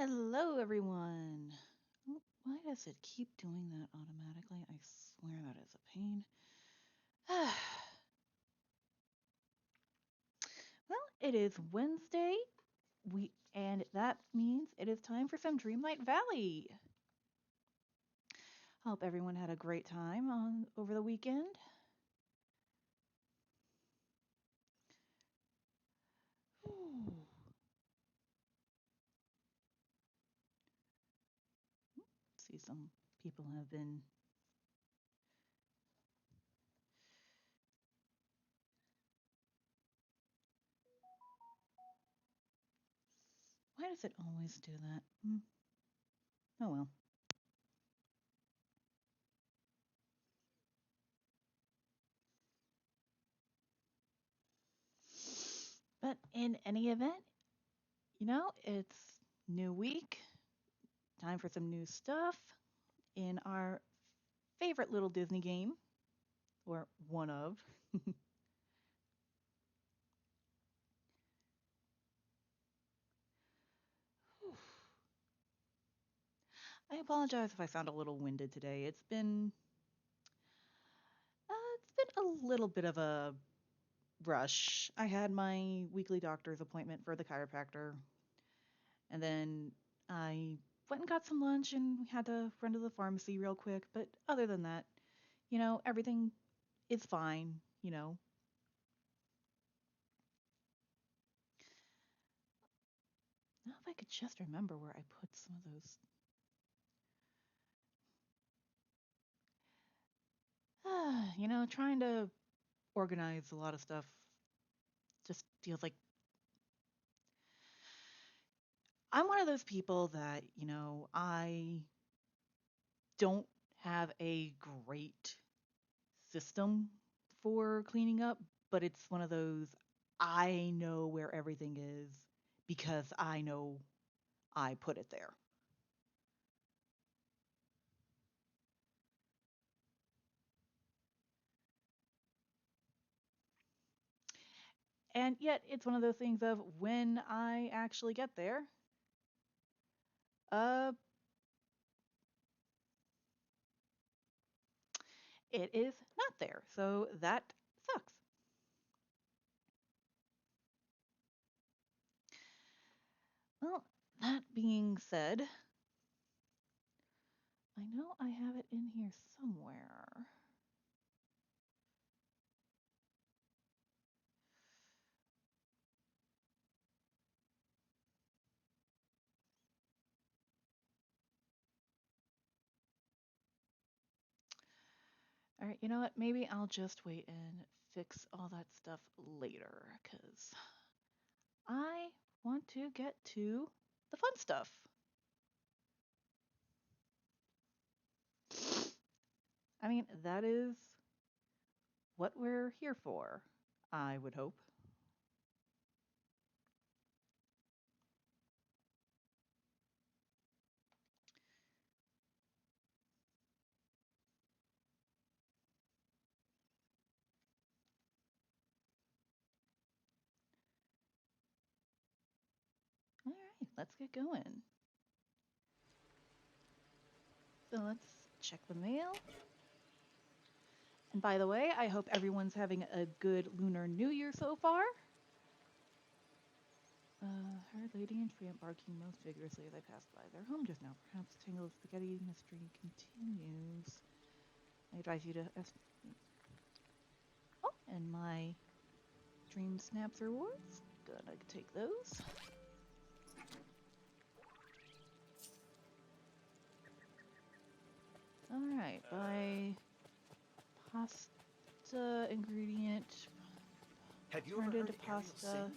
Hello, everyone. Oh, why does it keep doing that automatically? I swear that is a pain. Well, it is Wednesday, and that means it is time for some Dreamlight Valley. Hope everyone had a great time over the weekend. Ooh. See, some people have been. Why does it always do that? Oh well. But in any event, it's new week, time for some new stuff in our favorite little Disney game, or one of. I apologize if I sound a little winded today. It's been a little bit of a rush. I had my weekly doctor's appointment for the chiropractor, and then I went and got some lunch, and we had to run to the pharmacy real quick. But other than that, everything is fine. Now if I could just remember where I put some of those. Trying to organize a lot of stuff just feels like I'm one of those people that, I don't have a great system for cleaning up, but it's one of those I know where everything is because I know I put it there. And yet it's one of those things of when I actually get there, uh it is not there. So that sucks. Well, that being said, I know I have it in here somewhere. All right, you know what? Maybe I'll just wait and fix all that stuff later because I want to get to the fun stuff. I mean, that is what we're here for, I would hope. All right, let's get going. So let's check the mail. And by the way, I hope everyone's having a good Lunar New Year so far. Heard Lady and Tramp barking most vigorously as I passed by their home just now. Perhaps Tangle of Spaghetti mystery continues. I advise you to. Oh, and my Dream Snaps rewards. Good, I can take those. Alright, buy pasta ingredient. Have you Turned ever into heard Ariel pasta. sing?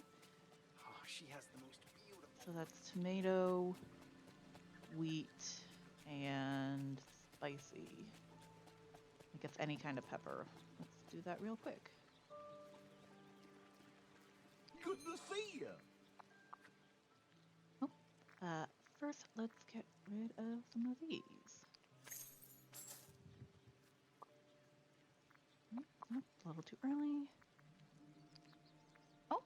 Oh, she has the most beautiful. So that's tomato, wheat, and spicy. I guess any kind of pepper. Let's do that real quick. Good to see you. Oh, first let's get rid of some of these. Oh, a little too early. Oh,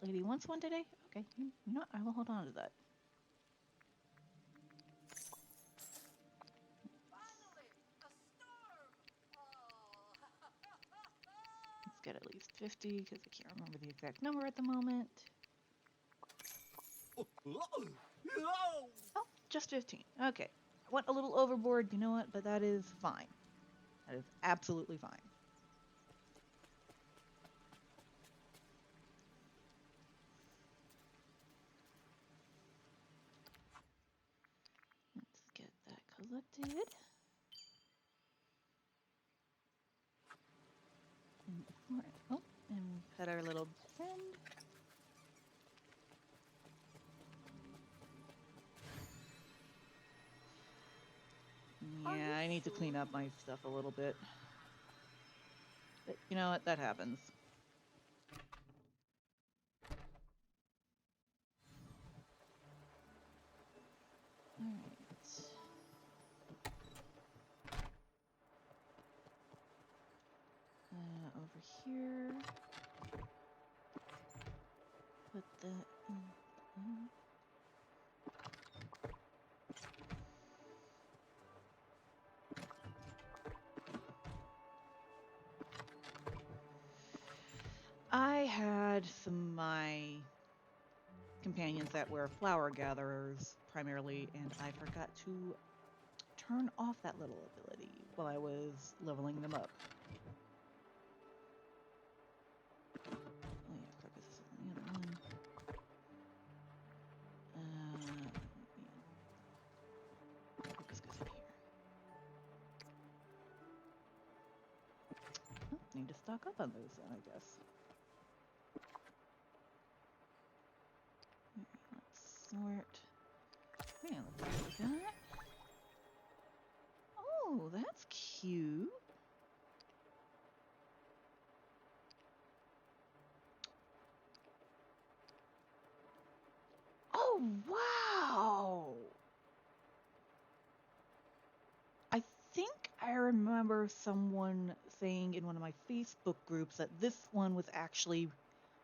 lady wants one today? Okay, you know what? I will hold on to that. get at least 50 because I can't remember the exact number at the moment. Oh, just 15. Okay. I went a little overboard, you know what? But that is fine. That is absolutely fine. Let's get that collected. Oh, and pet our little friend. Yeah, I need to clean up my stuff a little bit. But you know what? That happens. Alright. Over here. Put that in. I had some of my companions that were flower gatherers primarily, and I forgot to turn off that little ability while I was leveling them up. Oh yeah, Crocus is on the other one. Crocus goes in here. Oh, need to stock up on those then, I guess. Let's sort. Yeah, let's see what we got. Oh, that's cute. Oh, wow. I think I remember someone saying in one of my Facebook groups that this one was actually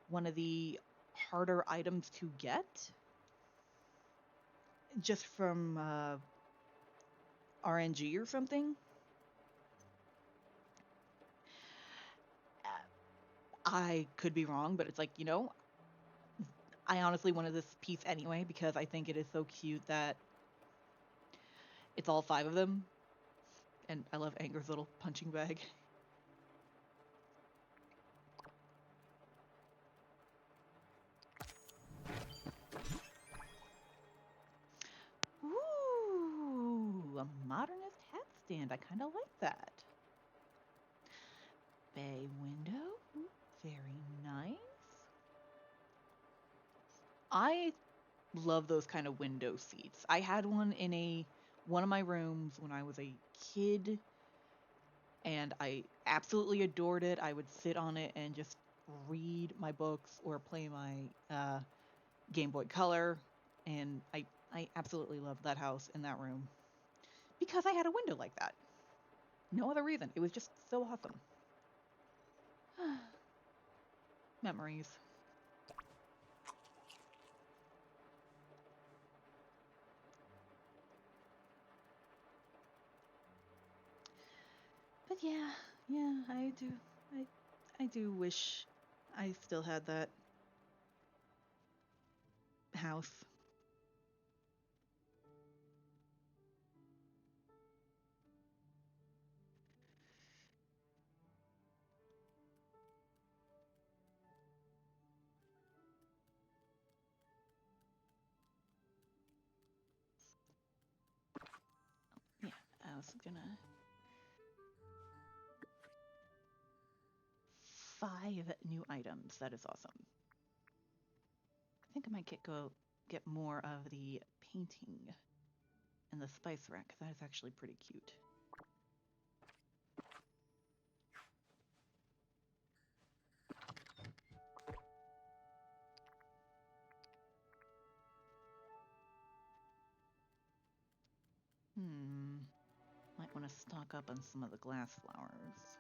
one of the harder items to get just from RNG or something. I could be wrong, but it's like, I honestly wanted this piece anyway because I think it is so cute that it's all 5 of them. And I love Anger's little punching bag. Ooh, a modernist hat stand. I kind of like that. Bay window. Ooh, very nice. I love those kind of window seats. I had one in one of my rooms when I was a kid, and I absolutely adored it. I would sit on it and just read my books or play my Game Boy Color, and I absolutely loved that house in that room because I had a window like that. No other reason. It was just so awesome. Memories. But yeah, I do wish I still had that house. Yeah, I was gonna 5 new items. That is awesome. I think I might get more of the painting in the spice rack because that is actually pretty cute. Might want to stock up on some of the glass flowers.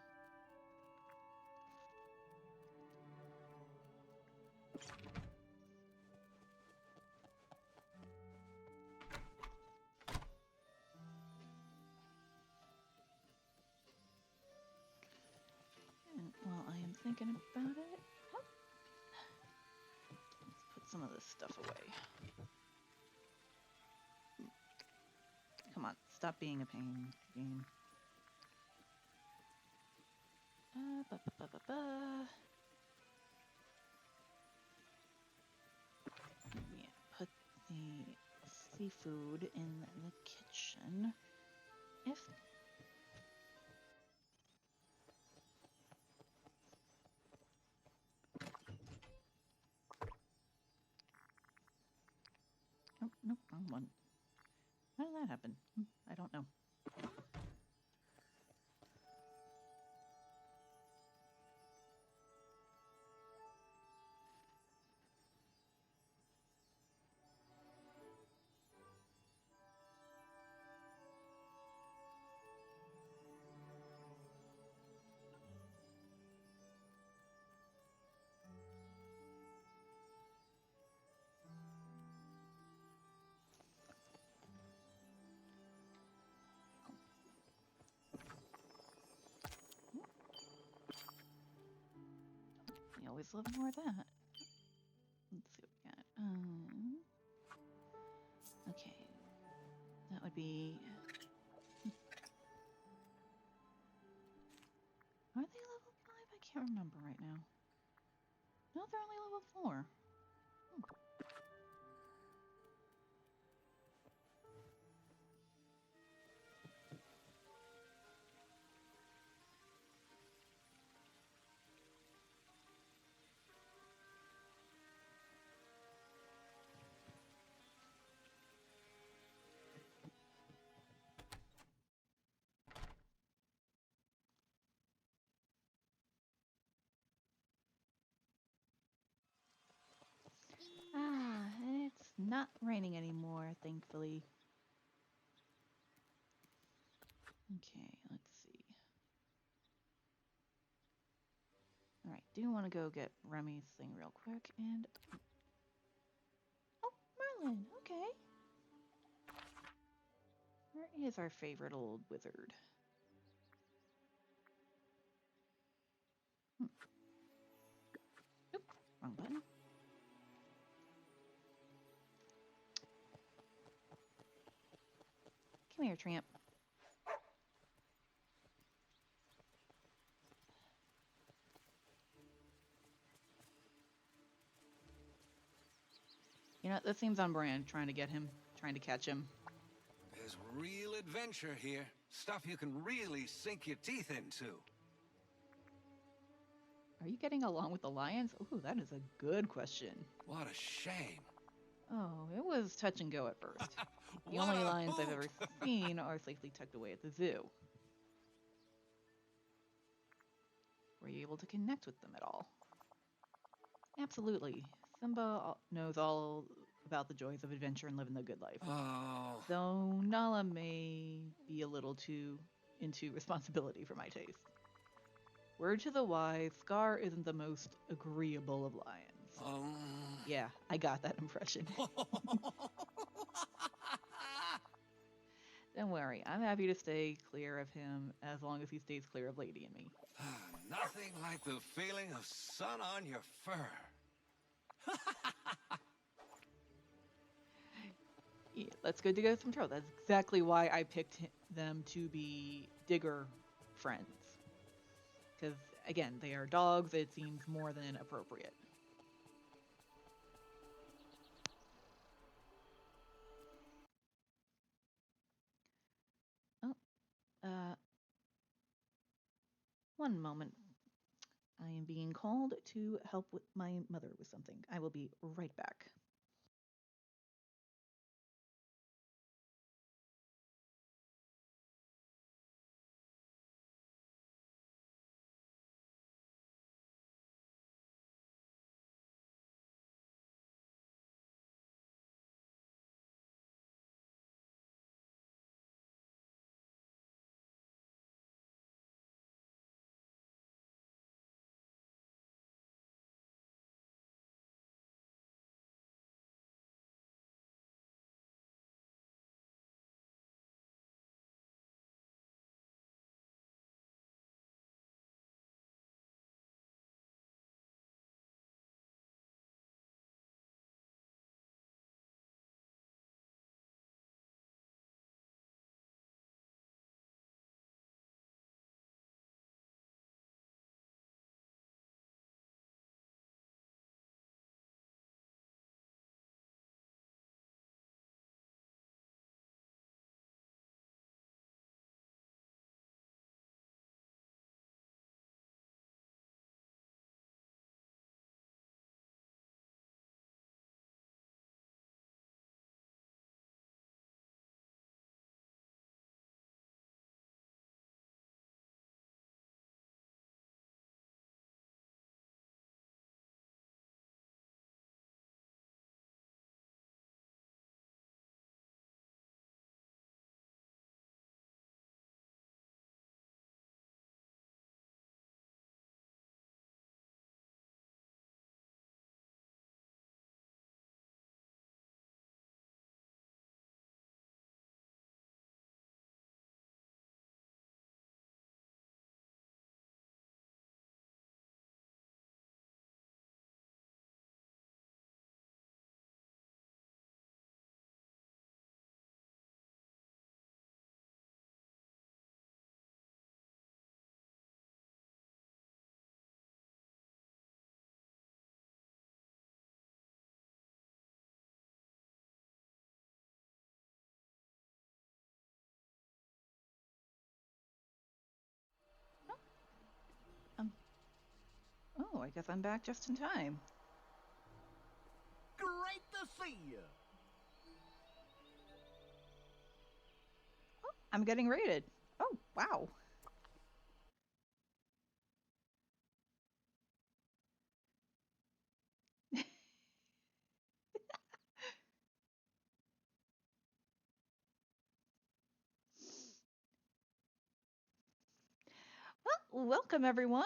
And while I am thinking about it. Let's put some of this stuff away. Come on, stop being a pain, game. Ba, ba, ba, ba, ba. Yeah, put the seafood in the kitchen. If nope, nope, wrong one. How did that happen? I don't know. We always love more of that. Let's see what we got. Okay, that would be. Are they level 5? I can't remember right now. No, they're only level 4. Ah, it's not raining anymore, thankfully. Okay, let's see. Alright, do want to go get Remy's thing real quick, and... Oh, Merlin, okay. Where is our favorite old wizard? Oop, wrong button. Come here, Tramp. You know, this seems on brand, trying to catch him. There's real adventure here. Stuff you can really sink your teeth into. Are you getting along with the lions? Ooh, that is a good question. What a shame. Oh, it was touch and go at first. The What only a lions I've hoot! ever seen are safely tucked away at the zoo. Were you able to connect with them at all? Absolutely. Simba knows all about the joys of adventure and living the good life. Oh. Though Nala may be a little too into responsibility for my taste. Word to the wise, Scar isn't the most agreeable of lions. Yeah, I got that impression. Don't worry, I'm happy to stay clear of him as long as he stays clear of Lady and me. Nothing like the feeling of sun on your fur. Yeah, that's good to go some trouble. That's exactly why I picked them to be digger friends. Because, again, they are dogs, it seems more than appropriate. Oh, one moment. I am being called to help with my mother with something. I will be right back. I guess I'm back just in time. Great to see you. Oh, I'm getting rated. Oh, wow. Well, welcome everyone.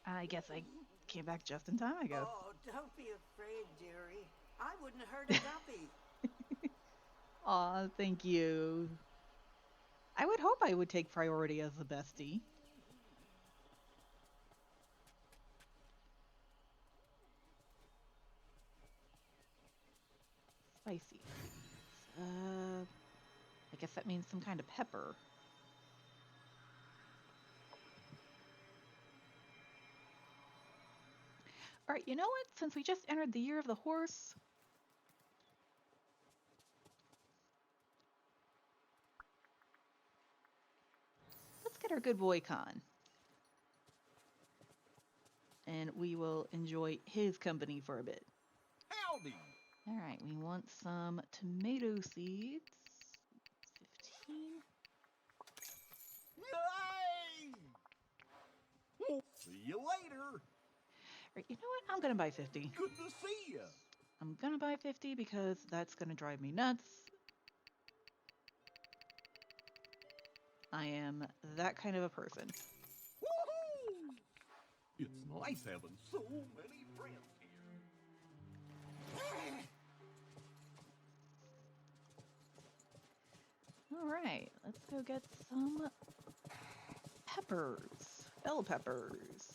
I guess I came back just in time, I guess. Oh, don't be afraid, dearie. I wouldn't hurt a guppy. Aw, thank you. I would hope I would take priority as the bestie. Spicy seeds. I guess that means some kind of pepper. All right, you know what? Since we just entered the year of the horse, let's get our good boy Khan. And we will enjoy his company for a bit. Howdy. All right, we want some tomato seeds. 15. Yay! See you later. All right, you know what? I'm going to buy 50. Good to see you. I'm going to buy 50 because that's going to drive me nuts. I am that kind of a person. Woohoo! It's nice having so many friends here. All right, let's go get some peppers. Bell peppers.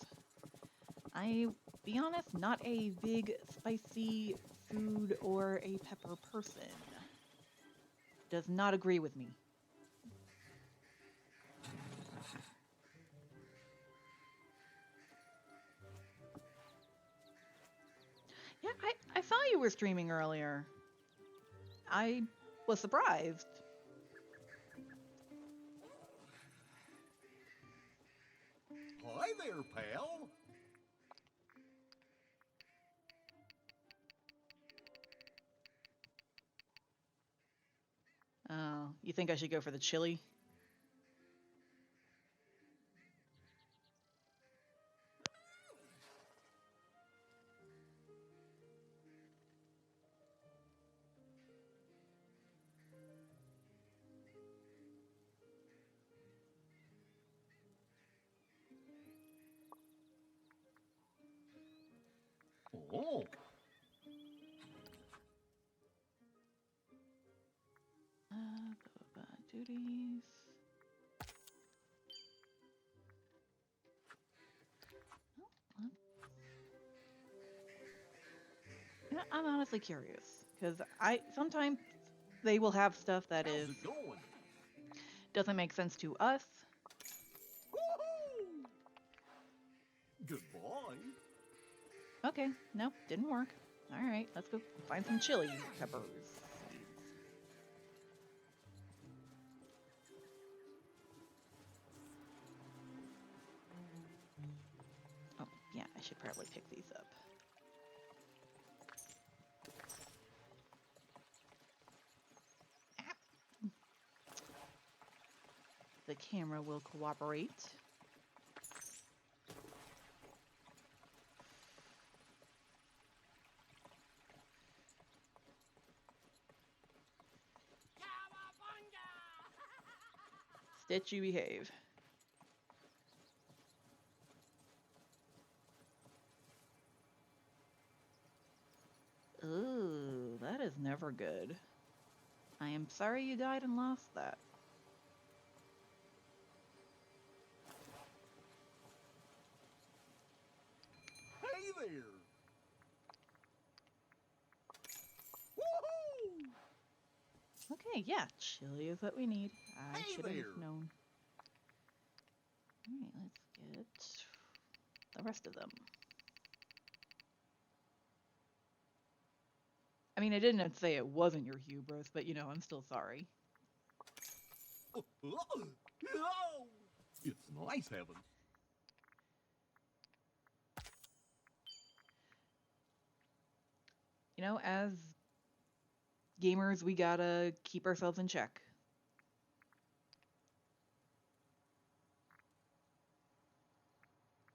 Be honest, not a big spicy food or a pepper person. Does not agree with me. Yeah, I saw you were streaming earlier. I was surprised. Hi there, pal. Oh, you think I should go for the chili? Oh. Duties. You know, I'm honestly curious because I sometimes they will have stuff that How's it going? doesn't make sense to us. Woohoo! Goodbye. Okay, nope, didn't work. All right, let's go find some chili peppers. Oh, yeah, I should probably pick these up. The camera will cooperate. Stitch, you behave. Ooh, that is never good. I am sorry you died and lost that. Hey there. Hey, yeah, chili is what we need. I Hey should have there. known. Alright, let's get the rest of them. I mean, I didn't say it wasn't your hubris, but you know, I'm still sorry. It's nice having. You know, as gamers, we gotta keep ourselves in check.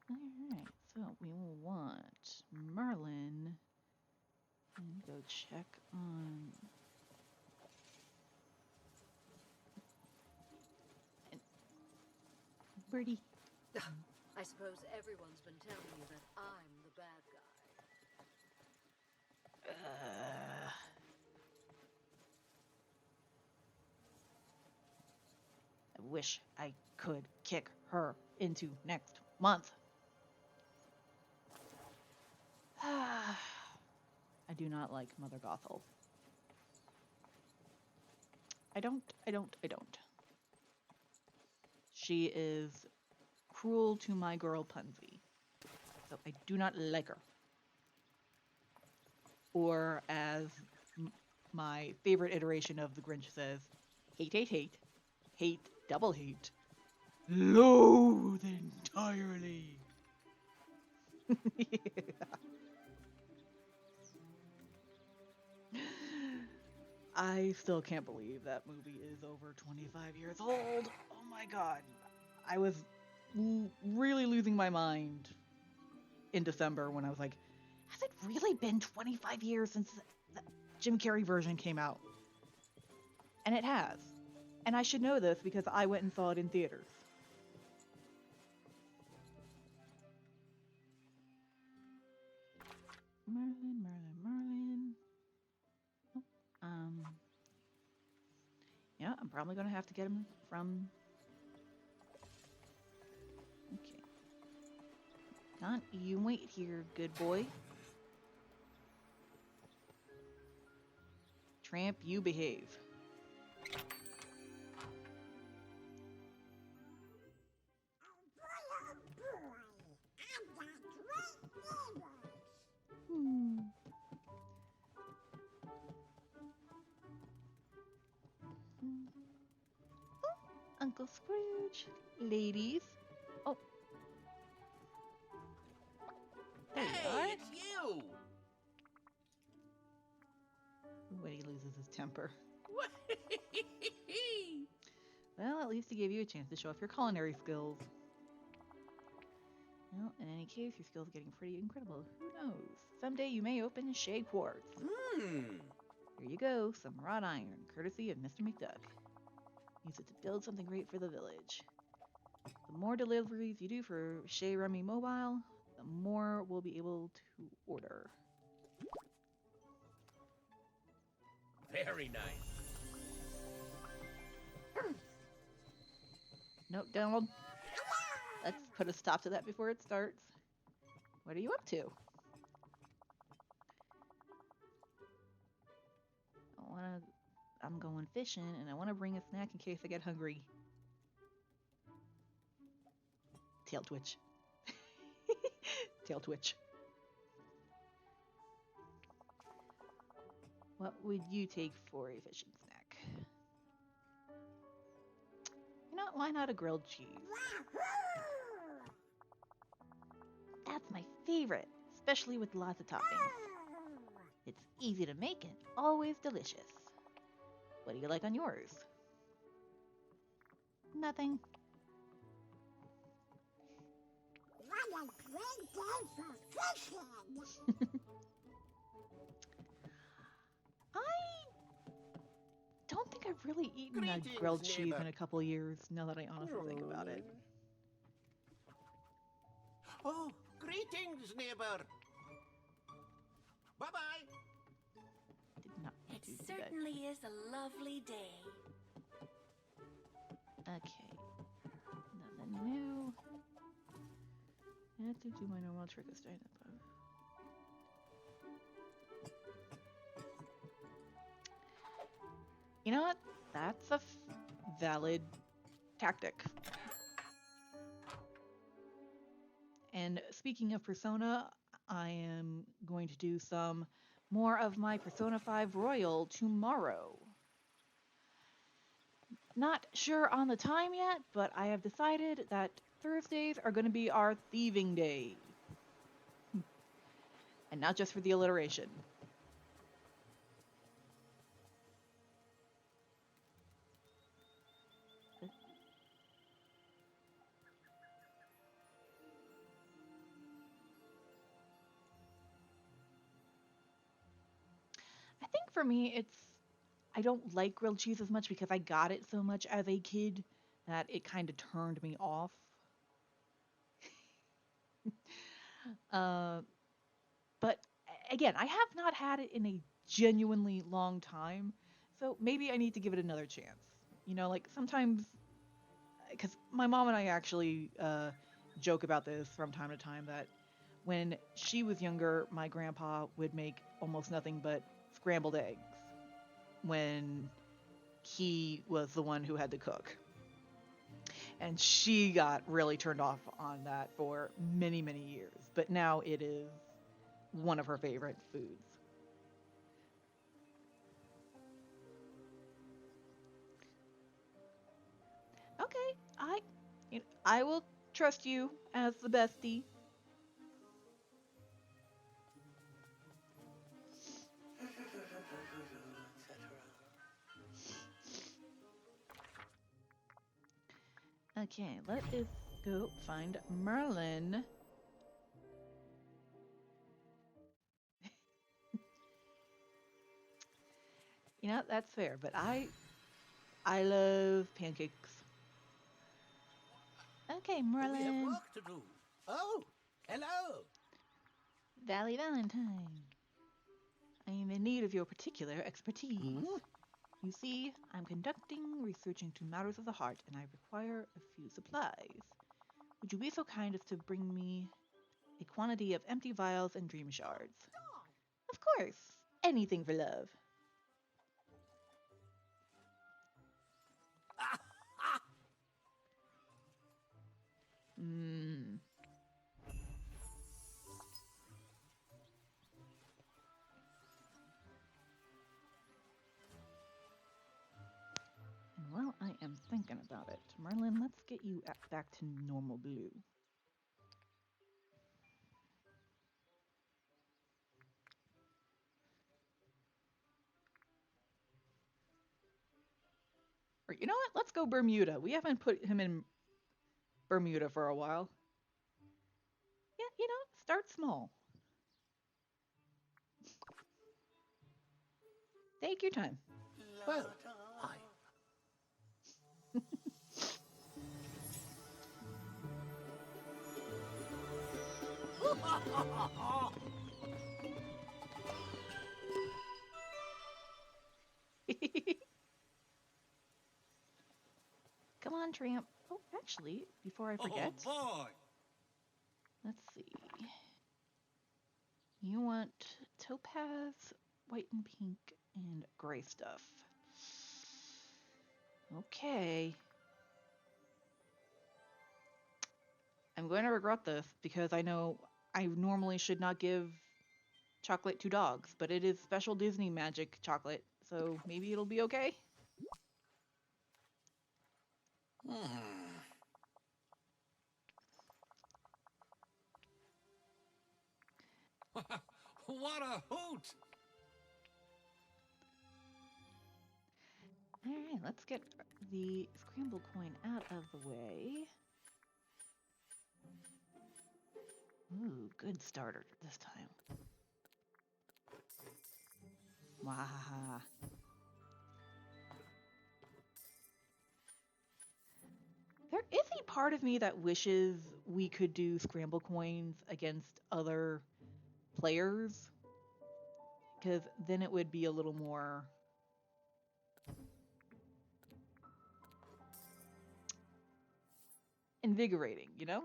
Alright, so we will want Merlin and go check on. And Birdie. I suppose everyone's been telling you that I'm the bad guy. I wish I could kick her into next month. I do not like Mother Gothel. I don't. She is cruel to my girl Punsy. So I do not like her. Or as my favorite iteration of the Grinch says, hate, hate, hate, hate, double hate, loathe entirely. I still can't believe that movie is over 25 years old. Oh my god. I was really losing my mind in December when I was like, has it really been 25 years since the Jim Carrey version came out? And it has. And I should know this because I went and saw it in theaters. Merlin. Oh, yeah, I'm probably going to have to get him from... Okay. Don, you wait here, good boy. Tramp, you behave. Uncle Scrooge. Ladies. Oh. There you are. Hey, it's you. When he loses his temper. Well, at least he gave you a chance to show off your culinary skills. Well, in any case, your skills are getting pretty incredible. Who knows? Someday you may open Shea Quartz. Here you go, some wrought iron, courtesy of Mr. McDuck. Use it to build something great for the village. The more deliveries you do for Shea Rummy Mobile, the more we'll be able to order. Very nice. Nope, Donald. Let's put a stop to that before it starts. What are you up to? I'm going fishing and I want to bring a snack in case I get hungry. Tail twitch. Tail twitch. What would you take for a fishing snack? You know, why not a grilled cheese? That's my favorite, especially with lots of toppings. It's easy to make and always delicious. What do you like on yours? Nothing. What a great day for fishing! I don't think I've really eaten a grilled cheese in a couple years, now that I honestly think about it. Oh, greetings, neighbor. Bye-bye. Did not It do that. certainly is a lovely day. Okay. Nothing new. I have to do my normal trick of starting above. You know what? That's a valid tactic. And speaking of Persona, I am going to do some more of my Persona 5 Royal tomorrow. Not sure on the time yet, but I have decided that Thursdays are going to be our thieving day. And not just for the alliteration. I think for me, I don't like grilled cheese as much because I got it so much as a kid that it kind of turned me off. Uh, but again, I have not had it in a genuinely long time, so maybe I need to give it another chance. You know, like sometimes, because my mom and I actually joke about this from time to time that when she was younger, my grandpa would make almost nothing but scrambled eggs when he was the one who had to cook. And she got really turned off on that for many, many years. But now it is one of her favorite foods. Okay, I will trust you as the bestie. Okay, let us go find Merlin. You know, that's fair, but I love pancakes. Okay, We have Merlin. work to do. Oh, hello. Valley Valentine. I am in need of your particular expertise. Hmm? You see, I'm conducting research into matters of the heart, and I require a few supplies. Would you be so kind as to bring me a quantity of empty vials and dream shards? Of course, anything for love. Hmm. And while I am thinking about it, Merlin, let's get you back to normal blue. Or you know what? Let's go Bermuda. We haven't put him in Bermuda for a while. Yeah, you know, start small. Take your time. Well, hi. Come on, Tramp. Oh, actually, before I Oh forget, boy! let's see. You want topaz, white and pink, and gray stuff. Okay. I'm going to regret this because I know I normally should not give chocolate to dogs, but it is special Disney magic chocolate, so maybe it'll be okay. Hmm. What a hoot! All right, let's get the scramble coin out of the way. Ooh, good starter this time. Wahaha. There is a part of me that wishes we could do scramble coins against other players, because then it would be a little more invigorating, you know?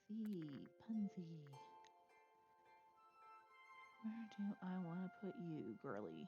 see, Punsy. Where do I want to put you, girly?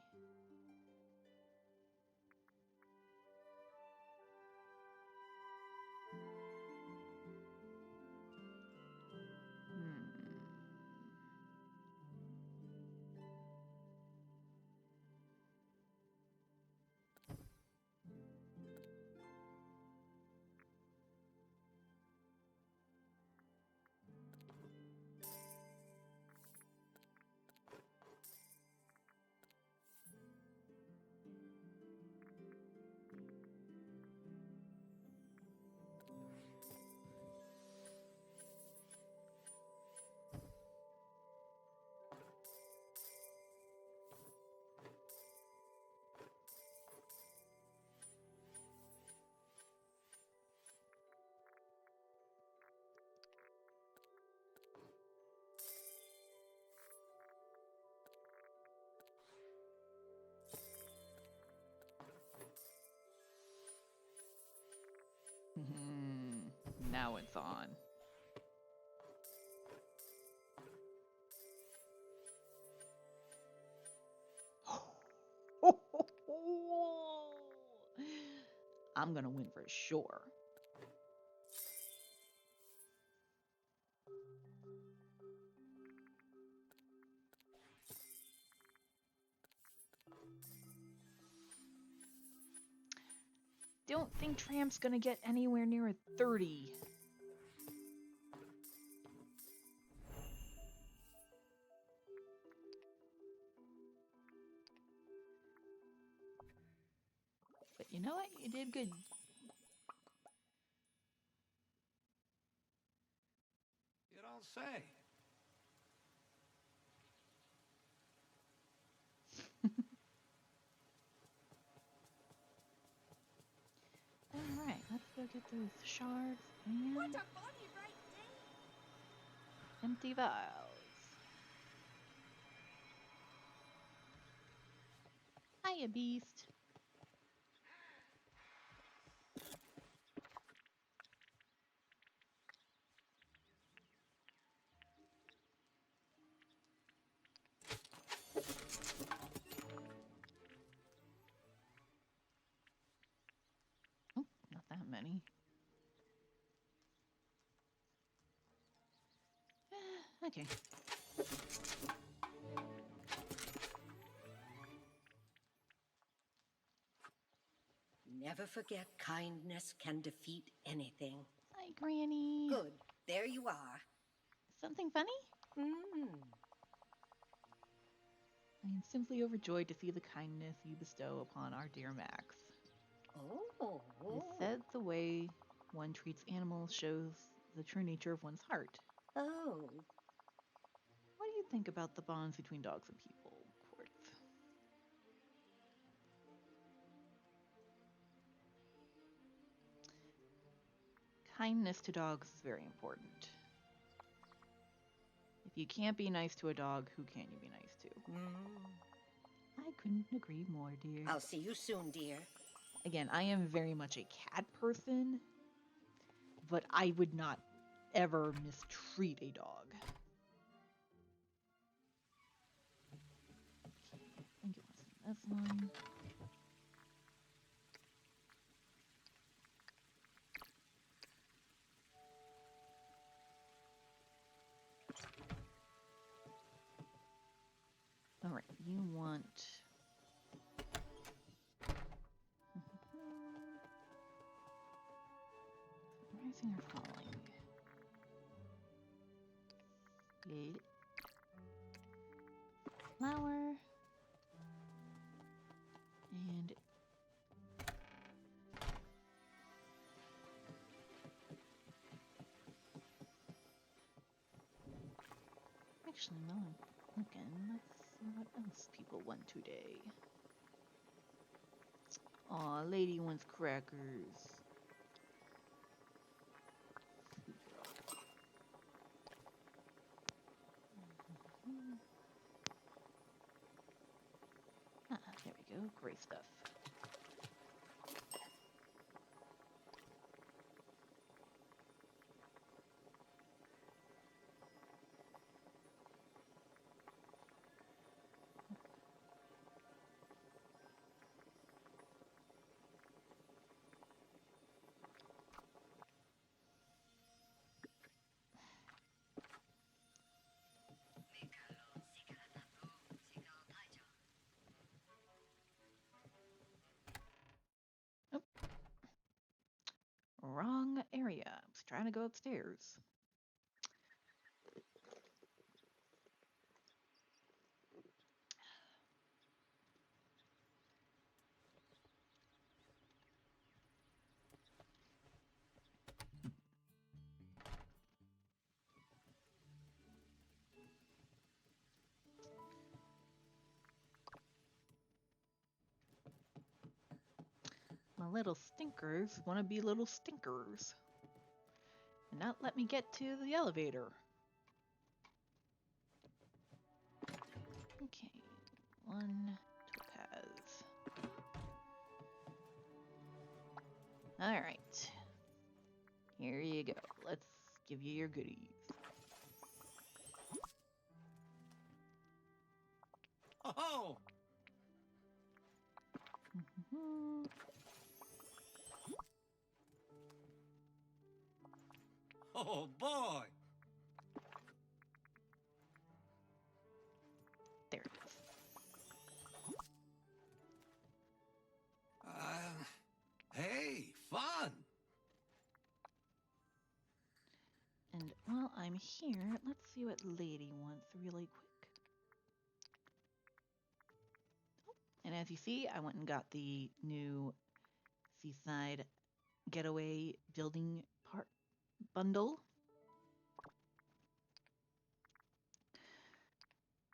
Now it's on. I'm gonna win for sure. Don't think Tramp's gonna get anywhere near a 30. But you know what? You did good. You don't say. Alright, let's go get those shards and What a funny right day! empty vials. Hiya, beast. Oh, not that many. Okay. Never forget kindness can defeat anything. Hi, Granny. Good. There you are. Something funny? Mm. I am simply overjoyed to see the kindness you bestow upon our dear Max. Oh. It is said the way one treats animals shows the true nature of one's heart. Oh. What do you think about the bonds between dogs and people, Quartz? Kindness to dogs is very important. If you can't be nice to a dog, who can you be nice to? I couldn't agree more, dear. I'll see you soon, dear. Again, I am very much a cat person, but I would not ever mistreat a dog. Okay, I think it was in this one. All right, you want rising or falling? Good. Flower. And actually, no, I'm looking. Let's see what else people want today. Aw, lady wants crackers. Sweet girl. Ah, there we go. Great stuff. wrong area. I was trying to go upstairs. My little stinkers want to be little stinkers and not let me get to the elevator. Okay, one topaz. Alright. Here you go. Let's give you your goodies. Oh! Mhm. Oh, boy! There it is. Hey, fun! And while I'm here, let's see what Lady wants really quick. And as you see, I went and got the new Seaside Getaway Building Part bundle.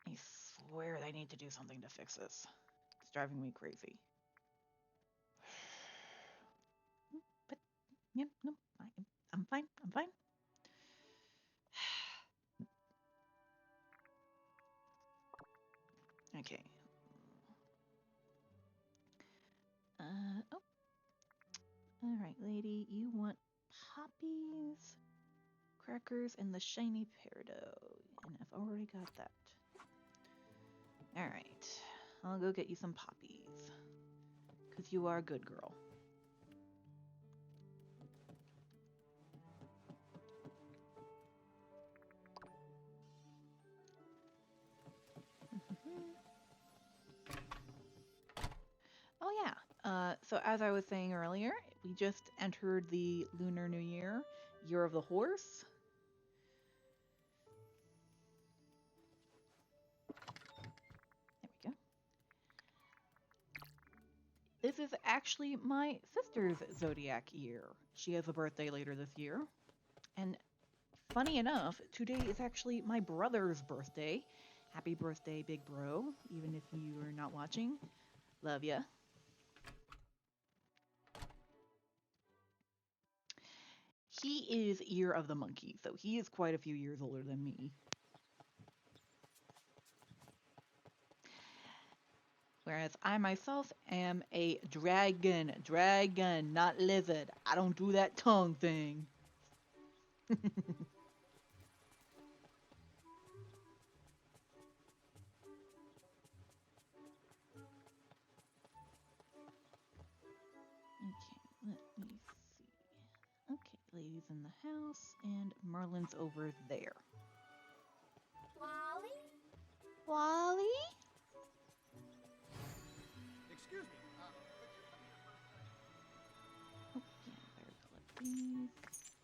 I swear they need to do something to fix this. It's driving me crazy. But, yeah, no, I'm fine. I'm fine. Okay. Oh. All right, lady, you want poppies, crackers, and the shiny peridot. And I've already got that. All right. I'll go get you some poppies. Because you are a good girl. Oh yeah. So as I was saying earlier, we just entered the Lunar New Year, Year of the Horse. There we go. This is actually my sister's zodiac year. She has a birthday later this year. And funny enough, today is actually my brother's birthday. Happy birthday, big bro, even if you are not watching. Love ya. He is Year of the Monkey, so he is quite a few years older than me. Whereas I myself am a dragon. Dragon, not lizard. I don't do that tongue thing. Okay, let me see. Okay, ladies in the house, and Merlin's over there. Wally? Wally? Excuse me. Oh, yeah, better collect these.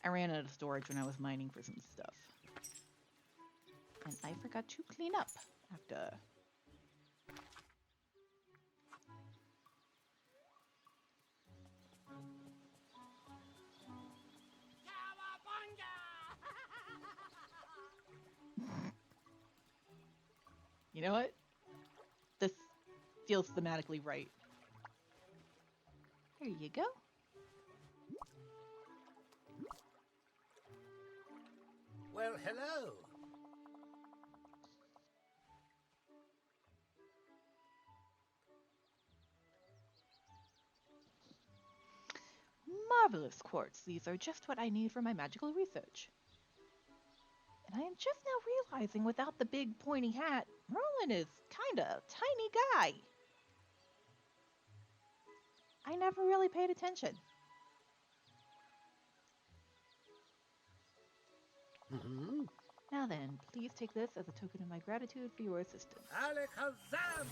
I ran out of storage when I was mining for some stuff. And I forgot to clean up after. You know what? This feels thematically right. There you go. Well, hello. Marvelous quartz. These are just what I need for my magical research. And I am just now realizing without the big pointy hat, Merlin is kinda a tiny guy. I never really paid attention. Mm-hmm. Now then, please take this as a token of my gratitude for your assistance. Alakazam!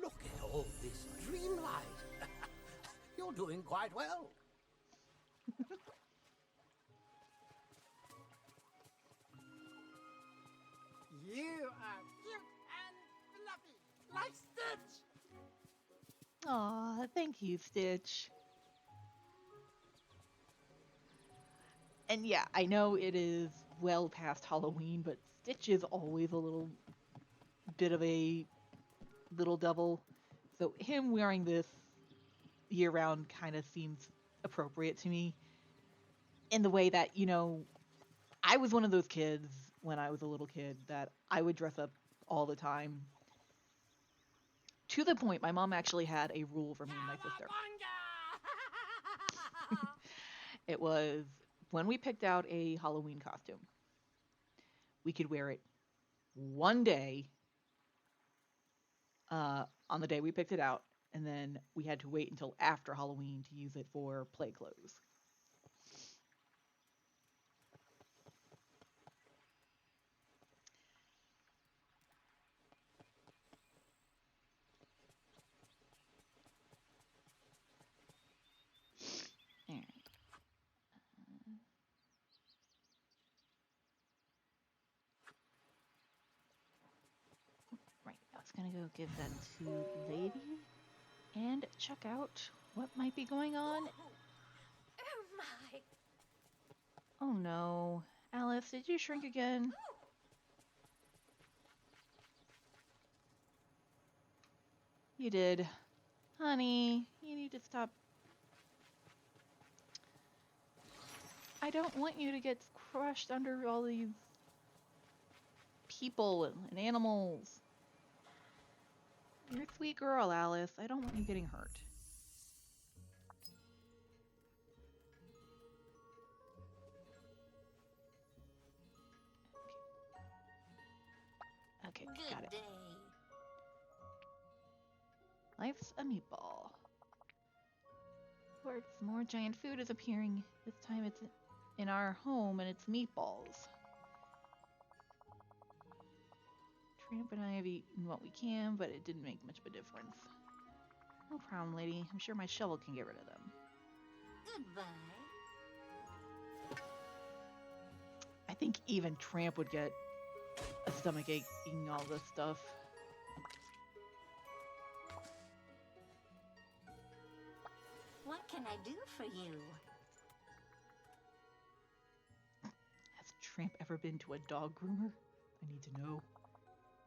Look at all this dreamlight. You're doing quite well. You are cute and fluffy, like Stitch. Aw, thank you, Stitch. And yeah, I know it is well past Halloween, but Stitch is always a little bit of a little devil. So him wearing this year round kind of seems appropriate to me in the way that, I was one of those kids when I was a little kid that I would dress up all the time. To the point, my mom actually had a rule for me and my sister. It was when we picked out a Halloween costume, we could wear it one day on the day we picked it out, and then we had to wait until after Halloween to use it for play clothes. All right. Right. I was gonna go give that to Lady and check out what might be going on. Oh my! Oh no. Alice, did you shrink again? You did. Honey, you need to stop. I don't want you to get crushed under all these people and animals. You're a sweet girl, Alice. I don't want you getting hurt. Okay, Good got it. day. Life's a meatball. Where more giant food is appearing. This time it's in our home and it's meatballs. Tramp and I have eaten what we can, but it didn't make much of a difference. No problem, lady. I'm sure my shovel can get rid of them. Goodbye. I think even Tramp would get a stomachache eating all this stuff. What can I do for you? Has Tramp ever been to a dog groomer? I need to know.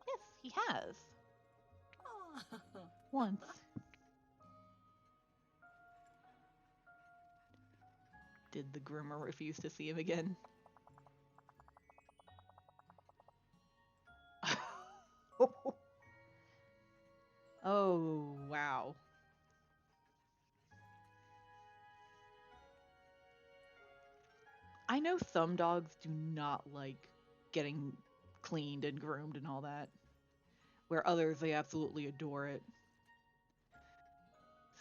Yes, he has. Oh. Once. Did the groomer refuse to see him again? Oh, wow. I know some dogs do not like getting cleaned and groomed and all that, where others, they absolutely adore it.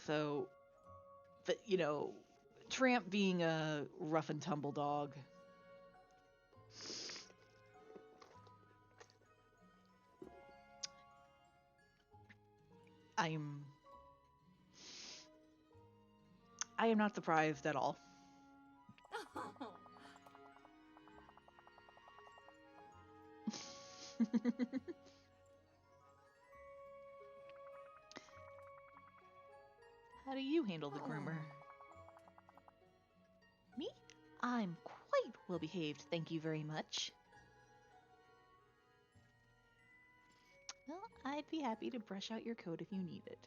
So, Tramp being a rough and tumble dog, I'm I am not surprised at all. How do you handle the groomer? Me? I'm quite well behaved, thank you very much. Well, I'd be happy to brush out your coat if you need it.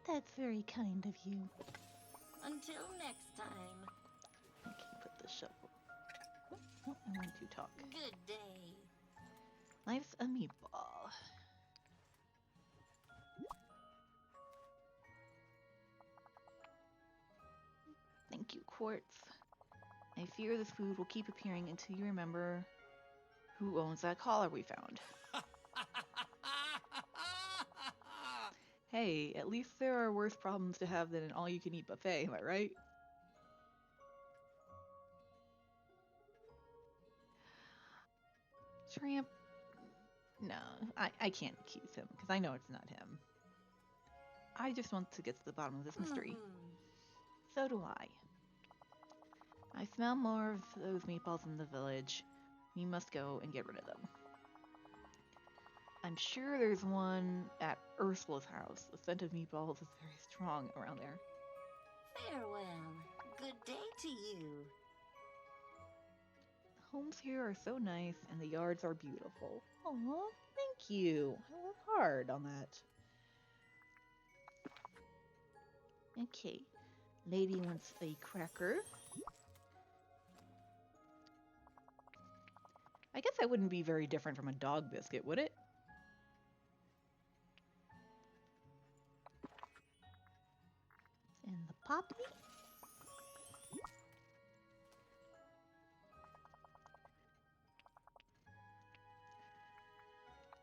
That's very kind of you. Until next time. Okay, put the shovel. Oh, I want to talk. Good day. Life's a meatball. Thank you, Quartz. I fear this food will keep appearing until you remember who owns that collar we found. Hey, at least there are worse problems to have than an all-you-can-eat buffet, am I right? Tramp. No, I can't accuse him, because I know it's not him. I just want to get to the bottom of this mystery. Hmm. So do I. I smell more of those meatballs in the village. We must go and get rid of them. I'm sure there's one at Ursula's house. The scent of meatballs is very strong around there. Farewell. Good day to you. The homes here are so nice and the yards are beautiful. Aw, thank you. I work hard on that. Okay. Lady wants a cracker. I guess that wouldn't be very different from a dog biscuit, would it? And the poppy?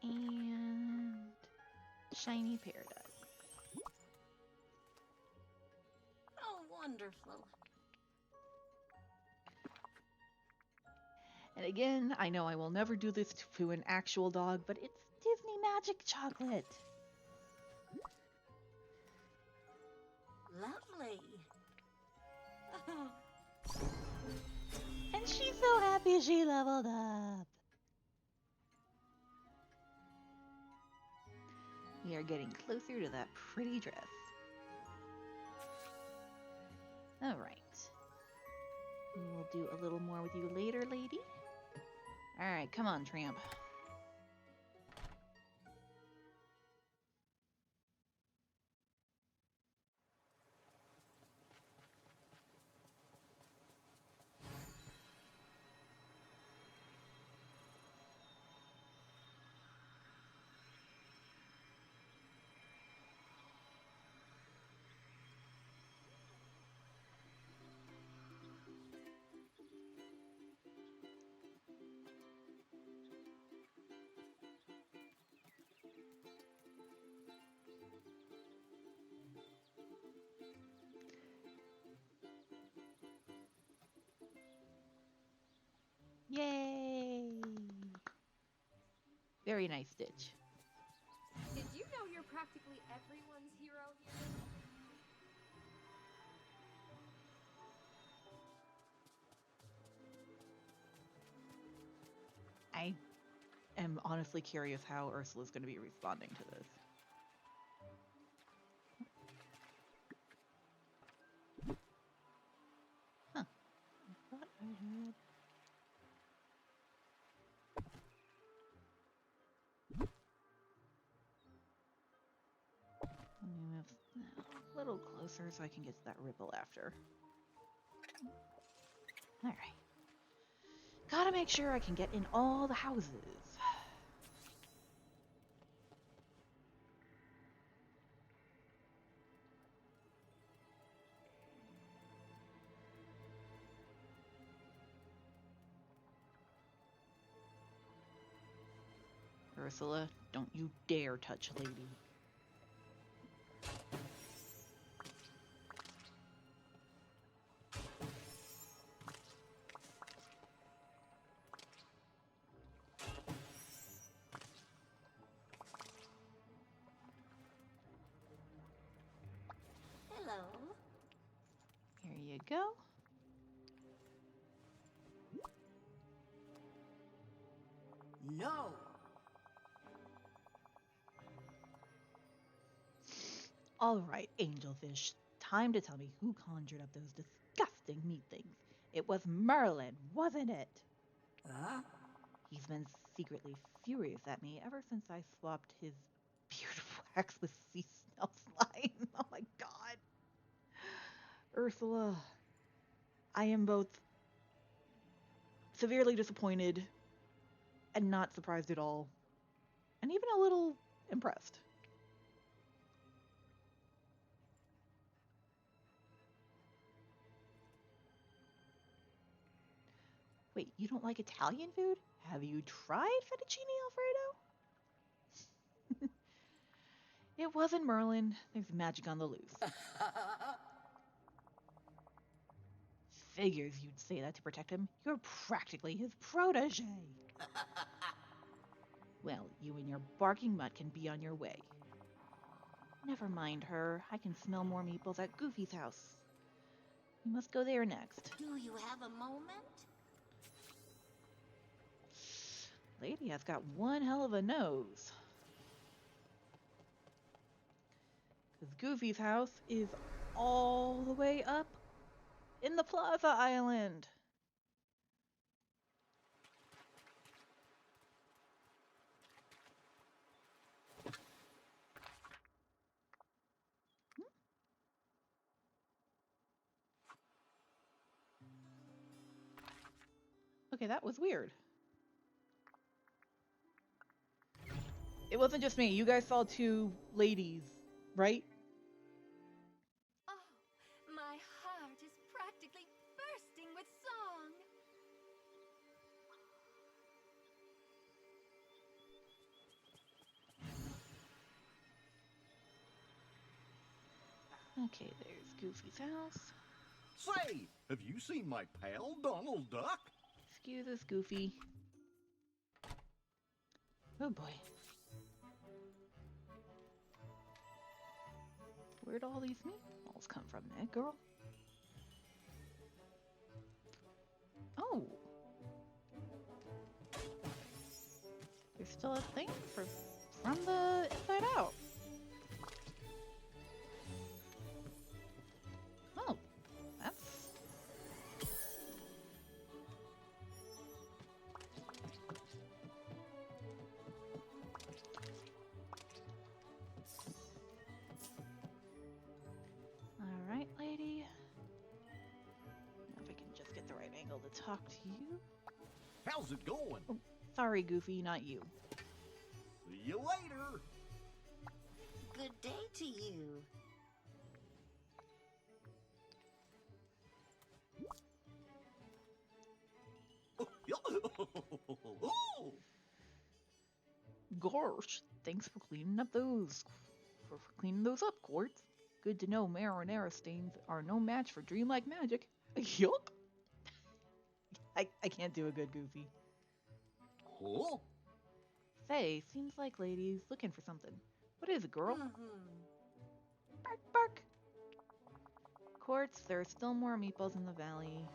And shiny paradise. Oh, wonderful. And again, I know I will never do this to an actual dog, but it's Disney magic chocolate. Lovely. And she's so happy she leveled up. We are getting closer to that pretty dress. All right. We will do a little more with you later, lady. All right, come on, Tramp. Yay! Very nice stitch. Did you know you're practically everyone's hero here? I am honestly curious how Ursula's going to be responding to this. Huh. I thought I had... Let me move a little closer so I can get to that ripple after. Alright. Gotta make sure I can get in all the houses. Ursula, don't you dare touch Lady. Hello. Here you go. No. All right, Angelfish. Time to tell me who conjured up those disgusting meat things. It was Merlin, wasn't it? Huh? He's been secretly furious at me ever since I swapped his beautiful axe with sea snail slime. Oh my god. Ursula, I am both severely disappointed and not surprised at all, and even a little impressed. Wait, you don't like Italian food? Have you tried fettuccine Alfredo? It wasn't Merlin. There's magic on the loose. Figures you'd say that to protect him. You're practically his protege. Well, you and your barking mutt can be on your way. Never mind her. I can smell more meeples at Goofy's house. We must go there next. Do you have a moment? Lady has got one hell of a nose. Because Goofy's house is all the way up in the Plaza Island. Okay, that was weird. It wasn't just me. You guys saw two ladies, right? Oh, my heart is practically bursting with song. Okay, there's Goofy's house. Say, have you seen my pal Donald Duck? Excuse us, Goofy. Oh boy. Where'd all these meatballs come from, that girl? Oh! There's still a thing from the inside out. Oh, that's... Alright, lady. Now if I can just get the right angle to talk to you. How's it going? Oh, sorry, Goofy, not you. See you later. Good day to you. Oh, Gosh, thanks for cleaning up those. For cleaning those up, Quartz. Good to know marinara stains are no match for dreamlike magic. Yuck! I can't do a good Goofy. oh. Say, seems like lady's looking for something. What is it, girl? Mm-hmm. Bark, bark! Quartz, there are still more meatballs in the valley.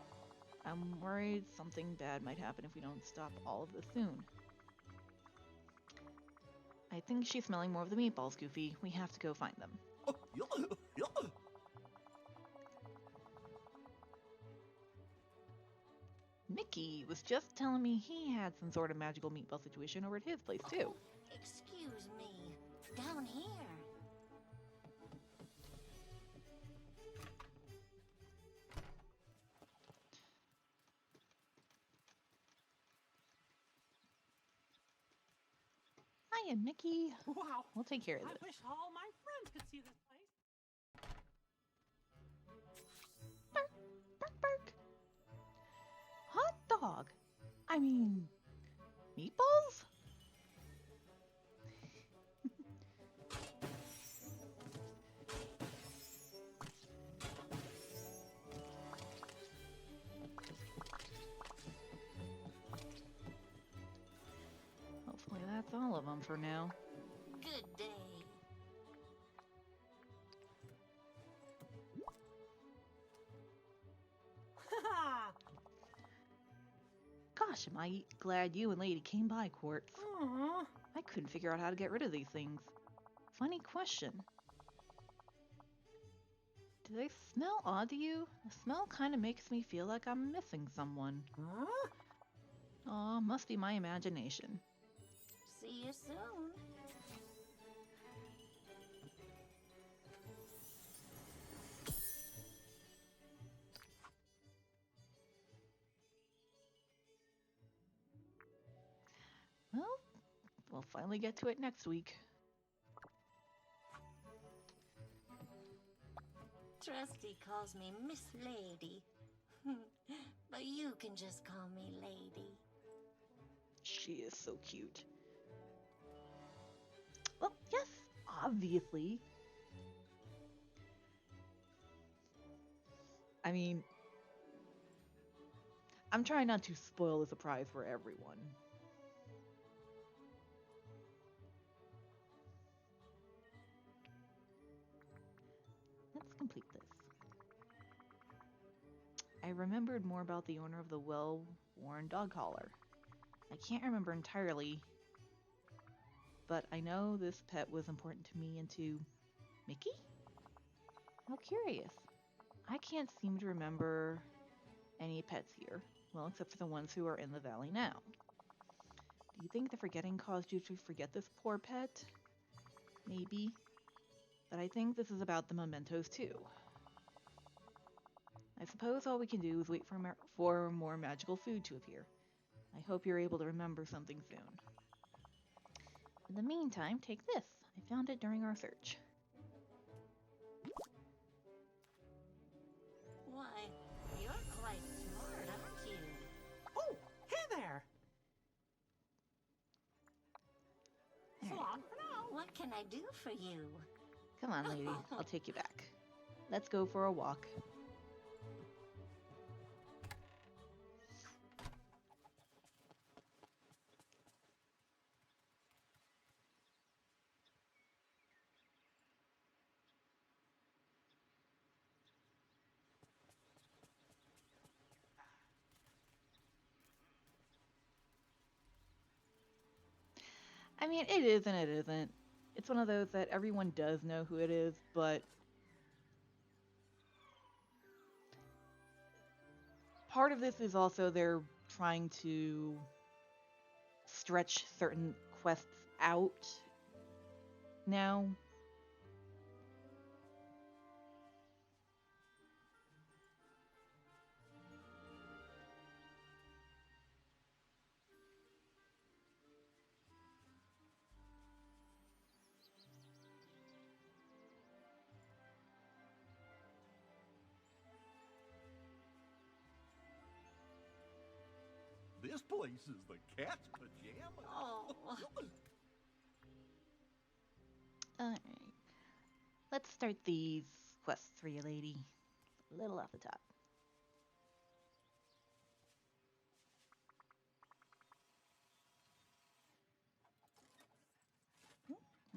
I'm worried something bad might happen if we don't stop all of this soon. I think she's smelling more of the meatballs, Goofy. We have to go find them. Mickey was just telling me he had some sort of magical meatball situation over at his place, too. Excuse me. Down here. Hiya, Mickey. Wow. We'll take care of I this. wish all my friends could see this place. Bark, bark, bark. Hot dog. I mean, meatballs? Hopefully that's all of them for now. Good day. Gosh, am I glad you and Lady came by, Quartz. Aw. I couldn't figure out how to get rid of these things. Funny question. Do they smell odd to you? The smell kind of makes me feel like I'm missing someone. Huh? Aw, must be my imagination. See you soon. Well, we'll finally get to it next week. Trusty calls me Miss Lady. But you can just call me Lady. She is so cute. Well, yes, obviously. I mean, I'm trying not to spoil the surprise for everyone. complete this. I remembered more about the owner of the well-worn dog collar. I can't remember entirely, but I know this pet was important to me and to Mickey? How curious. I can't seem to remember any pets here. Well, except for the ones who are in the valley now. Do you think the forgetting caused you to forget this poor pet? Maybe. But I think this is about the mementos too. I suppose all we can do is wait for more magical food to appear. I hope you're able to remember something soon. In the meantime, take this. I found it during our search. Why, you're quite smart, aren't you? Oh, hey there. So Alright. long for now. What can I do for you? Come on, lady. I'll take you back. Let's go for a walk. I mean, it is and it isn't. It's one of those that everyone does know who it is, but part of this is also they're trying to stretch certain quests out now. This place is the cat's pajamas. Oh. Alright. Let's start these quests for you, lady. A little off the top.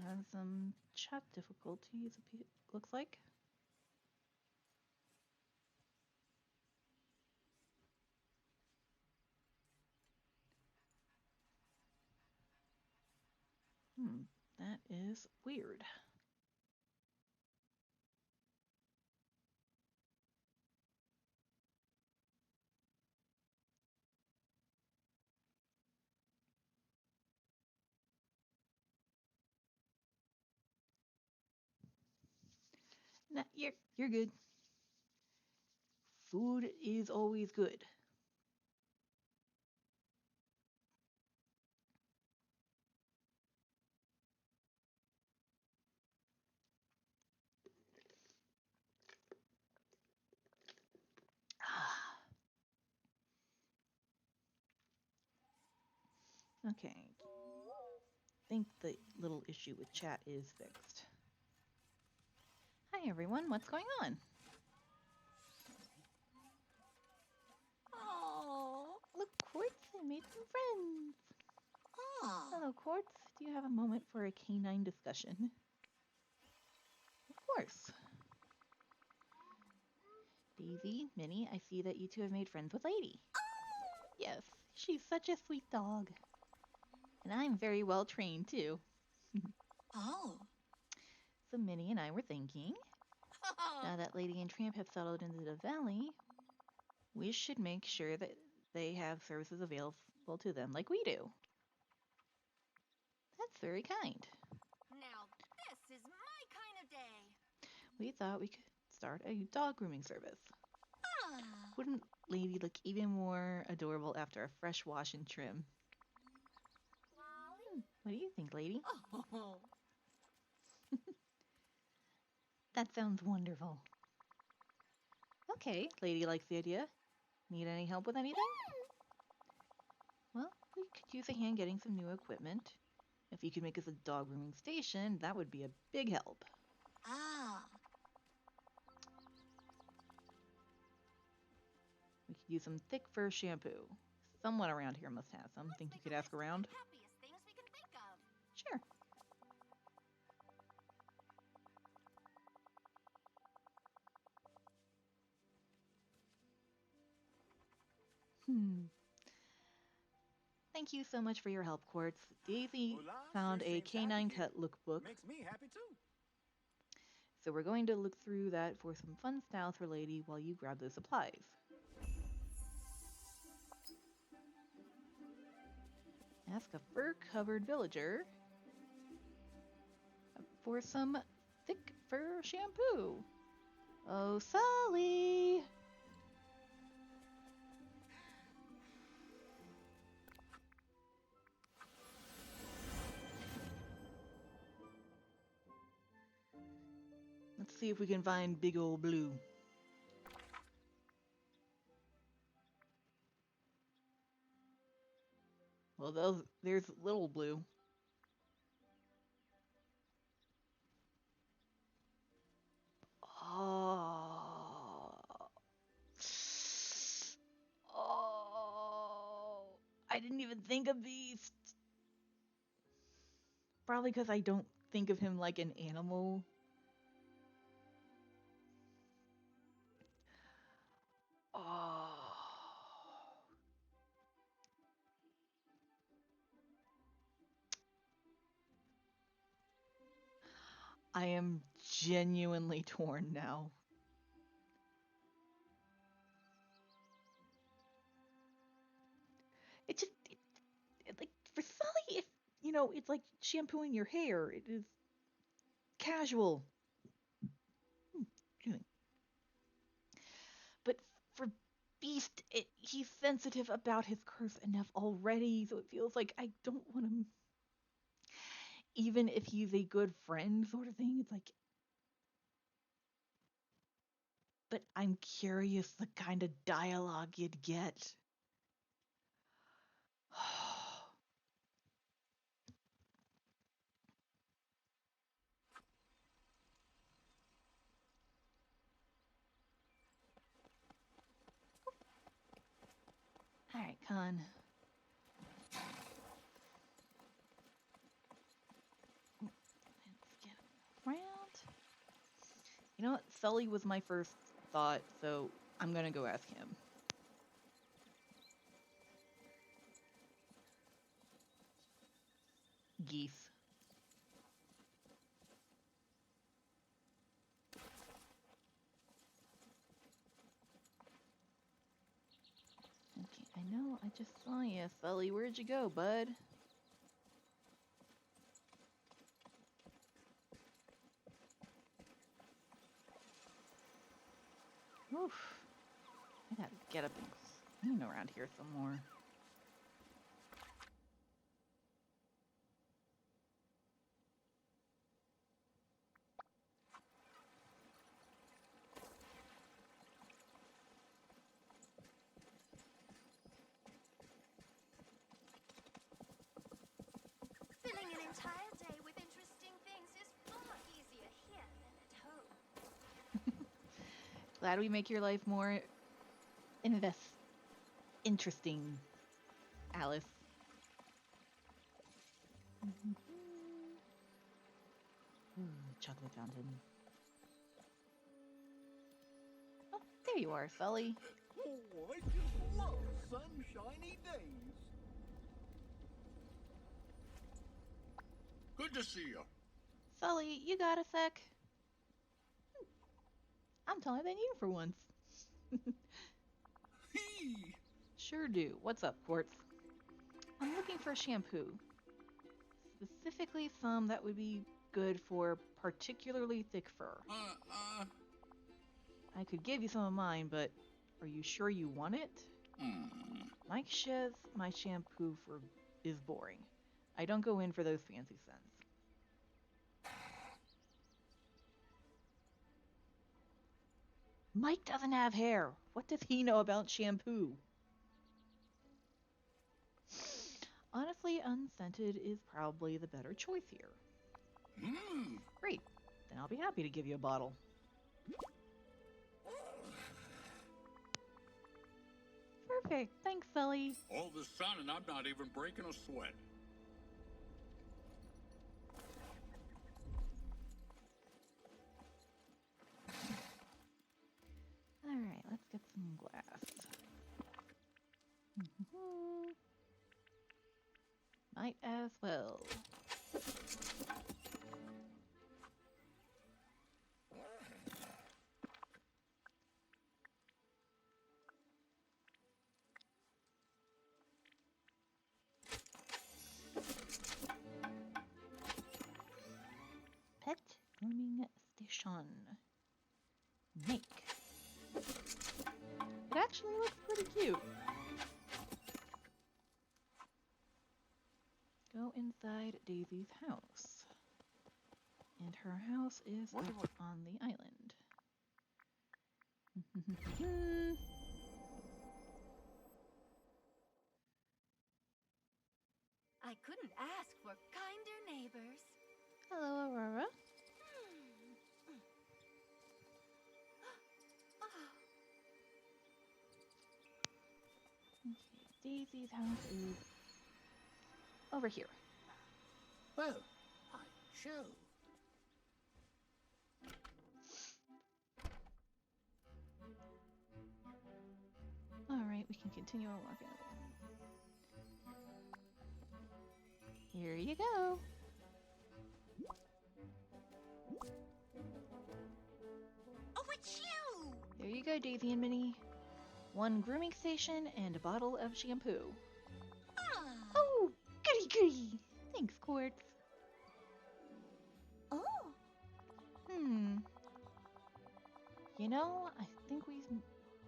Have some chat difficulties, looks like. That is weird. Nah, you're good. Food is always good. Okay. I think the little issue with chat is fixed. Hi everyone, what's going on? Oh. Look, Quartz, I made some friends. Oh. Hello, Quartz. Do you have a moment for a canine discussion? Of course. Daisy, Minnie, I see that you two have made friends with Lady. Yes, she's such a sweet dog. And I'm very well trained, too. Oh. So Minnie and I were thinking, now that Lady and Tramp have settled into the valley, we should make sure that they have services available to them like we do. That's very kind. Now this is my kind of day. We thought we could start a dog grooming service. Ah. Wouldn't Lady look even more adorable after a fresh wash and trim? What do you think, Lady? Oh. That sounds wonderful. Okay, Lady likes the idea. Need any help with anything? Well, we could use a hand getting some new equipment. If you could make us a dog grooming station, that would be a big help. Ah. We could use some thick fur shampoo. Someone around here must have some. Think you could ask around? Happiest things we can think of. Sure. Hmm. Thank you so much for your help, Quartz. Daisy Hola, found sure a seems happy canine here. cut lookbook, Makes me happy too. so we're going to look through that for some fun styles for Lady while you grab those supplies. Ask a fur-covered villager for some thick fur shampoo. Oh, Sully! Let's see if we can find Big Ol' Blue. Well, there's Little Blue. Oh. Oh. I didn't even think of these. Probably because I don't think of him like an animal. Oh. I am genuinely torn now. It just, like, for Sully, it's like shampooing your hair. It is casual. Hmm. But for Beast, he's sensitive about his curse enough already, so it feels like I don't want him. Even if he's a good friend, sort of thing, it's like. But I'm curious the kind of dialogue you'd get. Alright, Con. Let's get around. You know what? Sully was my first thought, so I'm gonna go ask him. Geese. Okay, I know I just saw you, Sully. Where'd you go, bud? Oof. I gotta get up and clean around here some more. Filling an entire day with interesting things is far easier here than at home. Glad we make your life more interesting, Alice. Chocolate fountain. Oh, there you are, Sully. Oh, I just love sunshiny days. Good to see you. Sully, you got a sec? I'm taller than you for once. Hee! Sure do. What's up, Quartz? I'm looking for shampoo. Specifically some that would be good for particularly thick fur. I could give you some of mine, but are you sure you want it? Mike says my shampoo is boring. I don't go in for those fancy scents. Mike doesn't have hair. What does he know about shampoo? Honestly, unscented is probably the better choice here. Great. Then I'll be happy to give you a bottle. Perfect. Thanks, Sully. All the sun and I'm not even breaking a sweat. Alright, let's get some glass. Might as well. Pet grooming station. Make. It actually looks pretty cute. Go inside Daisy's house. And her house is up on the island. I couldn't ask for kinder neighbors. Hello, Aurora. Okay, Daisy's house is over here. Well, I show. Alright, we can continue our walking. Here you go. Oh, it's you! There you go, Daisy and Minnie. One grooming station and a bottle of shampoo. Ah. Oh, goody goody. Thanks, Quartz. Oh. You know, I think we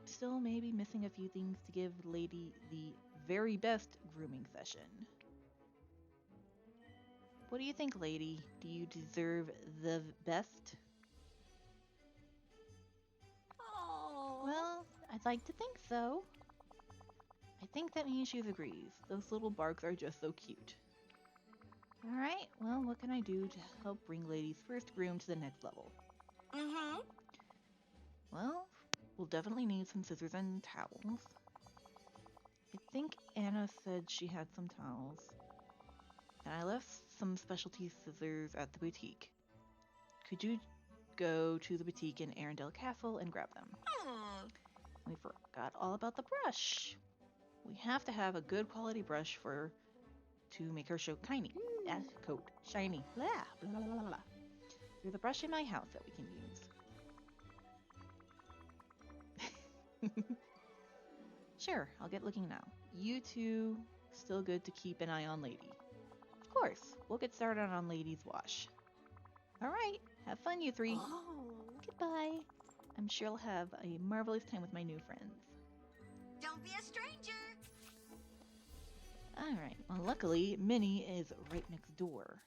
still may be missing a few things to give Lady the very best grooming session. What do you think, Lady? Do you deserve the best? Oh. Well, I'd like to think so. I think that means she agrees. Those little barks are just so cute. Alright, well, what can I do to help bring Lady's first groom to the next level? Well, we'll definitely need some scissors and towels. I think Anna said she had some towels. And I left some specialty scissors at the boutique. Could you go to the boutique in Arendelle Castle and grab them? We forgot all about the brush. We have to have a good quality brush to make her show shiny. Coat shiny. Blah, blah, blah, blah, blah. There's a brush in my house that we can use. Sure, I'll get looking now. You two, still good to keep an eye on Lady. Of course, we'll get started on Lady's wash. Alright, have fun, you three. Oh. Goodbye. I'm sure I'll have a marvelous time with my new friends. Don't be a stranger. Alright, well, luckily, Minnie is right next door.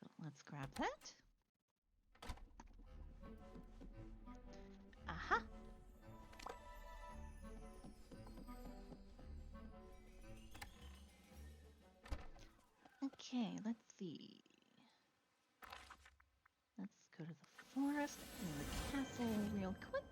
So let's grab that. Aha! Okay, let's see. Let's go to the forest and the castle real quick.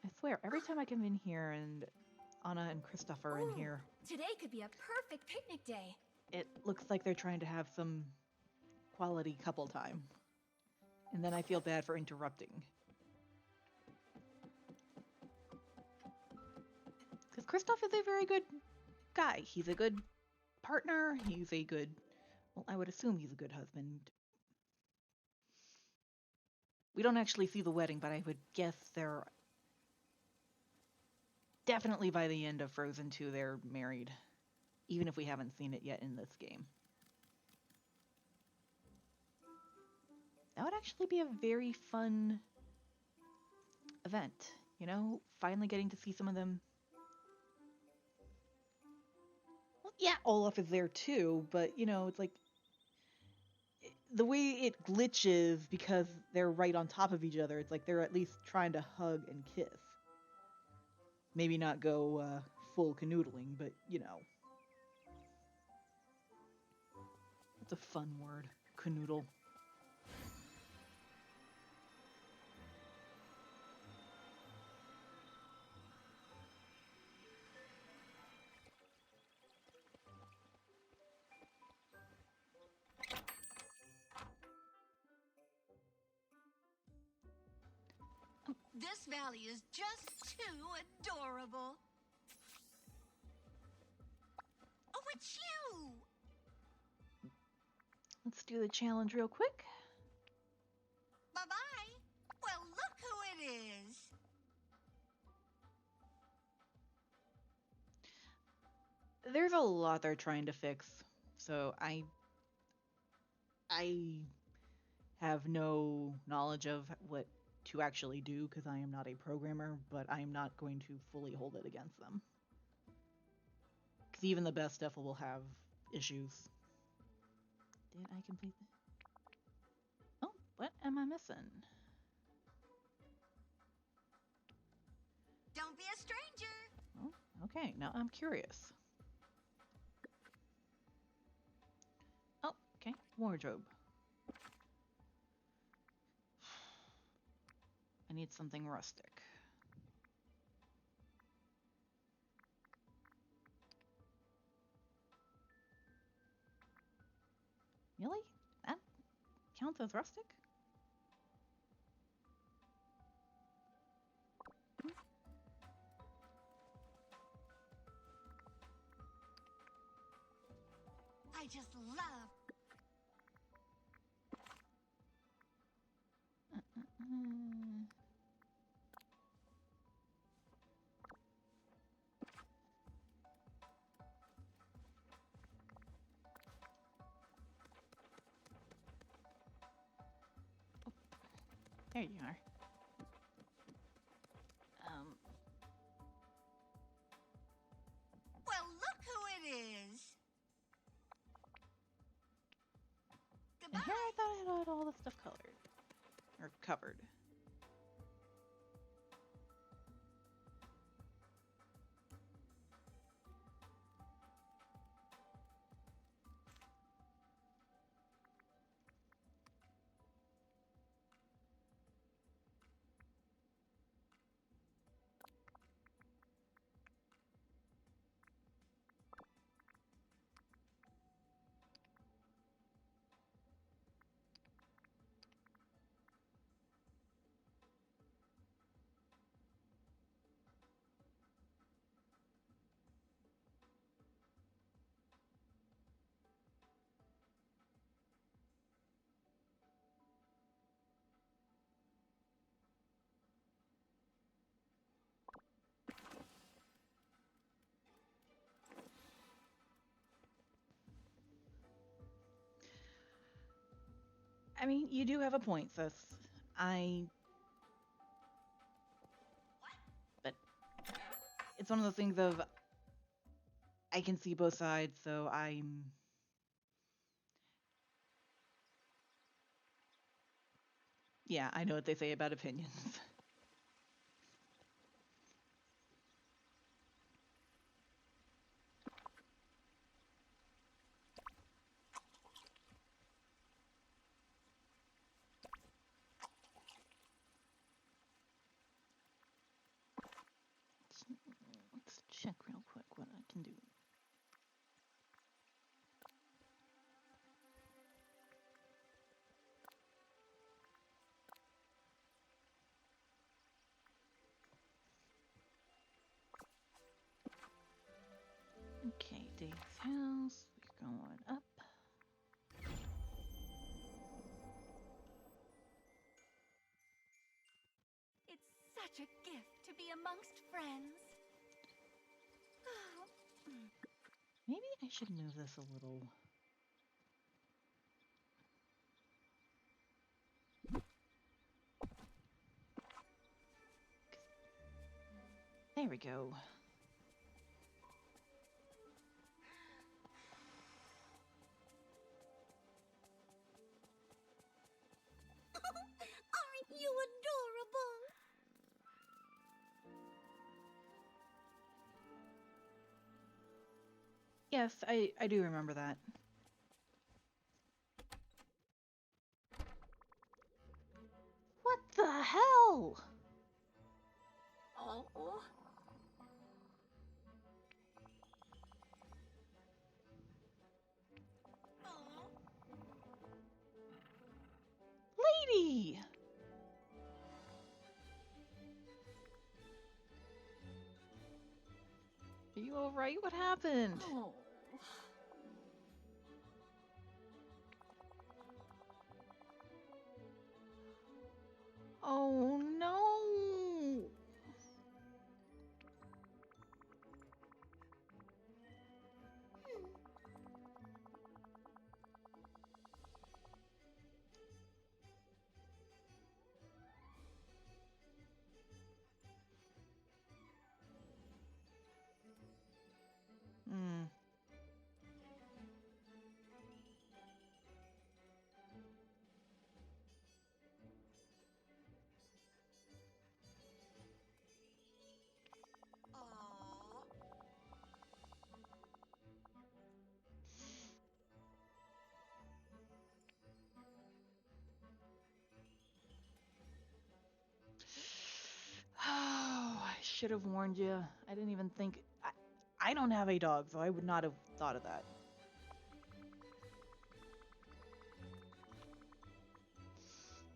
I swear, every time I come in here and Anna and Kristoff are in here, Today could be a perfect picnic day. it looks like they're trying to have some quality couple time. And then I feel bad for interrupting. Because Kristoff is a very good guy. He's a good partner. He's a good... Well, I would assume he's a good husband. We don't actually see the wedding, but I would guess they're... Definitely by the end of Frozen 2, they're married. Even if we haven't seen it yet in this game. That would actually be a very fun event. You know, finally getting to see some of them. Well, yeah, Olaf is there too, but, you know, it's like... The way it glitches because they're right on top of each other, it's like they're at least trying to hug and kiss. Maybe not go full canoodling, but, you know. It's a fun word. Canoodle. Valley is just too adorable. Oh, it's you! Let's do the challenge real quick. Bye-bye. Well, look who it is. There's a lot they're trying to fix, so I have no knowledge of what to actually do because I am not a programmer, but I am not going to fully hold it against them. Because even the best stuff will have issues. Did I complete that? Oh, what am I missing? Don't be a stranger. Oh, okay, now I'm curious. Oh, okay, wardrobe. I need something rustic. Really? That counts as rustic? I just love. There you are. Well, look who it is. And Goodbye. here I thought I had all the stuff colored. Or covered. I mean, you do have a point, sis. But it's one of those things of I can see both sides, so yeah, I know what they say about opinions. Let's check real quick what I can do. Okay, Dave's house. We're going up. It's such a gift to be amongst friends. Maybe I should move this a little. There we go. Aren't you adorable? Yes, I do remember that. What the hell? Oh. Lady! all right? What happened? Oh. Oh no! Hmm. Oh, I should have warned you. I didn't even think. I don't have a dog, so I would not have thought of that.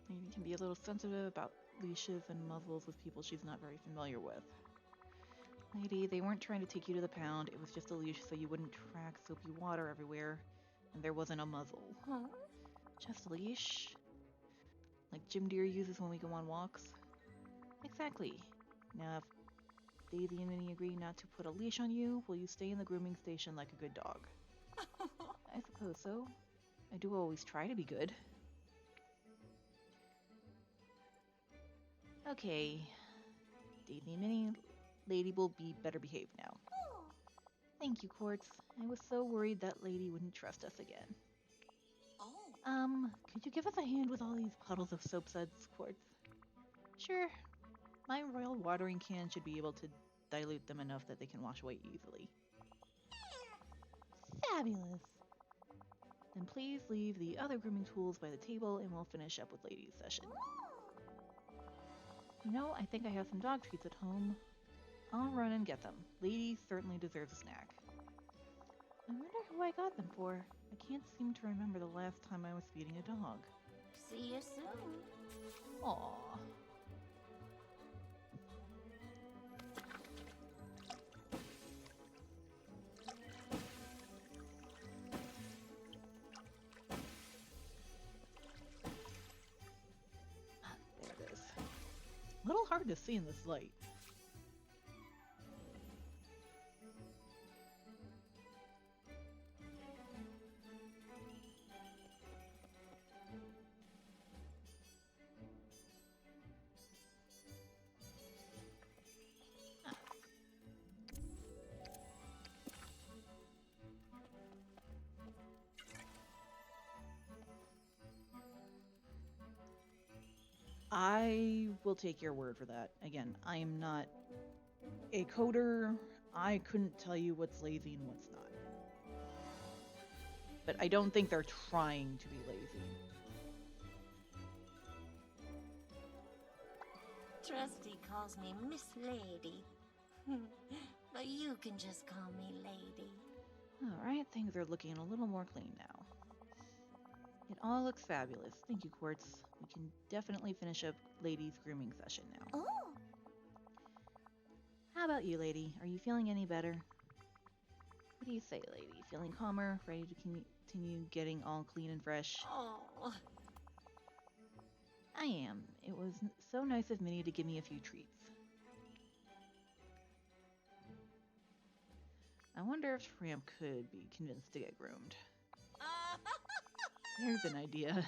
Maybe can be a little sensitive about leashes and muzzles with people she's not very familiar with. Lady, they weren't trying to take you to the pound. It was just a leash so you wouldn't track soapy water everywhere, and there wasn't a muzzle. Huh? Just a leash, like Jim Deere uses when we go on walks. Exactly. Now, if Daisy and Minnie agree not to put a leash on you, will you stay in the grooming station like a good dog? I suppose so. I do always try to be good. Okay. Daisy and Minnie, Lady will be better behaved now. Thank you, Quartz. I was so worried that Lady wouldn't trust us again. Could you give us a hand with all these puddles of soap suds, Quartz? Sure. My royal watering can should be able to dilute them enough that they can wash away easily. Fabulous. Then please leave the other grooming tools by the table and we'll finish up with Lady's session. You know, I think I have some dog treats at home. I'll run and get them. Lady certainly deserves a snack. I wonder who I got them for. I can't seem to remember the last time I was feeding a dog. See you soon. Aww. There it is. A little hard to see in this light. I will take your word for that. Again, I am not a coder. I couldn't tell you what's lazy and what's not. But I don't think they're trying to be lazy. Trusty calls me Miss Lady. But you can just call me Lady. Alright, things are looking a little more clean now. It all looks fabulous. Thank you, Quartz. We can definitely finish up Lady's grooming session now. Oh! How about you, Lady? Are you feeling any better? What do you say, Lady? Feeling calmer? Ready to continue getting all clean and fresh? Oh! I am. It was so nice of Minnie to give me a few treats. I wonder if Tramp could be convinced to get groomed. There's an idea.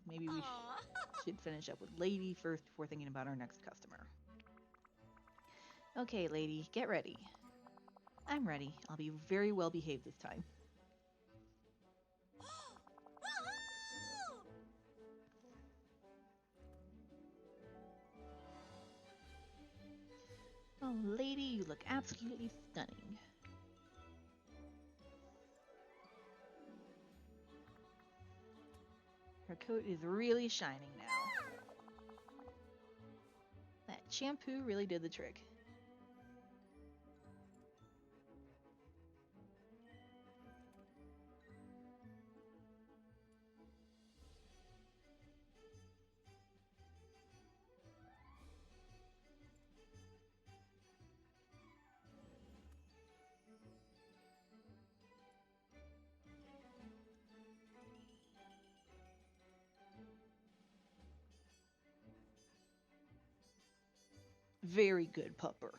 Maybe we should finish up with Lady first before thinking about our next customer. Okay, Lady, get ready. I'm ready. I'll be very well behaved this time. Oh, Lady, you look absolutely stunning. Her coat is really shining now. That shampoo really did the trick. Very good pupper.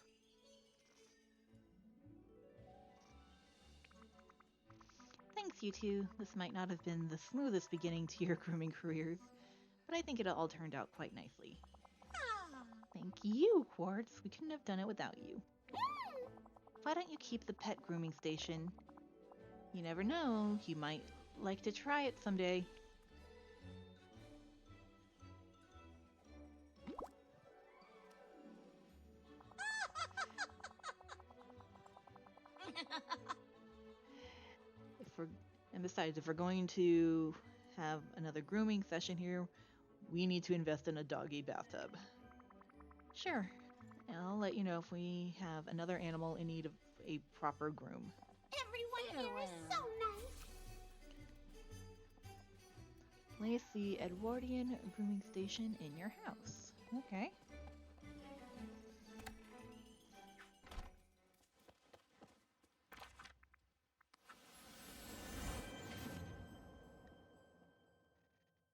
Thanks, you two. This might not have been the smoothest beginning to your grooming careers, but I think it all turned out quite nicely. Thank you, Quartz. We couldn't have done it without you. Why don't you keep the pet grooming station? You never know, you might like to try it someday. If we're and besides, if we're going to have another grooming session here, we need to invest in a doggy bathtub. Sure. I'll let you know if we have another animal in need of a proper groom. Everyone here is so nice. Place the Edwardian grooming station in your house. Okay.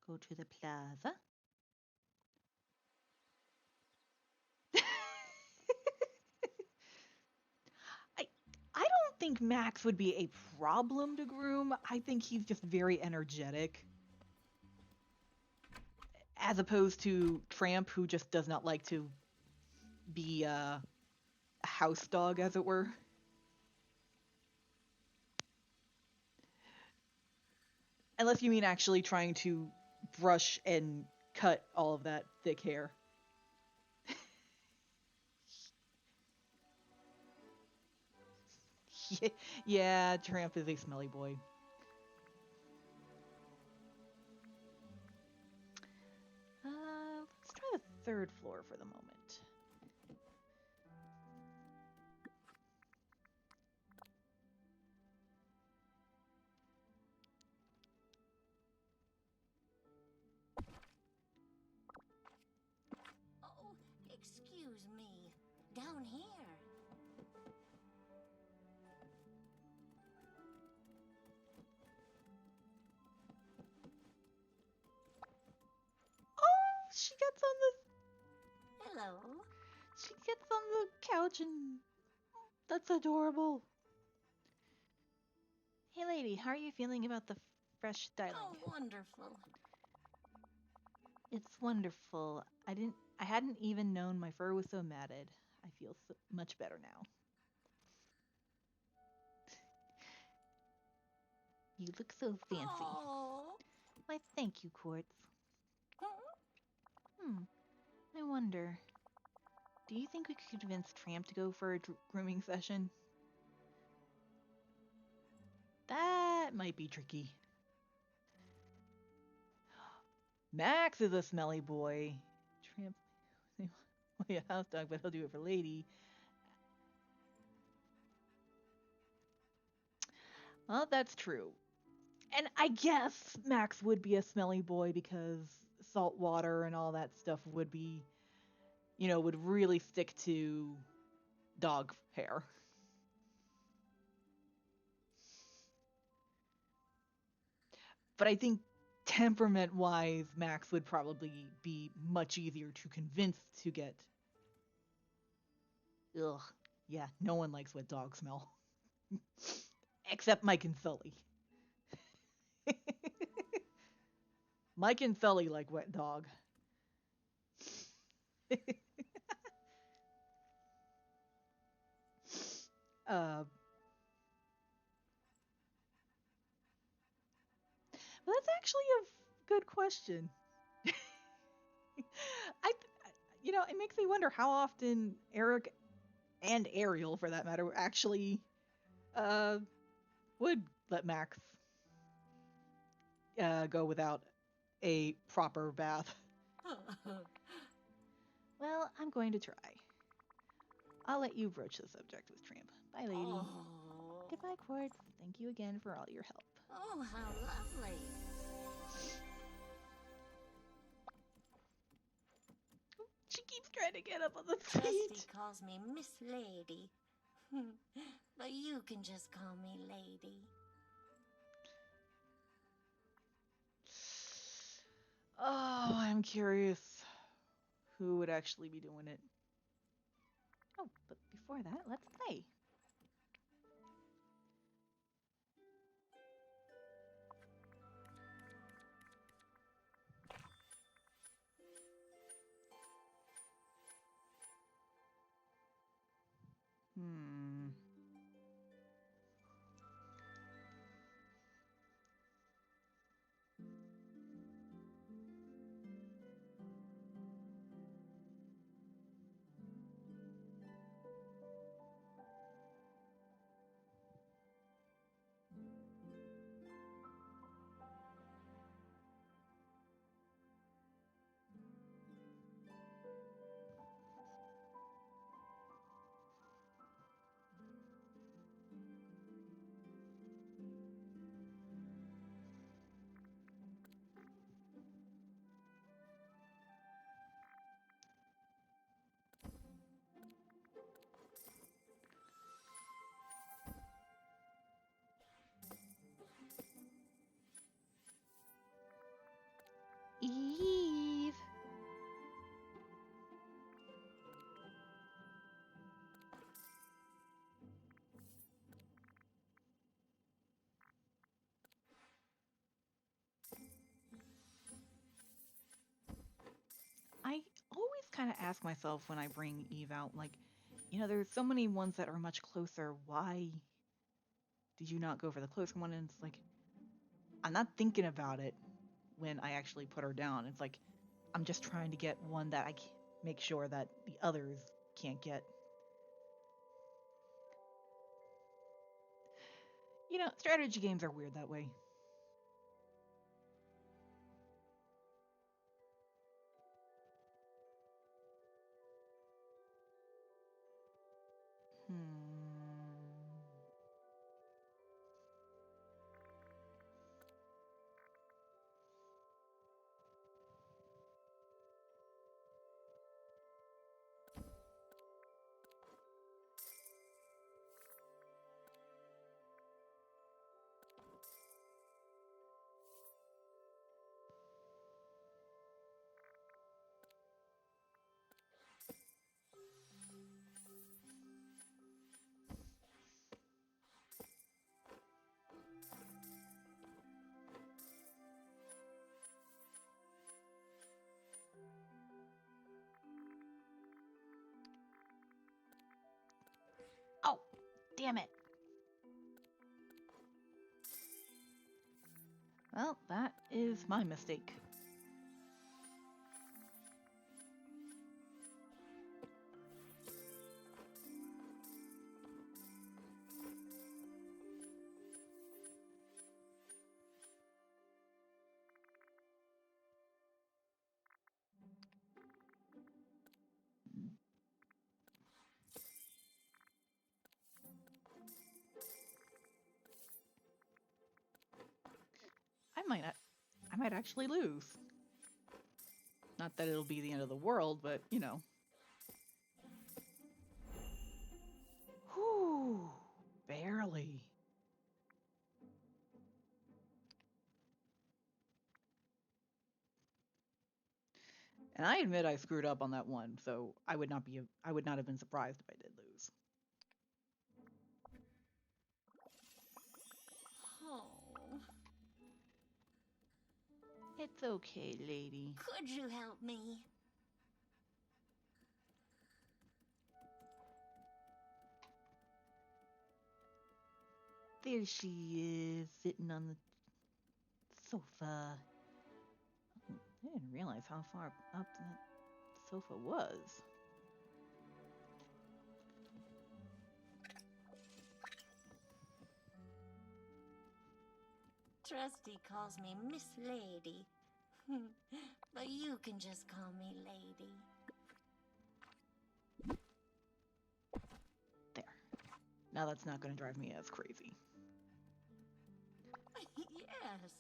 Go to the plaza. I don't think Max would be a problem to groom. I think he's just very energetic. As opposed to Tramp, who just does not like to be a house dog, as it were. Unless you mean actually trying to brush and cut all of that thick hair. Yeah, Tramp is a smelly boy. Let's try the third floor for the moment. Oh, excuse me. Down here. Oh, she gets on Hello. she gets on the couch and that's adorable. Hey lady, how are you feeling about the fresh styling? Oh, wonderful. It's wonderful. I hadn't even known my fur was so matted. I feel so much better now. You look so fancy. Oh. Why, thank you, Quartz. I wonder, do you think we could convince Tramp to go for a grooming session? That might be tricky. Max is a smelly boy. Tramp will be a house dog, but he'll do it for lady. Well, that's true. And I guess Max would be a smelly boy because salt water and all that stuff would be, would really stick to dog hair. But I think temperament wise, Max would probably be much easier to convince to get. Ugh. Yeah, no one likes wet dog smell. Except Mike and Sully. Mike and Sully like wet dog. uh, but that's actually a good question. I, it makes me wonder how often Eric and Ariel, for that matter, actually would let Max go without a proper bath. Well, I'm going to try. I'll let you broach the subject with Tramp. Bye, lady. Oh. Goodbye, Quartz. Thank you again for all your help. Oh, how lovely. She keeps trying to get up on the Dusty seat. calls me Miss Lady. But you can just call me Lady. Oh, I'm curious who would actually be doing it. Oh, but before that, let's play. Hmm. Eve. I always kind of ask myself when I bring Eve out, like, there's so many ones that are much closer. Why did you not go for the closer one? And it's like, I'm not thinking about it when I actually put her down. It's like, I'm just trying to get one that I make sure that the others can't get. Strategy games are weird that way. Hmm. Oh, damn it. Well, that is my mistake. I might actually lose. Not that it'll be the end of the world, but Whew, barely. And I admit I screwed up on that one, so I would not have been surprised if I did lose. Oh, It's okay, lady. could you help me? There she is, sitting on the sofa. I didn't realize how far up that sofa was. Trusty calls me Miss Lady. But you can just call me Lady. There. Now that's not going to drive me as crazy. Yes.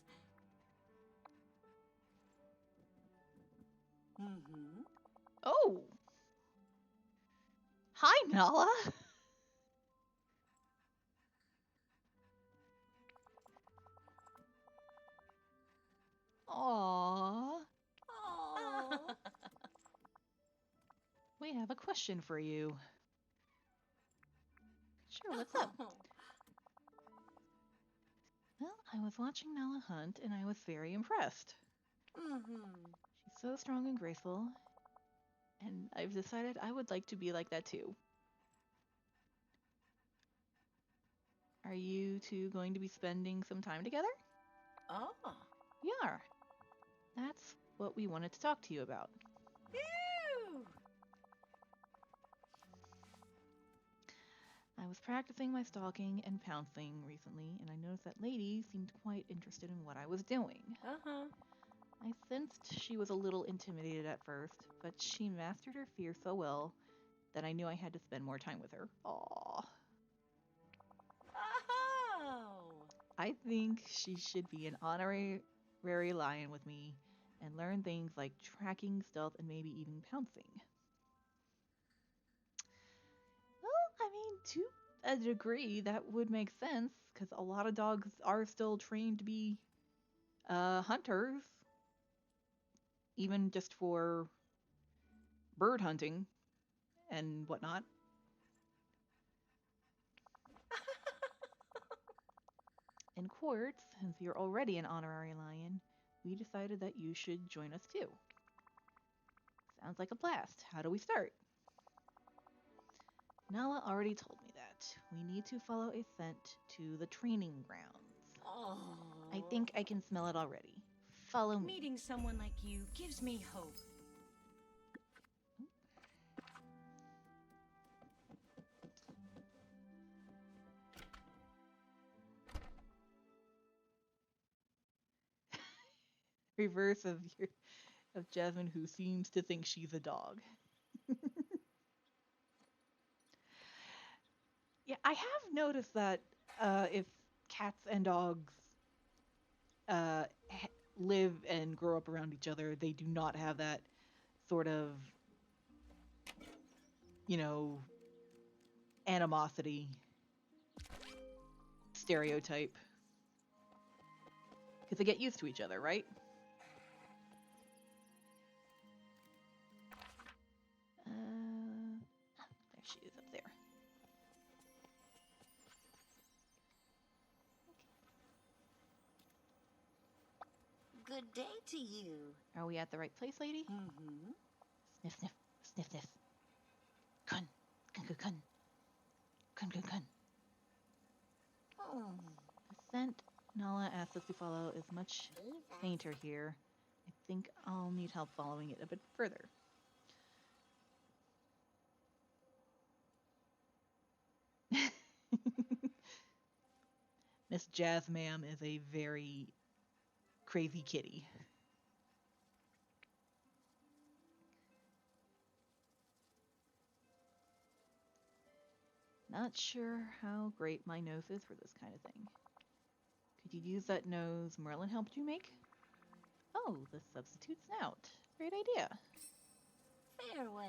Mm-hmm. Oh! Hi, Nala! Aww. Oh. We have a question for you. what's up? Well, I was watching Nala hunt, and I was very impressed. Mm-hmm. She's so strong and graceful, and I've decided I would like to be like that too. Are you two going to be spending some time together? Oh. We are. That's what we wanted to talk to you about. Ew. I was practicing my stalking and pouncing recently, and I noticed that lady seemed quite interested in what I was doing. Uh-huh. I sensed she was a little intimidated at first, but she mastered her fear so well that I knew I had to spend more time with her. Aww. Oh. I think she should be an honorary lion with me and learn things like tracking, stealth, and maybe even pouncing. Well, I mean, to a degree, that would make sense because a lot of dogs are still trained to be hunters, even just for bird hunting and whatnot. In Quartz, since you're already an honorary lion, we decided that you should join us too. Sounds like a blast. How do we start? Nala already told me that. We need to follow a scent to the training grounds. Oh. I think I can smell it already. Follow me. Meeting someone like you gives me hope. Reverse of Jasmine, who seems to think she's a dog. Yeah, I have noticed that if cats and dogs uh, live and grow up around each other, they do not have that sort of, you know, animosity stereotype. Because they get used to each other, right? There she is up there. Good day to you. Are we at the right place, lady? Mm-hmm. Sniff, sniff, sniff, sniff. Kun, kun, kun, kun. Kun, kun, kun. Oh. The scent Nala asked us to follow is much fainter here. I think I'll need help following it a bit further. Miss Jazz Ma'am is a very crazy kitty. Not sure how great my nose is for this kind of thing. Could you use that nose Merlin helped you make? Oh, the substitute snout. Great idea. Farewell.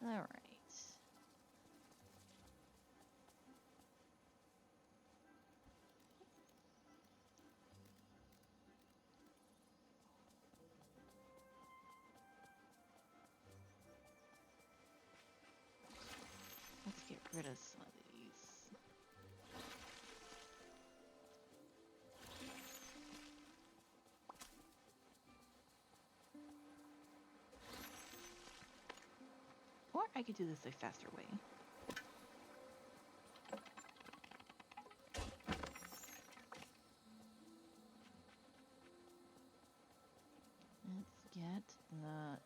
All right. Let's get rid of some of these. Or I could do this a faster way. Let's get the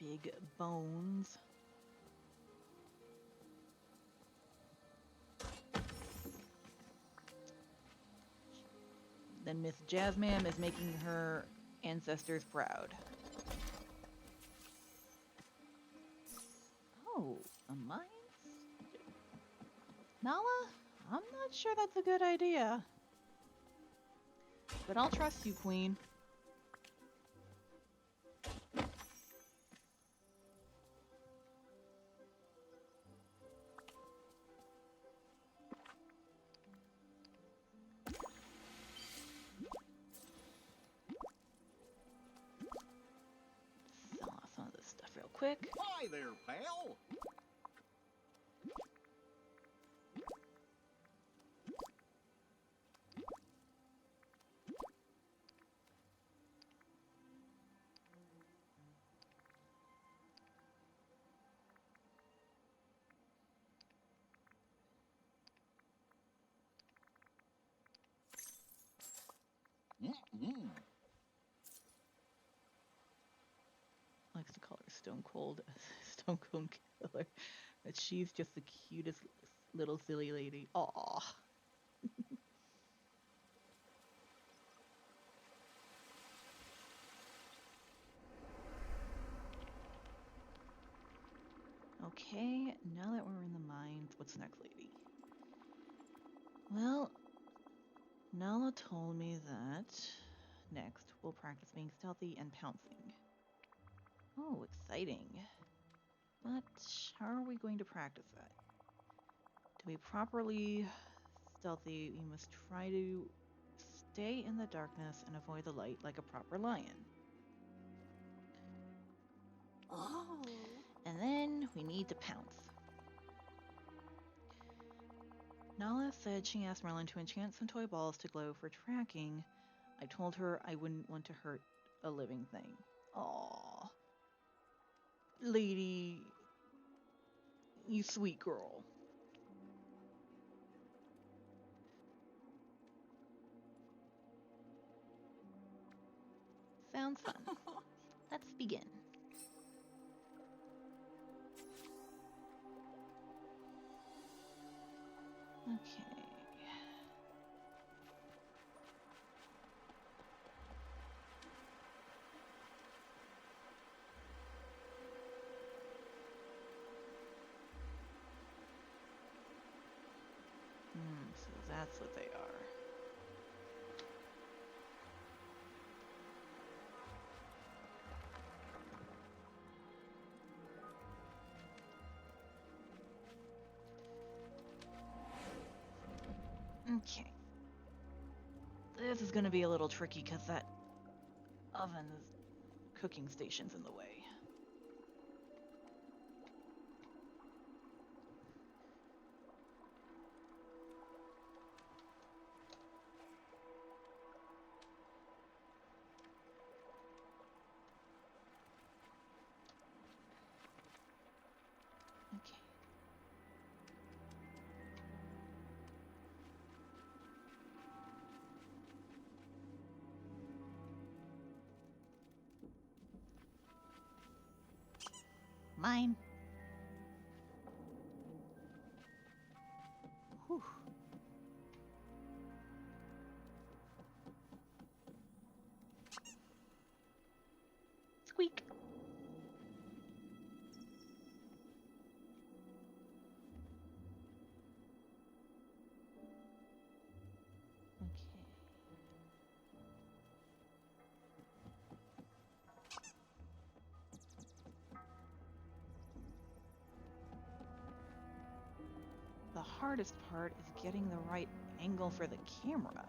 big bones. Then Miss Jazzmam is making her ancestors proud. Oh, a mines? Nala? I'm not sure that's a good idea. But I'll trust you, Queen. quick? Hi there, pal. Mm-hmm. Likes to call her Stone Cold, Stone Cold Killer, but she's just the cutest little silly lady. Aww. Okay, now that we're in the mines, what's next, lady? Well, Nala told me that next we'll practice being stealthy and pouncing. Oh, exciting. But how are we going to practice that? To be properly stealthy, we must try to stay in the darkness and avoid the light like a proper lion. Oh. And then we need to pounce. Nala said she asked Merlin to enchant some toy balls to glow for tracking. I told her I wouldn't want to hurt a living thing. Aww. Lady, you sweet girl. Sounds fun. Let's begin. Okay. So that's what they are. Okay. This is gonna be a little tricky because that oven is cooking station's in the way. Okay. Mine. Whew. Squeak. Okay. The hardest part is getting the right angle for the camera.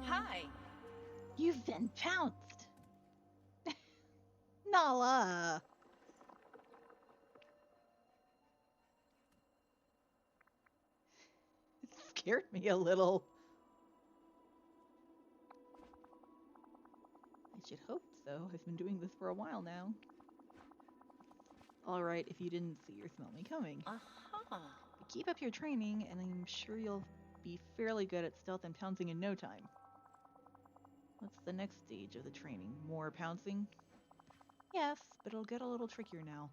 Hi. You've been pounced. Nala. It scared me a little. I should hope so. I've been doing this for a while now. Alright, if you didn't see or smell me coming. Uh-huh. But keep up your training, and I'm sure you'll be fairly good at stealth and pouncing in no time. What's the next stage of the training? More pouncing? Yes, but it'll get a little trickier now.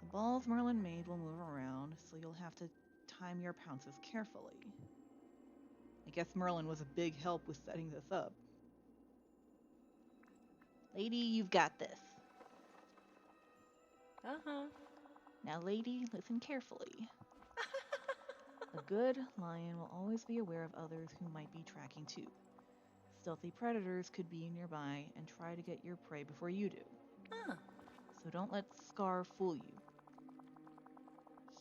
The balls Merlin made will move around, so you'll have to time your pounces carefully. I guess Merlin was a big help with setting this up. Lady, you've got this. Uh-huh. Now, lady, listen carefully. A good lion will always be aware of others who might be tracking too. Stealthy predators could be nearby and try to get your prey before you do. Huh. So don't let Scar fool you.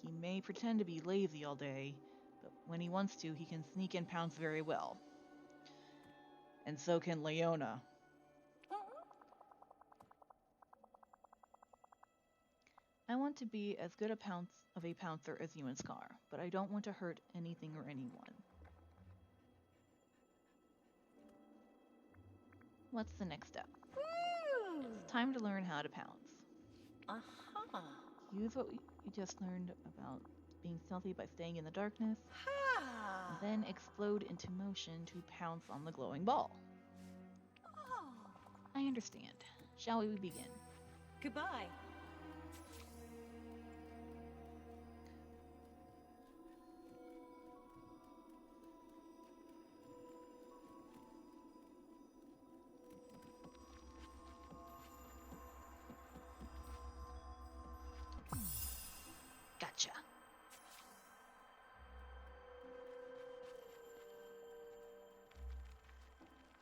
He may pretend to be lazy all day, but when he wants to, he can sneak and pounce very well. And so can Leona. I want to be as good of a pouncer as you and Scar, but I don't want to hurt anything or anyone. What's the next step? It's time to learn how to pounce. Uh-huh. Use what you just learned about being stealthy by staying in the darkness, and then explode into motion to pounce on the glowing ball. Oh. I understand. Shall we begin? Goodbye. Gotcha.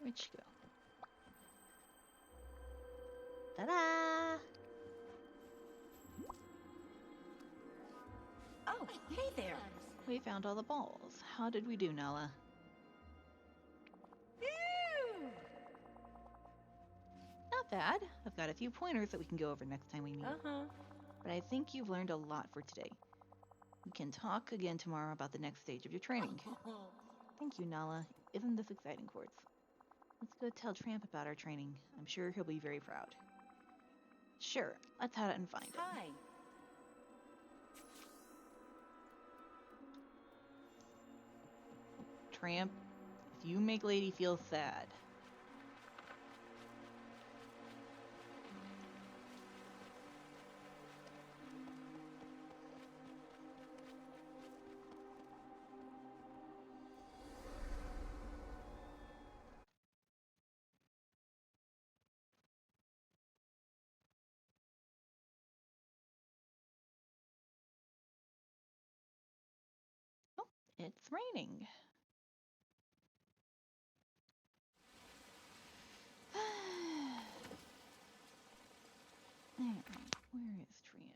Where'd she go? Ta-da! Oh, hey there. We found all the balls. How did we do, Nala? Ew. Not bad. I've got a few pointers that we can go over next time we meet. Uh-huh. But I think you've learned a lot for today. We can talk again tomorrow about the next stage of your training. Thank you, Nala. Isn't this exciting, Quartz? Let's go tell Tramp about our training. I'm sure he'll be very proud. Sure, let's head out and find him. Hi. Tramp, if you make Lady feel sad, oh, it's raining. Alright, where is Tramp?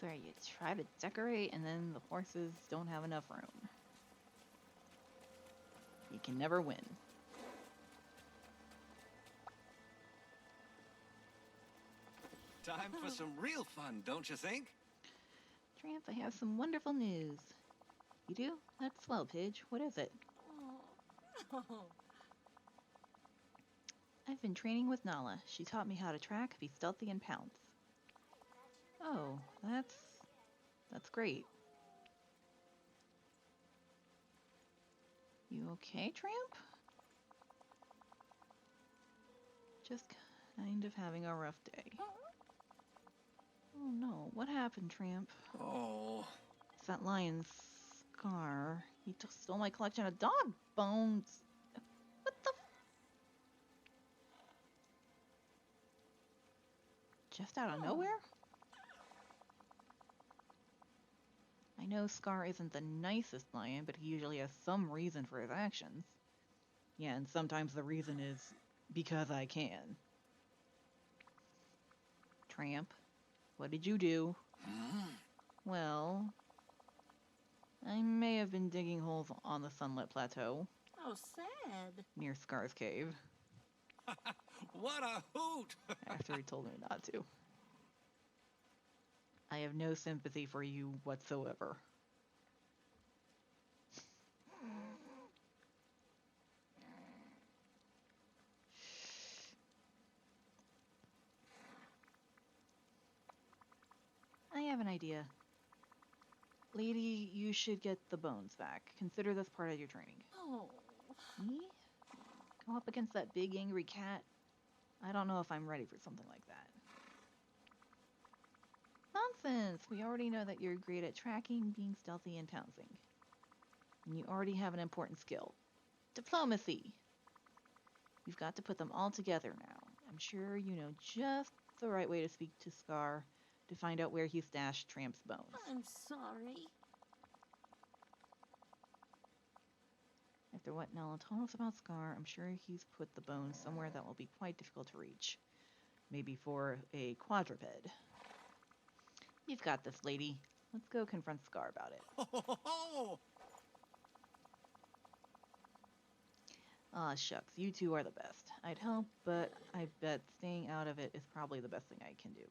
So you try to decorate and then the horses don't have enough room. You can never win. Time for some real fun, don't you think? Tramp, I have some wonderful news. You do? That's swell, Pidge. What is it? Oh. I've been training with Nala. She taught me how to track, be stealthy, and pounce. Oh, that's great. You okay, Tramp? Just kind of having a rough day. Oh no, what happened, Tramp? Oh. It's that lion Scar. He stole my collection of dog bones. What the? Just out of nowhere? I know Scar isn't the nicest lion, but he usually has some reason for his actions. Yeah, and sometimes the reason is because I can. Tramp, what did you do? Well, I may have been digging holes on the Sunlit Plateau. Oh, sad. Near Scar's cave. What a hoot! After he told me not to. I have no sympathy for you whatsoever. have an idea. Lady, you should get the bones back. Consider this part of your training. Oh. Me? Go up against that big angry cat? I don't know if I'm ready for something like that. Nonsense! We already know that you're great at tracking, being stealthy, and pouncing. And you already have an important skill. Diplomacy! You've got to put them all together now. I'm sure you know just the right way to speak to Scar to find out where he stashed Tramp's bones. I'm sorry. After what Nella told us about Scar, I'm sure he's put the bones somewhere that will be quite difficult to reach. Maybe for a quadruped. You've got this, lady. Let's go confront Scar about it. Ho, ho, ho, ho! Aw, shucks, you two are the best. I'd help, but I bet staying out of it is probably the best thing I can do.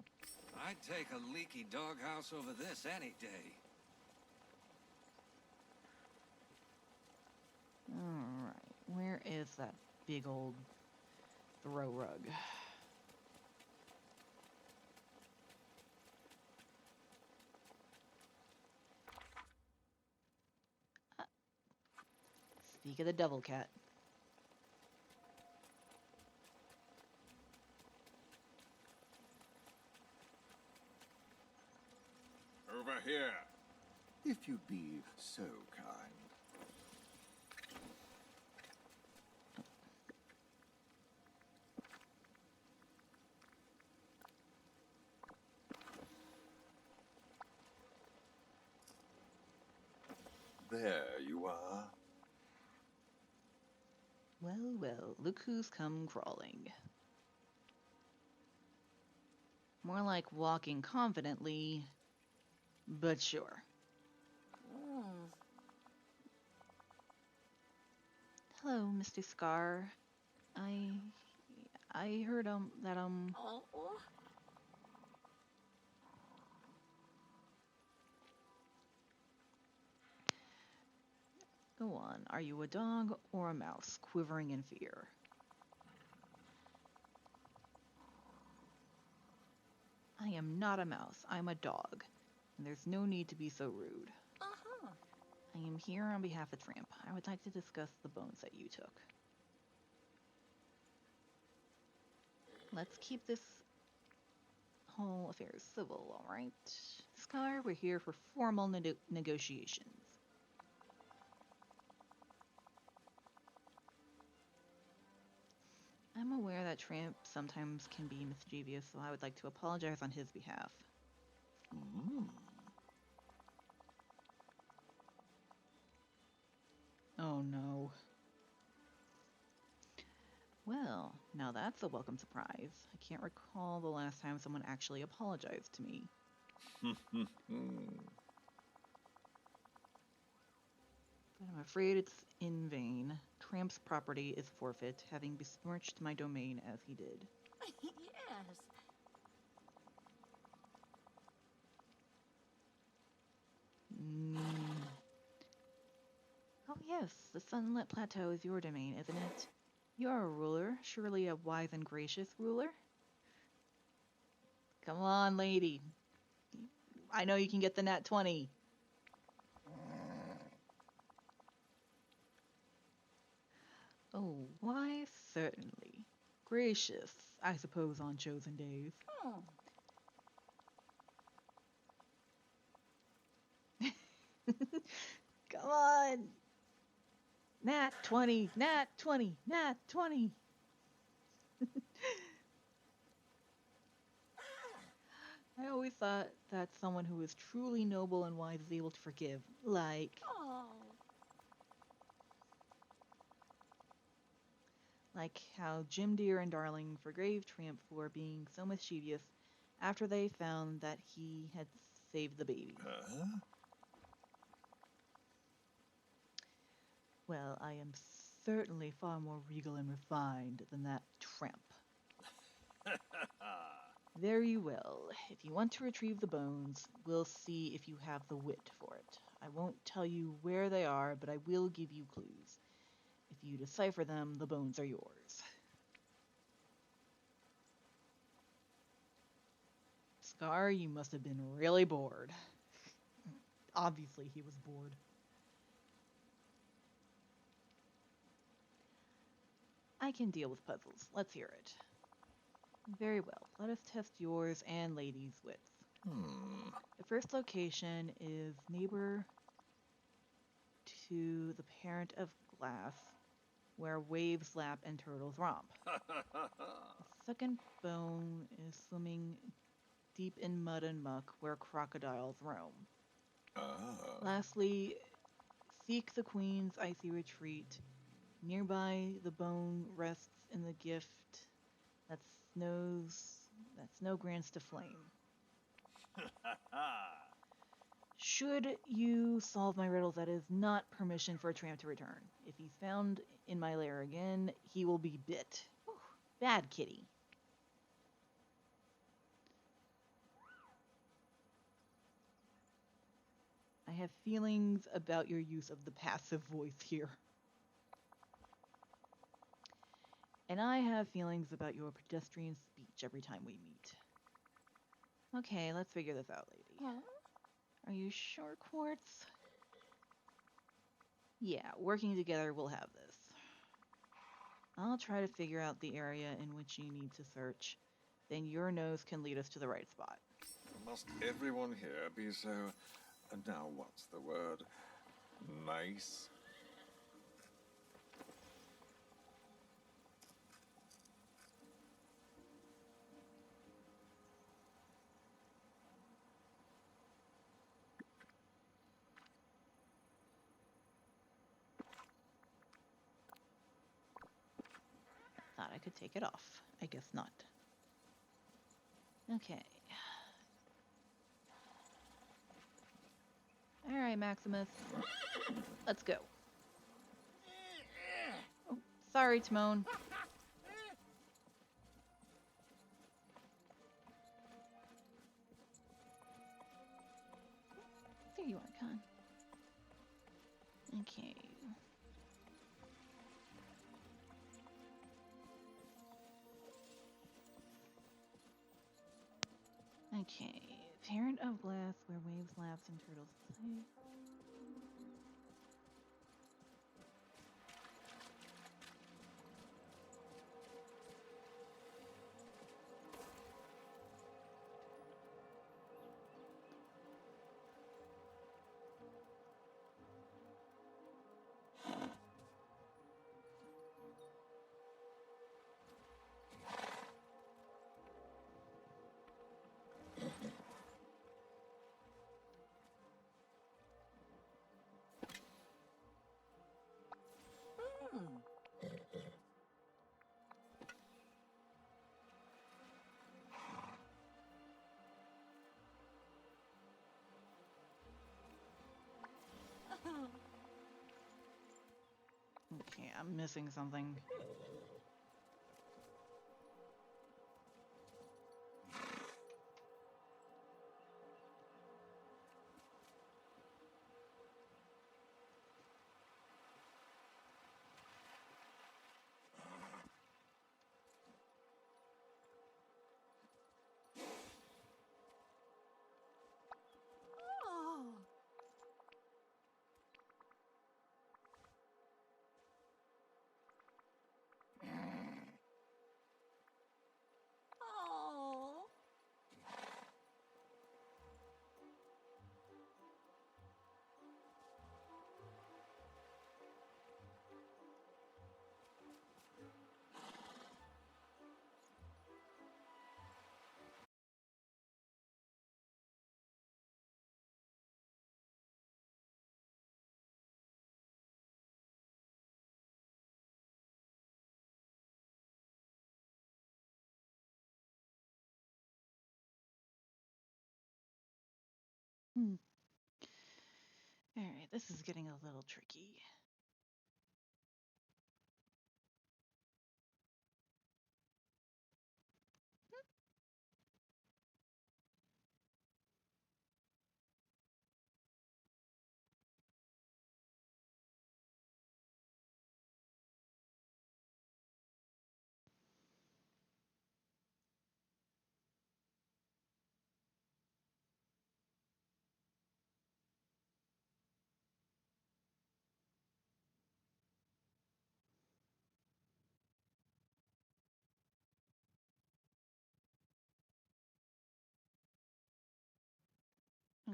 I'd take a leaky doghouse over this any day. Alright, where is that big old throw rug? Speak of the devil cat. Over here. If you'd be so kind. There you are. Well, well, look who's come crawling. More like walking confidently, but sure. Mm. Hello, Mr. Scar. I heard that Oh. Go on. Are you a dog or a mouse quivering in fear? I am not a mouse. I'm a dog. And there's no need to be so rude. Uh-huh. I am here on behalf of Tramp. I would like to discuss the bones that you took. Let's keep this whole affair civil, alright? Scar, we're here for formal negotiations. I'm aware that Tramp sometimes can be mischievous, so I would like to apologize on his behalf. Mm. Oh no. Well, now that's a welcome surprise. I can't recall the last time someone actually apologized to me. But I'm afraid it's in vain. Tramp's property is forfeit, having besmirched my domain as he did. Yes. Oh yes, the Sunlit Plateau is your domain, isn't it? You're a ruler, surely a wise and gracious ruler? Come on, lady. I know you can get the nat 20. Oh, why, certainly. Gracious, I suppose, on chosen days. Oh. Come on! Nat 20, nat 20, nat 20. I always thought that someone who is truly noble and wise is able to forgive. Oh. Like how Jim Deere and Darling forgave Tramp for being so mischievous after they found that he had saved the baby. Huh? Well, I am certainly far more regal and refined than that Tramp. Very well. If you want to retrieve the bones, we'll see if you have the wit for it. I won't tell you where they are, but I will give you clues. If you decipher them, the bones are yours. Scar, you must have been really bored. Obviously, he was bored. I can deal with puzzles. Let's hear it. Very well. Let us test yours and Lady's wits. The first location is neighbor to the parent of glass, where waves lap and turtles romp. The second bone is swimming deep in mud and muck, where crocodiles roam. Lastly, seek the queen's icy retreat. Nearby, the bone rests in the gift that snow grants to flame. Should you solve my riddles, that is not permission for Tramp to return. If he's found in my lair again, he will be bit. Whew, bad kitty. I have feelings about your use of the passive voice here. And I have feelings about your pedestrian speech every time we meet. Okay, let's figure this out, lady. Huh? Are you sure, Quartz? Yeah, working together we'll have this. I'll try to figure out the area in which you need to search. Then your nose can lead us to the right spot. Must everyone here be so... now what's the word? Nice? Thought I could take it off. I guess not. Okay. Alright, Maximus. Let's go. Oh, sorry, Timon. There you are, Con. Okay. Okay. Parent of glass, where waves laps and turtles play. Okay, I'm missing something. Oh. Hmm. Alright, this is getting a little tricky.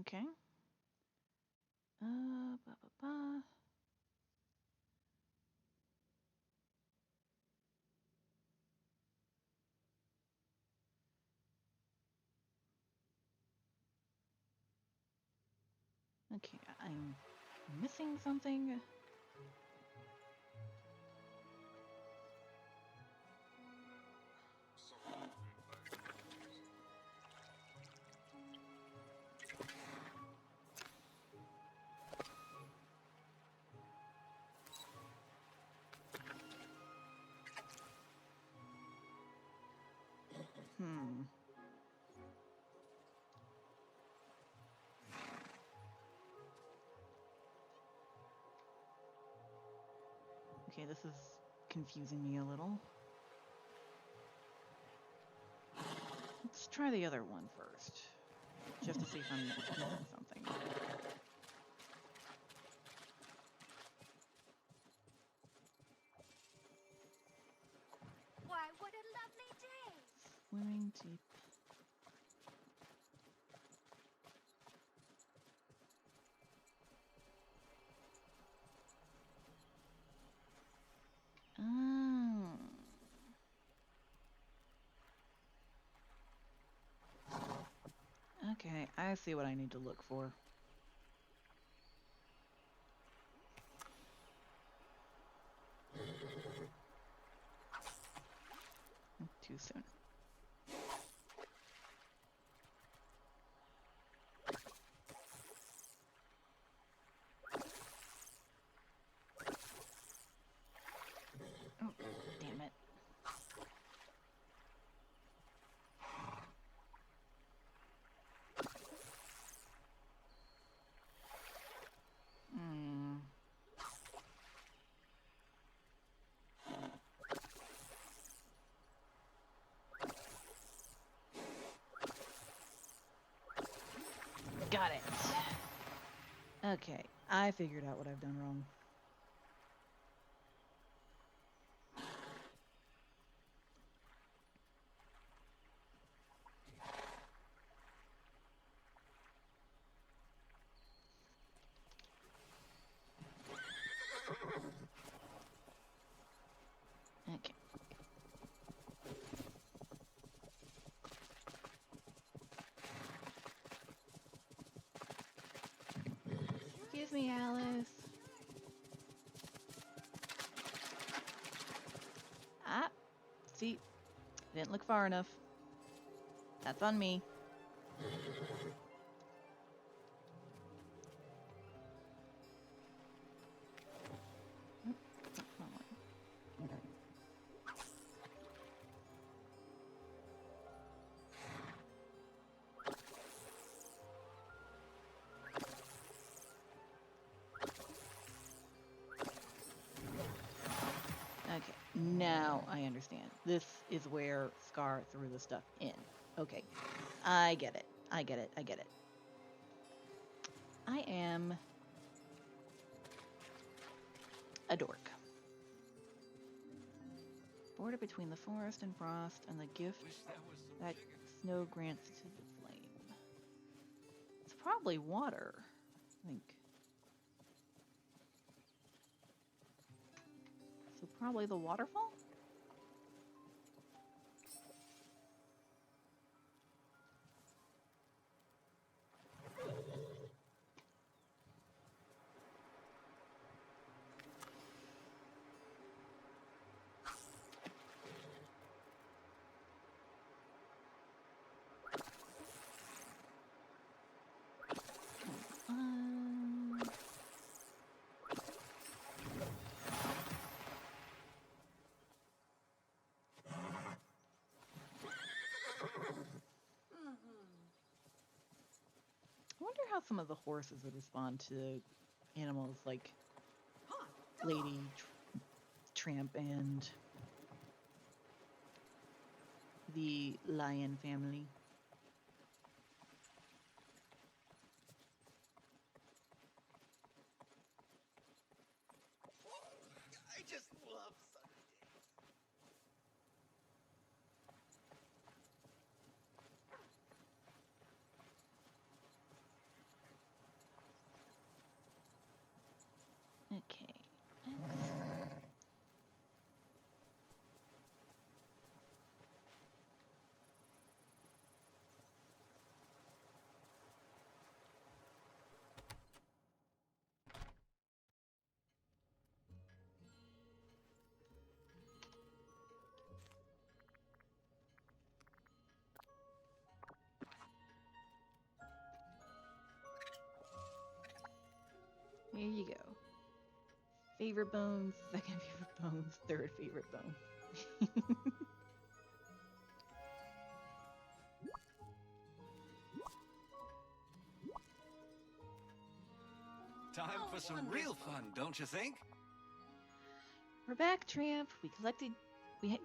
Okay. Ba, ba, ba. Okay, I'm missing something. Hmm. Okay, this is confusing me a little. Let's try the other one first, just to see if I'm missing something. Why, what a lovely day! Swimming deep. Oh. Okay, I see what I need to look for. Too soon. Oh, damn it. Hmm. Got it. Okay, I figured out what I've done wrong. Okay. Excuse me, Alice. Ah, see, didn't look far enough. That's on me. Okay, now I understand. This is where Scar threw the stuff in. Okay, I get it. I get it. I get it. I am a dork. Border between the forest and frost and the gift that snow grants to the flame. It's probably water, I think. So probably the waterfall? Um, I wonder how some of the horses would respond to animals like Lady Tramp and the lion family. I just love sunny days. Favorite bones, second favorite bones, third favorite bone. Time Oh, for some real wonderful. fun, don't you think? We're back, Tramp. We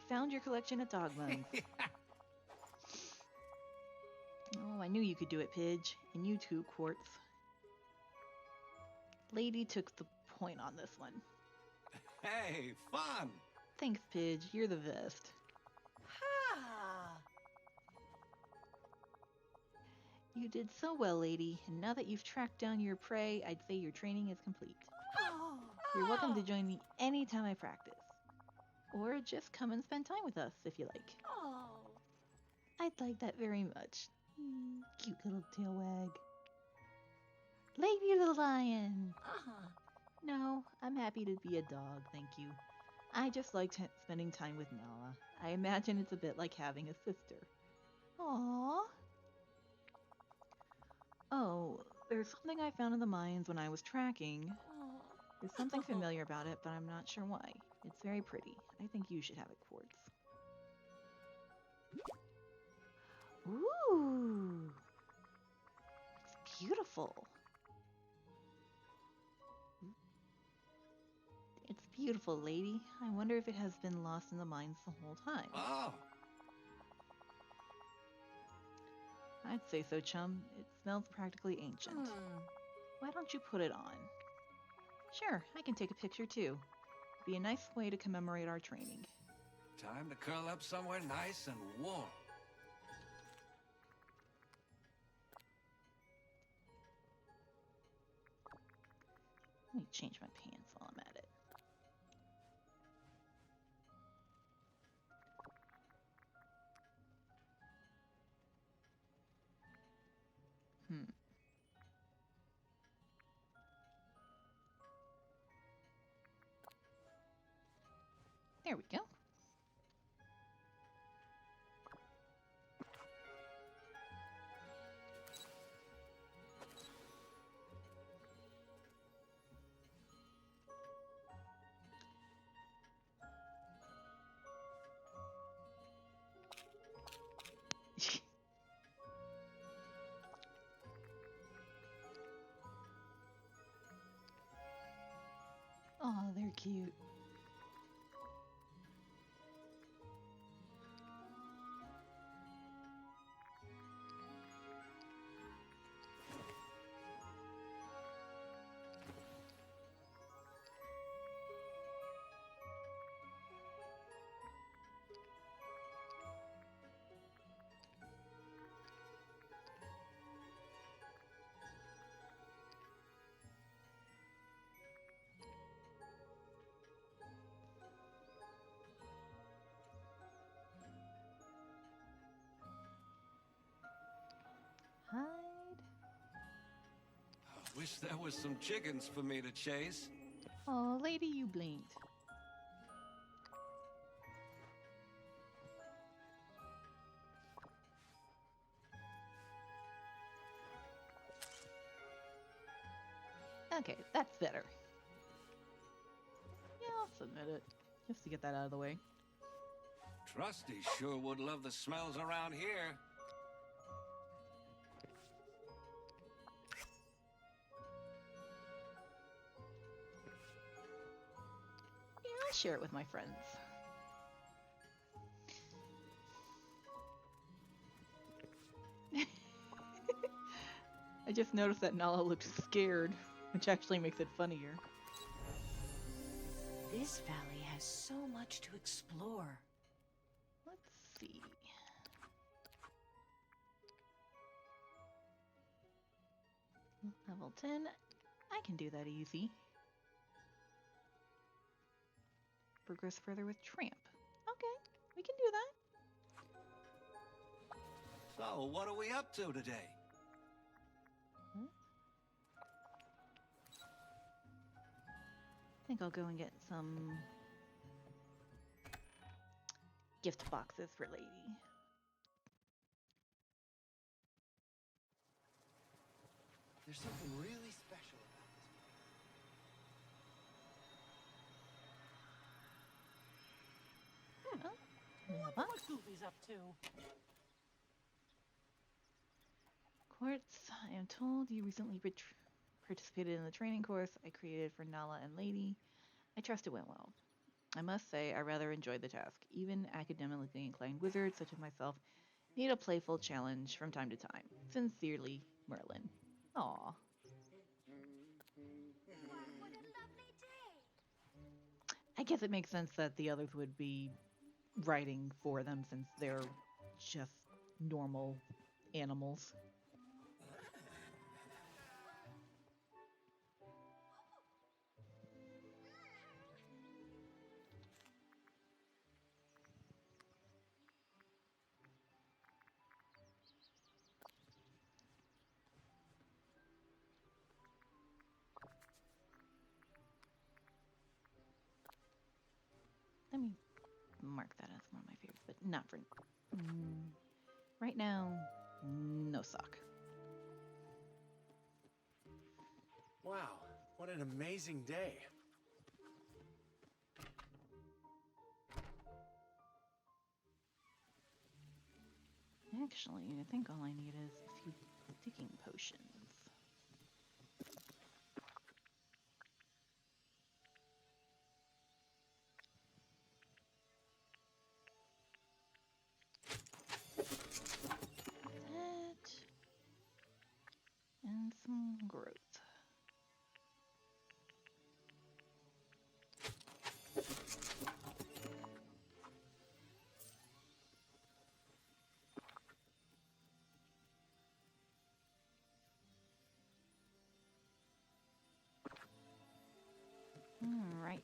found your collection of dog bones. Oh, I knew you could do it, Pidge. And you too, Quartz. Lady took the point on this one. Hey, fun! Thanks, Pidge. You're the best. Ha! You did so well, lady. And now that you've tracked down your prey, I'd say your training is complete. Oh. You're welcome to join me anytime I practice. Or just come and spend time with us if you like. Oh. I'd like that very much. Cute little tail wag. Lady the lion! Uh-huh. No, I'm happy to be a dog, thank you. I just like spending time with Nala. I imagine it's a bit like having a sister. Aww. Oh, there's something I found in the mines when I was tracking. Oh. There's something familiar about it, but I'm not sure why. It's very pretty. I think you should have it, Quartz. Ooh! It's beautiful. It's beautiful, lady. I wonder if it has been lost in the mines the whole time. Oh, I'd say so, chum. It smells practically ancient. Why don't you put it on? Sure, I can take a picture too. Be a nice way to commemorate our training. time to curl up somewhere nice and warm. Let me change my pants while I'm at it. There we go. Oh, they're cute. Hide. I wish there was some chickens for me to chase. Oh, lady, you blinked. Okay, that's better. Yeah, I'll submit it. Just to get that out of the way. Trusty sure would love the smells around here. Yeah, I'll share it with my friends. I just noticed that Nala looked scared, which actually makes it funnier. This valley has so much to explore. Let's see. Level 10. I can do that easy. Progress further with Tramp. Okay, we can do that. So, what are we up to today? I think I'll go and get some gift boxes for Lady. There's something really special about Poopy's up to? Quartz, I am told you recently participated in the training course I created for Nala and Lady. I trust it went well. I must say, I rather enjoyed the task. Even academically inclined wizards such as myself need a playful challenge from time to time. Sincerely, Merlin. Aw. What a lovely day. I guess it makes sense that the others would be writing for them since they're just normal animals. Let me mark that as one of my favorites, but not for right now. No sock. Wow, what an amazing day. Actually, I think all I need is a few digging potions. That and some growth. Alright,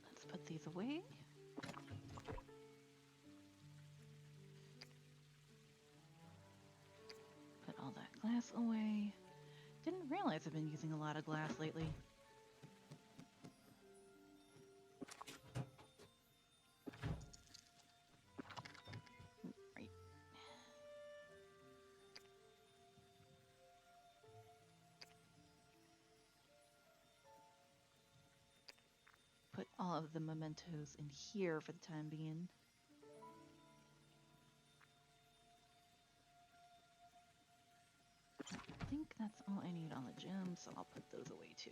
let's put these away. Put all that glass away. Didn't realize I've been using a lot of glass lately. Right. Put all of the mementos in here for the time being. I think that's all I need on the gems, so I'll put those away too.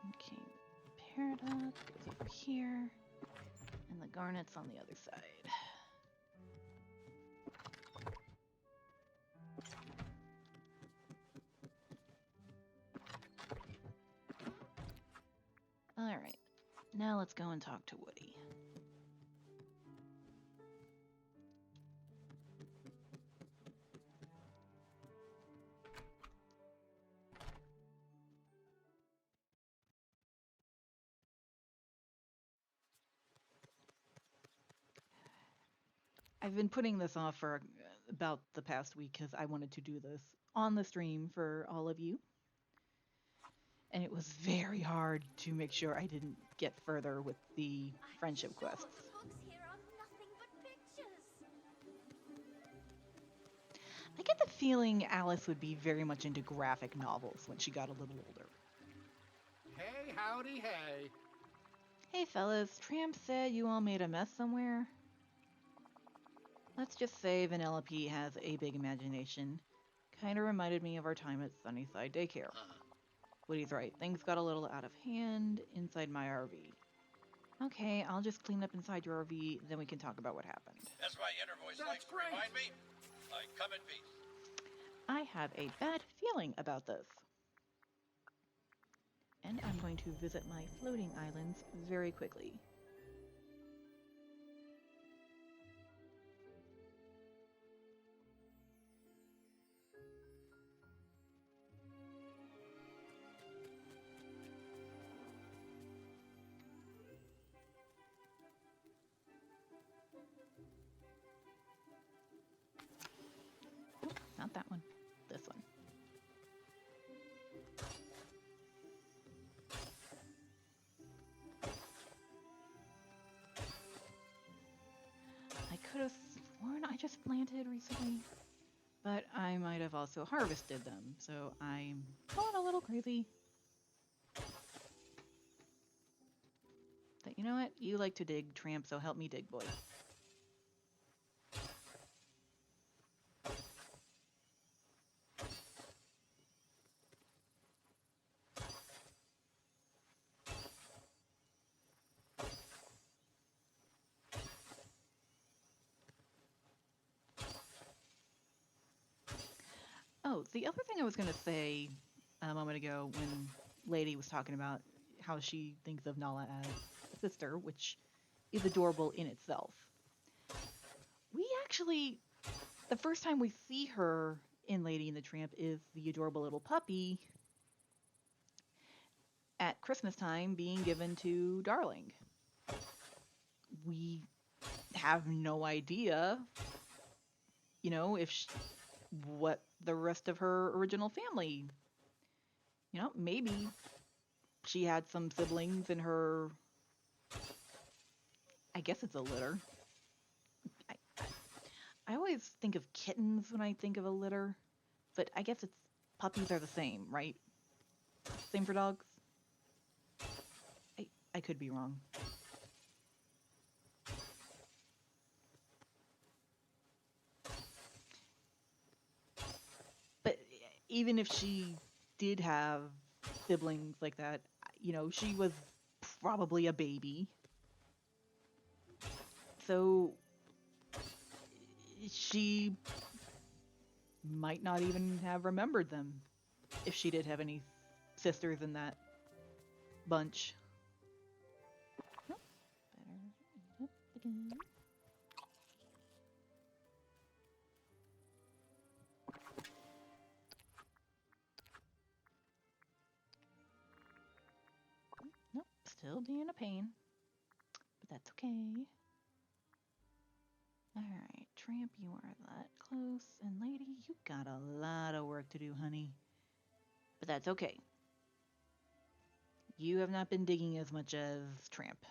Okay, peridot goes over here, and the garnet's on the other side. Alright, now let's go and talk to Woody. I've been putting this off for about the past week because I wanted to do this on the stream for all of you. And it was very hard to make sure I didn't get further with the friendship quests. The books here are nothing but pictures. I get the feeling Alice would be very much into graphic novels when she got a little older. Hey, howdy, hey. Hey fellas, Tramp said you all made a mess somewhere. Let's just say Vanellope has a big imagination. Kinda reminded me of our time at Sunnyside Daycare. Woody's right, things got a little out of hand inside my RV. Okay, I'll just clean up inside your RV, then we can talk about what happened. That's my inner voice likes to remind me. I come in peace. I have a bad feeling about this. And I'm going to visit my floating islands very quickly. Oh, not that one. This one. I could have sworn I just planted recently. But I might have also harvested them, so I'm going a little crazy. But you know what? You like to dig, Tramp, so help me dig, boy. Oh, the other thing I was going to say a moment ago when Lady was talking about how she thinks of Nala as a sister, which is adorable in itself. We actually, the first time we see her in Lady and the Tramp is the adorable little puppy at Christmas time being given to Darling. We have no idea, you know, what the rest of her original family, maybe she had some siblings in her, I guess it's a litter. I, I always think of kittens when I think of a litter, but I guess puppies are the same, right? Same for dogs? I could be wrong. But even if she did have siblings like that, she was probably a baby. So she might not even have remembered them if she did have any sisters in that bunch. Nope. Better up again. Nope, still being a pain. But that's okay. Alright, Tramp, you are that close. And Lady, you got a lot of work to do, honey. But that's okay. You have not been digging as much as Tramp.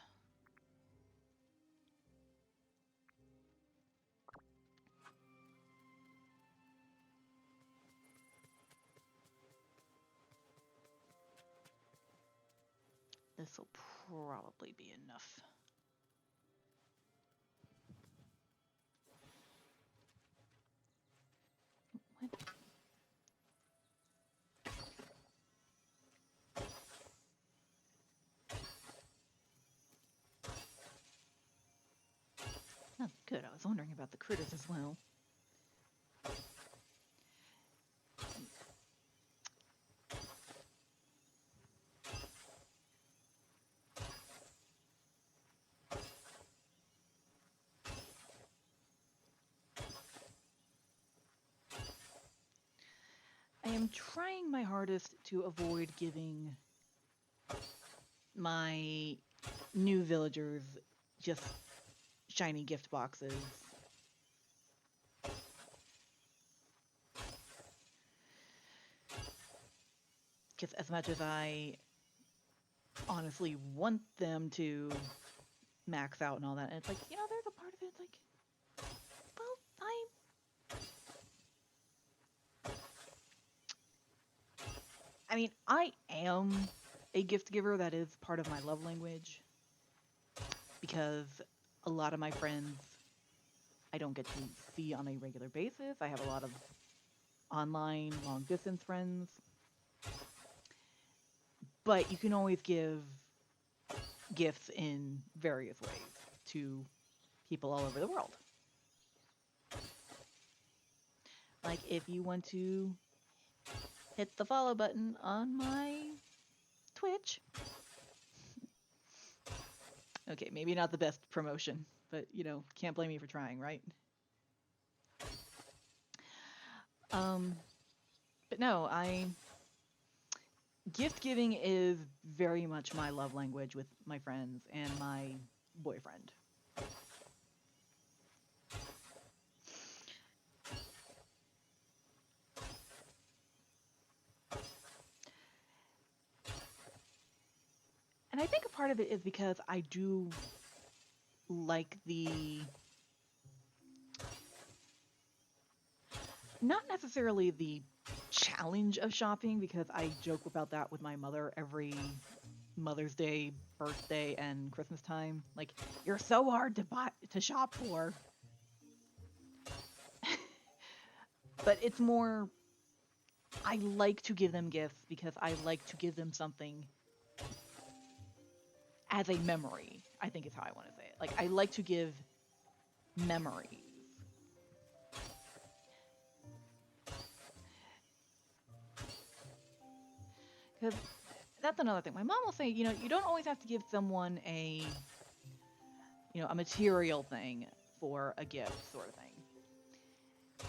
This will probably be enough. What? Oh, good. I was wondering about the critters as well. I am trying my hardest to avoid giving my new villagers just shiny gift boxes. Because as much as I honestly want them to max out and all that, and it's like, there's a part of it, it's like, well, I mean, I am a gift giver. That is part of my love language. Because a lot of my friends I don't get to see on a regular basis. I have a lot of online long distance friends. But you can always give gifts in various ways to people all over the world. Like if you want to hit the follow button on my Twitch. Okay, maybe not the best promotion, but can't blame me for trying, right? But no, gift giving is very much my love language with my friends and my boyfriend. And I think a part of it is because I do like the not necessarily the challenge of shopping, because I joke about that with my mother every Mother's Day, birthday, and Christmas time. Like, you're so hard to shop for. But it's more, I like to give them gifts because I like to give them something as a memory, I think is how I want to say it. Like, I like to give memories. Because that's another thing. My mom will say, you don't always have to give someone a material thing for a gift sort of thing.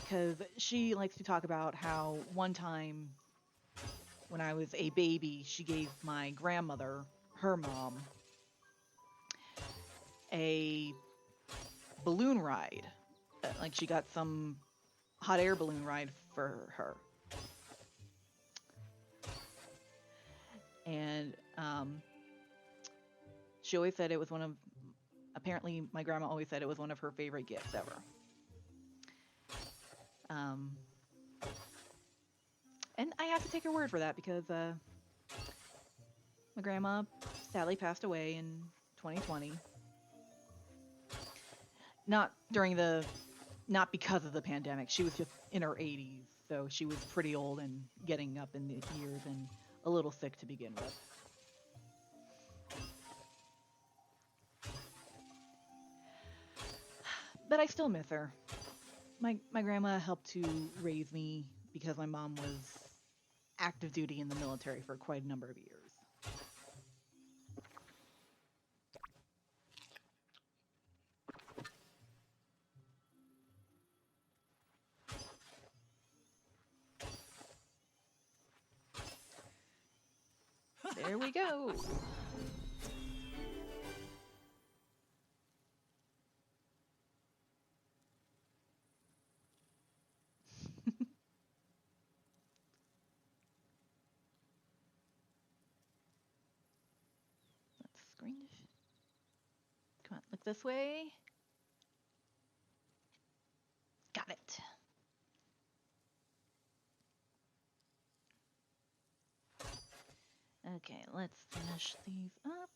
Because she likes to talk about how one time when I was a baby, she gave my grandmother, her mom, a balloon ride. Like, she got some hot air balloon ride for her. And she always said it was apparently my grandma always said it was one of her favorite gifts ever. And I have to take her word for that because my grandma sadly passed away in 2020. Not because of the pandemic. She was just in her 80s, so she was pretty old and getting up in the years and a little sick to begin with. But I still miss her. My grandma helped to raise me because my mom was active duty in the military for quite a number of years. There we go. Let's screen. Come on, look this way. Got it. Okay, let's finish these up.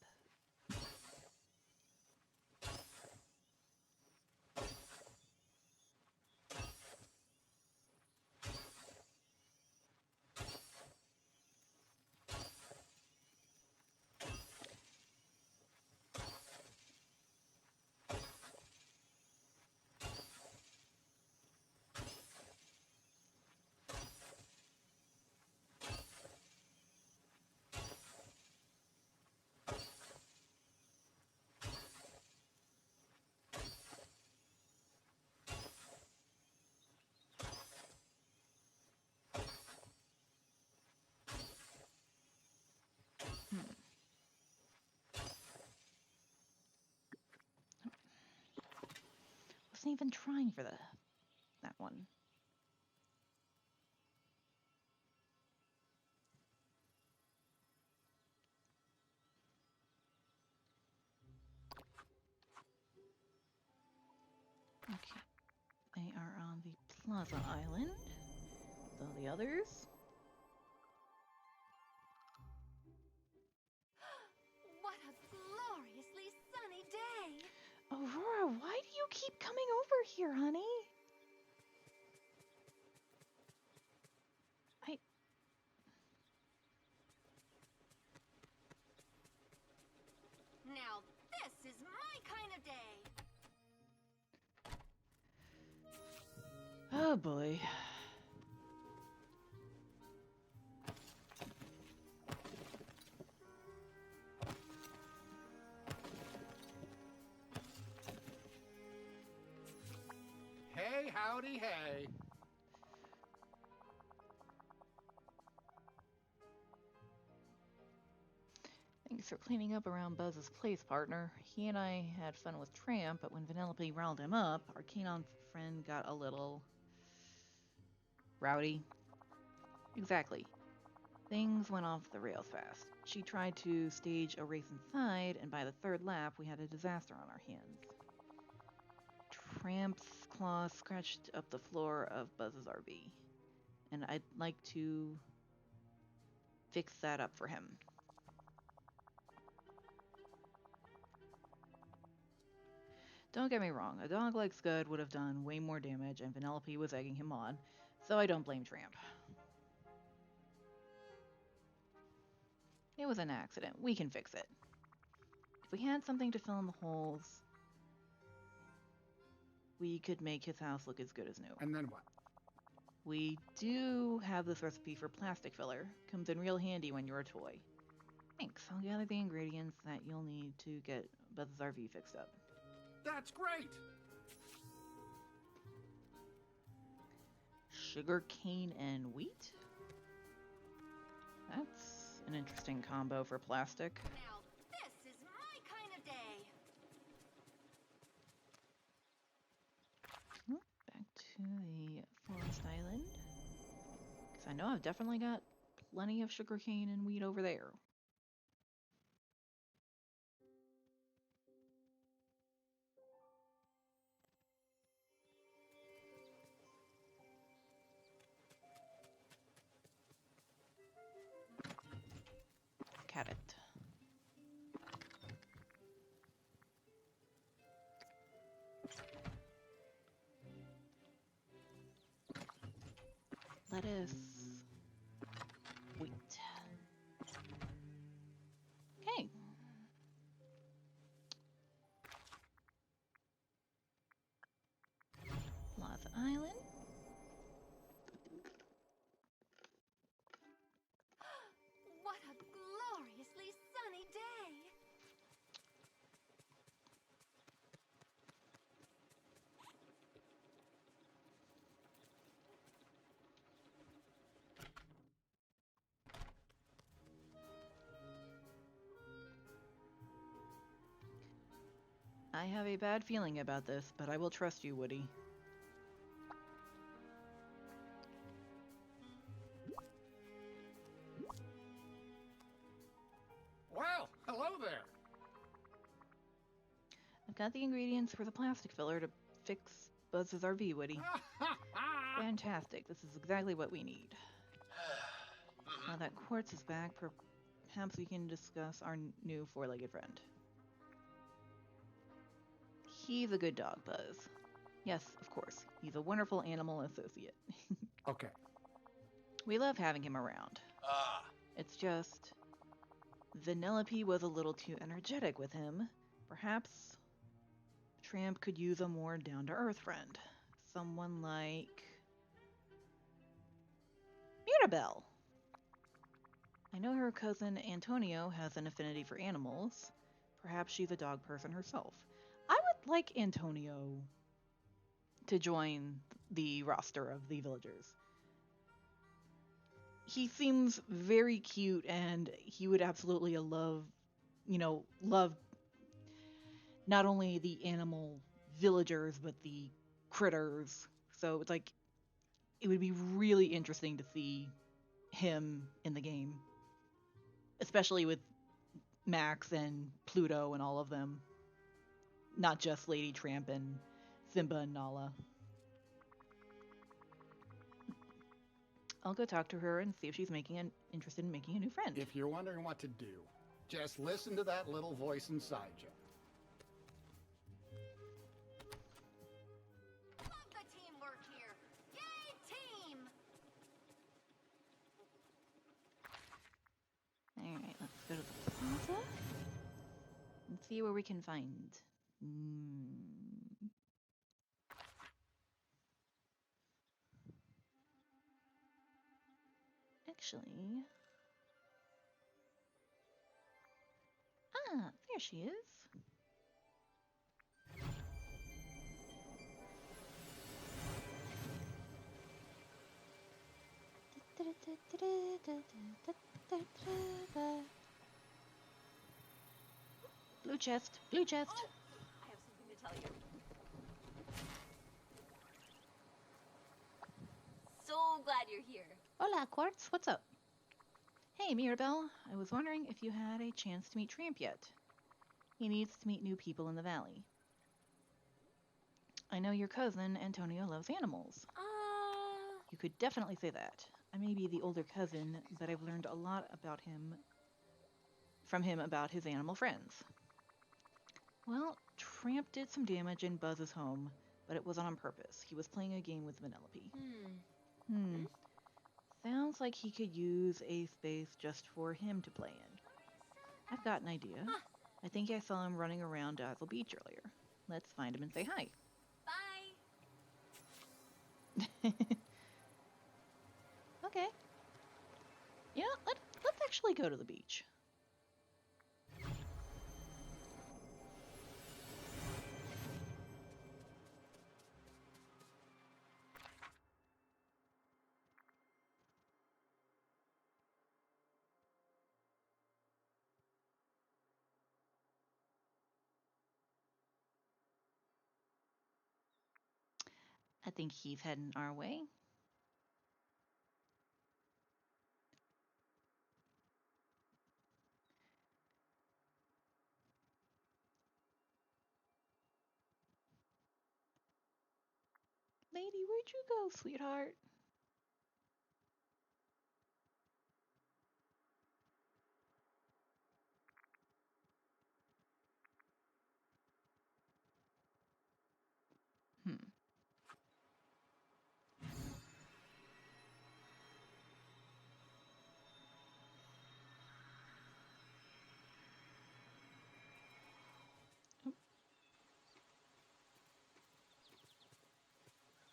Wasn't even trying for that one. Okay, they are on the Plaza Island. So the others. What a gloriously sunny day! Aurora, why do you keep coming over here, honey? Now this is my kind of day! Oh boy. Hey, howdy, hey. Thanks for cleaning up around Buzz's place, partner. He and I had fun with Tramp, but when Vanellope riled him up, our canine friend got a little rowdy. Exactly. Things went off the rails fast. She tried to stage a race inside, and by the third lap, we had a disaster on our hands. Tramp's claws scratched up the floor of Buzz's RV, and I'd like to fix that up for him. Don't get me wrong, a dog like Scud would have done way more damage, and Vanellope was egging him on, so I don't blame Tramp. It was an accident. We can fix it. If we had something to fill in the holes, we could make his house look as good as new. And then what? We do have this recipe for plastic filler. Comes in real handy when you're a toy. Thanks. I'll gather the ingredients that you'll need to get Buzz's RV fixed up. That's great! Sugar cane and wheat? That's an interesting combo for plastic. Now, this is my kind of day. Back to the forest island. Because I know I've definitely got plenty of sugarcane and wheat over there. Carrot. Lettuce. Wheat. Okay. Plaza Island. What a gloriously sunny day. I have a bad feeling about this, but I will trust you, Woody. Well, hello there! I've got the ingredients for the plastic filler to fix Buzz's RV, Woody. Fantastic. This is exactly what we need. Now that Quartz is back, perhaps we can discuss our new four-legged friend. He's a good dog, Buzz. Yes, of course. He's a wonderful animal associate. Okay. We love having him around. It's just... Vanellope was a little too energetic with him. Perhaps Tramp could use a more down-to-earth friend. Someone like... Mirabelle! I know her cousin Antonio has an affinity for animals. Perhaps she's a dog person herself. I would like Antonio to join the roster of the villagers. He seems very cute, and he would absolutely love not only the animal villagers, but the critters. So it's like, it would be really interesting to see him in the game. Especially with Max and Pluto and all of them. Not just Lady Tramp and Simba and Nala. I'll go talk to her and see if she's interested in making a new friend. If you're wondering what to do, just listen to that little voice inside you. Love the teamwork here. Yay, team! Alright, let's go to the plaza and see where we can find. Actually... Ah, there she is. Blue chest, blue chest. Oh, I have something to tell you. So glad you're here. Hola, Quartz. What's up? Hey, Mirabelle. I was wondering if you had a chance to meet Tramp yet. He needs to meet new people in the valley. I know your cousin, Antonio, loves animals. You could definitely say that. I may be the older cousin, but I've learned a lot from him about his animal friends. Well, Tramp did some damage in Buzz's home, but it wasn't on purpose. He was playing a game with Vanellope. Sounds like he could use a space just for him to play in. I've got an idea. I think I saw him running around Dazzle Beach earlier. Let's find him and say hi. Bye. Okay. You know, let's actually go to the beach. I think he's heading our way. Lady, where'd you go, sweetheart? Hmm.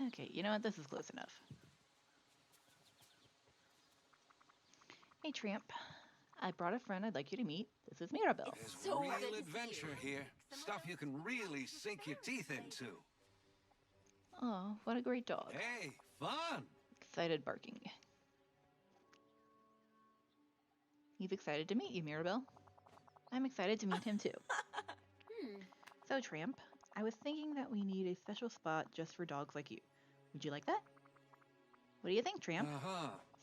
Okay, you know what? This is close enough. Hey, Tramp. I brought a friend I'd like you to meet. This is Mirabelle. There's So real good to see adventure here. Stuff you can really sink your teeth into. Oh, what a great dog. Hey, fun! Excited barking. He's excited to meet you, Mirabelle. I'm excited to meet him too. So, Tramp, I was thinking that we need a special spot just for dogs like you. Would you like that? What do you think, Tramp?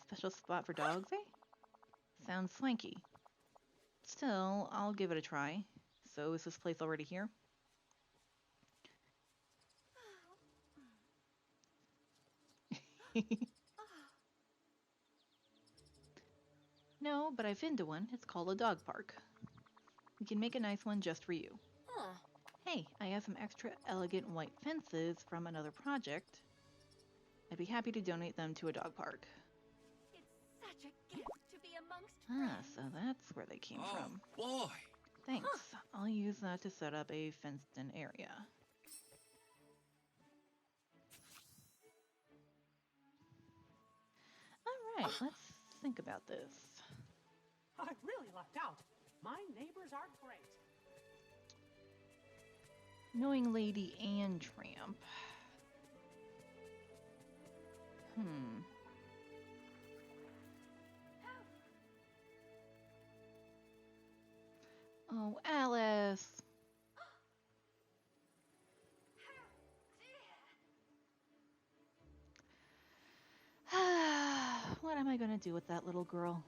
Special spot for dogs, eh? Sounds swanky. Still, I'll give it a try. So, is this place already here? No, but I've been to one. It's called a dog park. We can make a nice one just for you. Hey, I have some extra elegant white fences from another project. I'd be happy to donate them to a dog park. It's such a gift to be amongst Ah, so that's where they came from. Boy! Thanks. I'll use that to set up a fenced-in area. Alright, let's think about this. I really lucked out. My neighbors are great. Knowing Lady and Tramp. Hmm. Oh, Alice. What am I gonna do with that little girl?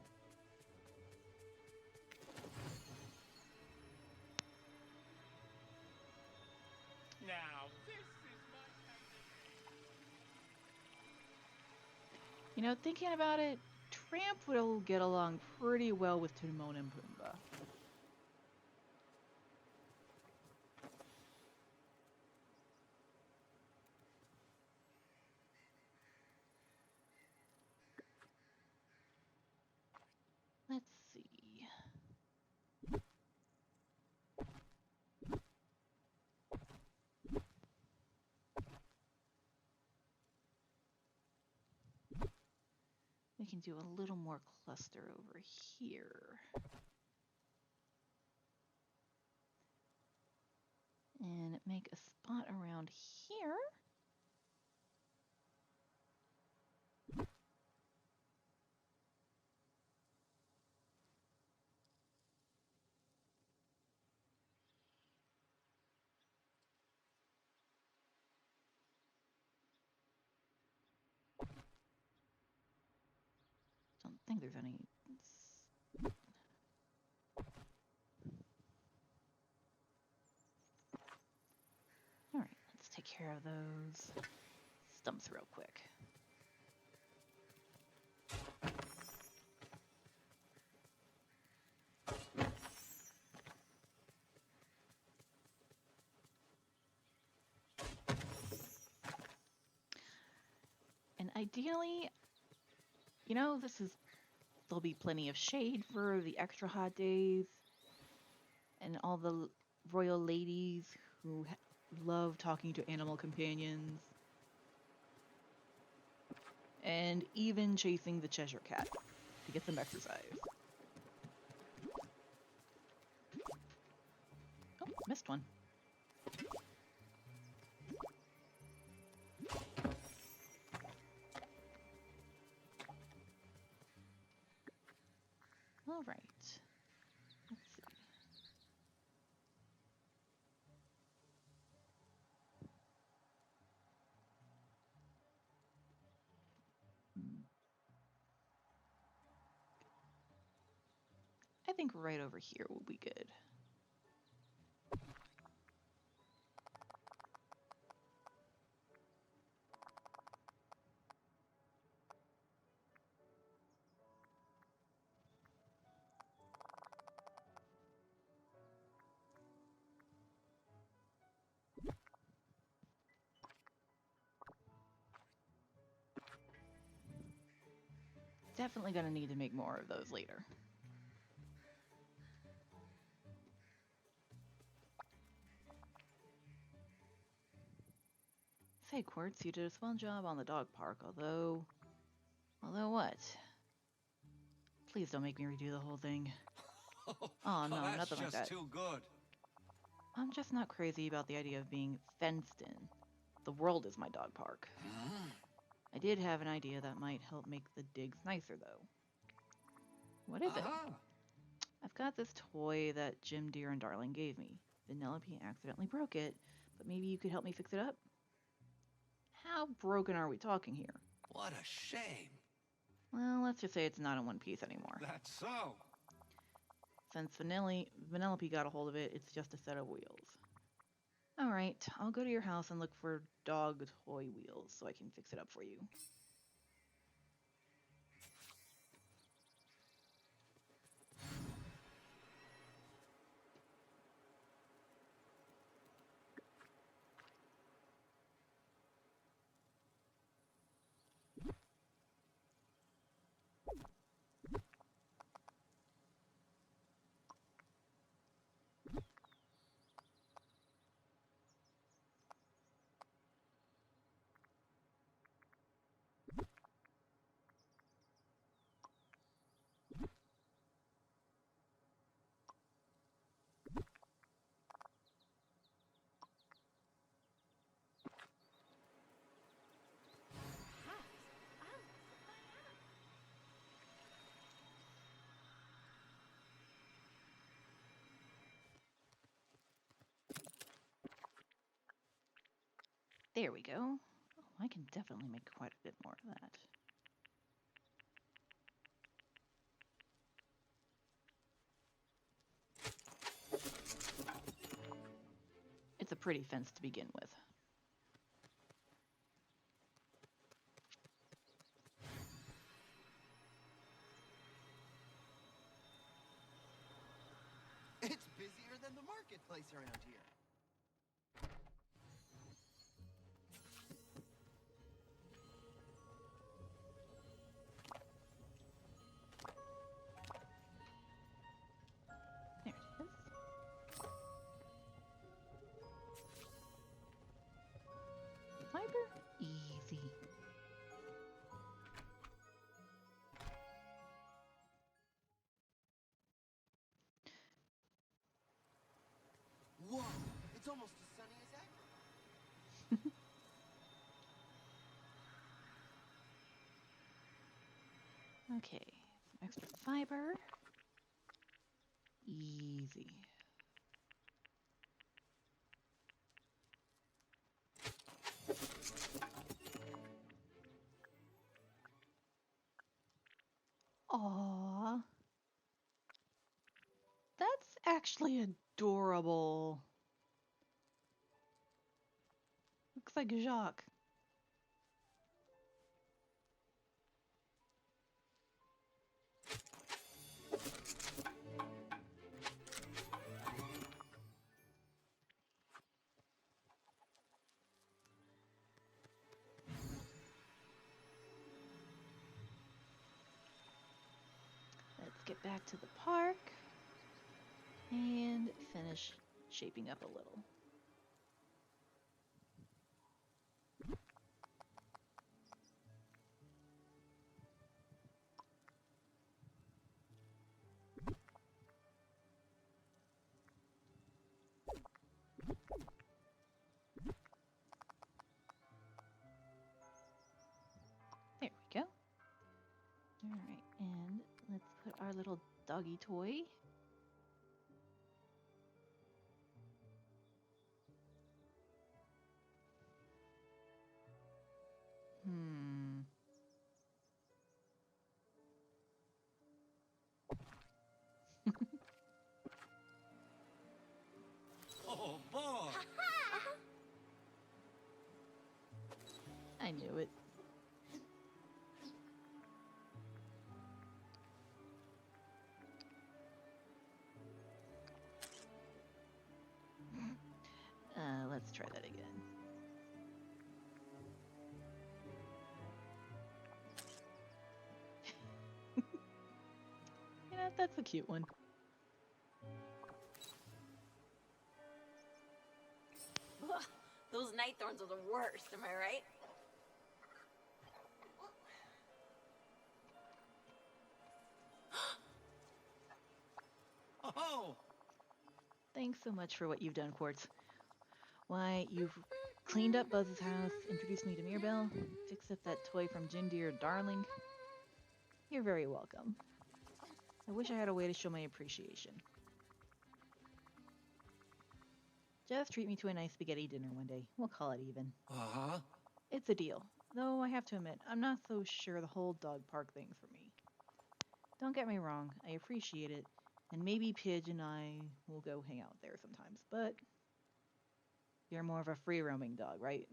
Now, this is my You know, thinking about it, Tramp will get along pretty well with Timon and Pumbaa. Let's see. We can do a little more cluster over here. And make a spot around here. Don't think there's any. All right, let's take care care of those stumps real quick. And ideally, you know, there'll be plenty of shade for the extra hot days and all the royal ladies who love talking to animal companions and even chasing the Cheshire Cat to get some exercise. Oh, missed one. All right. Let's see. I think right over here will be good. Definitely gonna need to make more of those later. Say, Quartz, you did a swell job on the dog park, although what? Please don't make me redo the whole thing. Oh no, That's nothing like just that. too good. I'm just not crazy about the idea of being fenced in. The world is my dog park. I did have an idea that might help make the digs nicer, though. What is it? I've got this toy that Jim, Deer, and Darling gave me. Vanellope accidentally broke it, but maybe you could help me fix it up? How broken are we talking here? What a shame. Well, let's just say it's not in one piece anymore. That's so. Since Vanellope got a hold of it, it's just a set of wheels. Alright, I'll go to your house and look for dog toy wheels so I can fix it up for you. There we go. Oh, I can definitely make quite a bit more of that. It's a pretty fence to begin with. It's busier than the marketplace around here. There it is. Fiber? Easy. Whoa, it's almost as sunny as ever. Okay, some extra fiber. Easy. Aww. That's actually adorable. Looks like Jacques. Let's get back to the park and finish shaping up a little. There we go. Alright, and let's put our little doggy toy. Oh, boy! I knew it. Let's try that again. Yeah, that's a cute one. Ugh, those night thorns are the worst, am I right? Oh! Thanks so much for what you've done, Quartz. Why, you've cleaned up Buzz's house, introduced me to Mirabelle, fixed up that toy from Jindir Darling. You're very welcome. I wish I had a way to show my appreciation. Just treat me to a nice spaghetti dinner one day. We'll call it even. Uh-huh. It's a deal. Though I have to admit, I'm not so sure the whole dog park thing's for me. Don't get me wrong, I appreciate it, and maybe Pidge and I will go hang out there sometimes, but you're more of a free-roaming dog, right?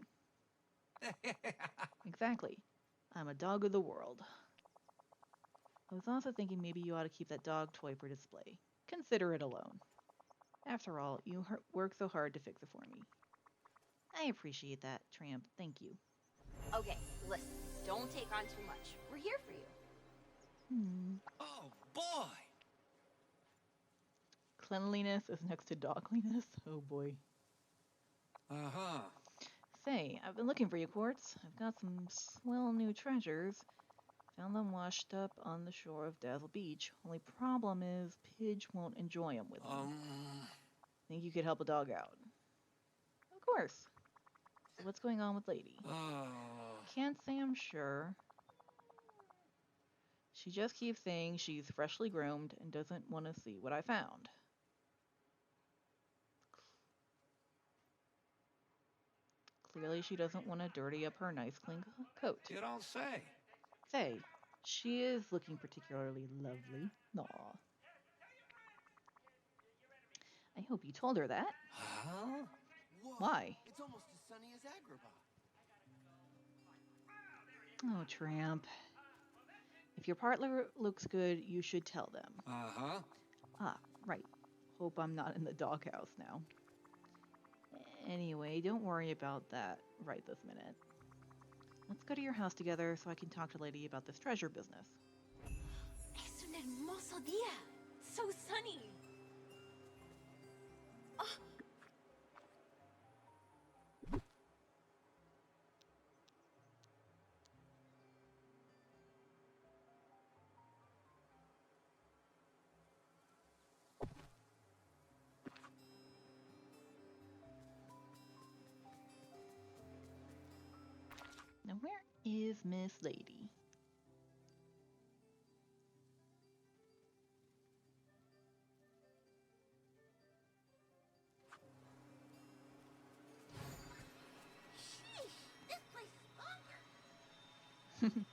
Exactly. I'm a dog of the world. I was also thinking maybe you ought to keep that dog toy for display. Consider it a loan. After all, you work so hard to fix it for me. I appreciate that, Tramp. Thank you. Okay, listen, don't take on too much. We're here for you. Oh, boy! Cleanliness is next to dogliness? Oh boy. Uh-huh. Say, I've been looking for you, Quartz. I've got some swell new treasures. Found them washed up on the shore of Dazzle Beach. Only problem is, Pidge won't enjoy them with me. Think you could help a dog out? Of course. So what's going on with Lady? Can't say I'm sure. She just keeps saying she's freshly groomed and doesn't want to see what I found. Clearly she doesn't want to dirty up her nice clean coat. You don't say. Say, she is looking particularly lovely. Aw. I hope you told her that. Huh? Whoa, Why? it's almost as sunny as Agrabah. Oh, Tramp. If your partner looks good, you should tell them. Uh-huh. Ah, right. Hope I'm not in the doghouse now. Anyway, don't worry about that right this minute. Let's go to your house together so I can talk to Lady about this treasure business. Es un hermoso día. So sunny. Now, where is Miss Lady? Sheesh, this place is bonkers.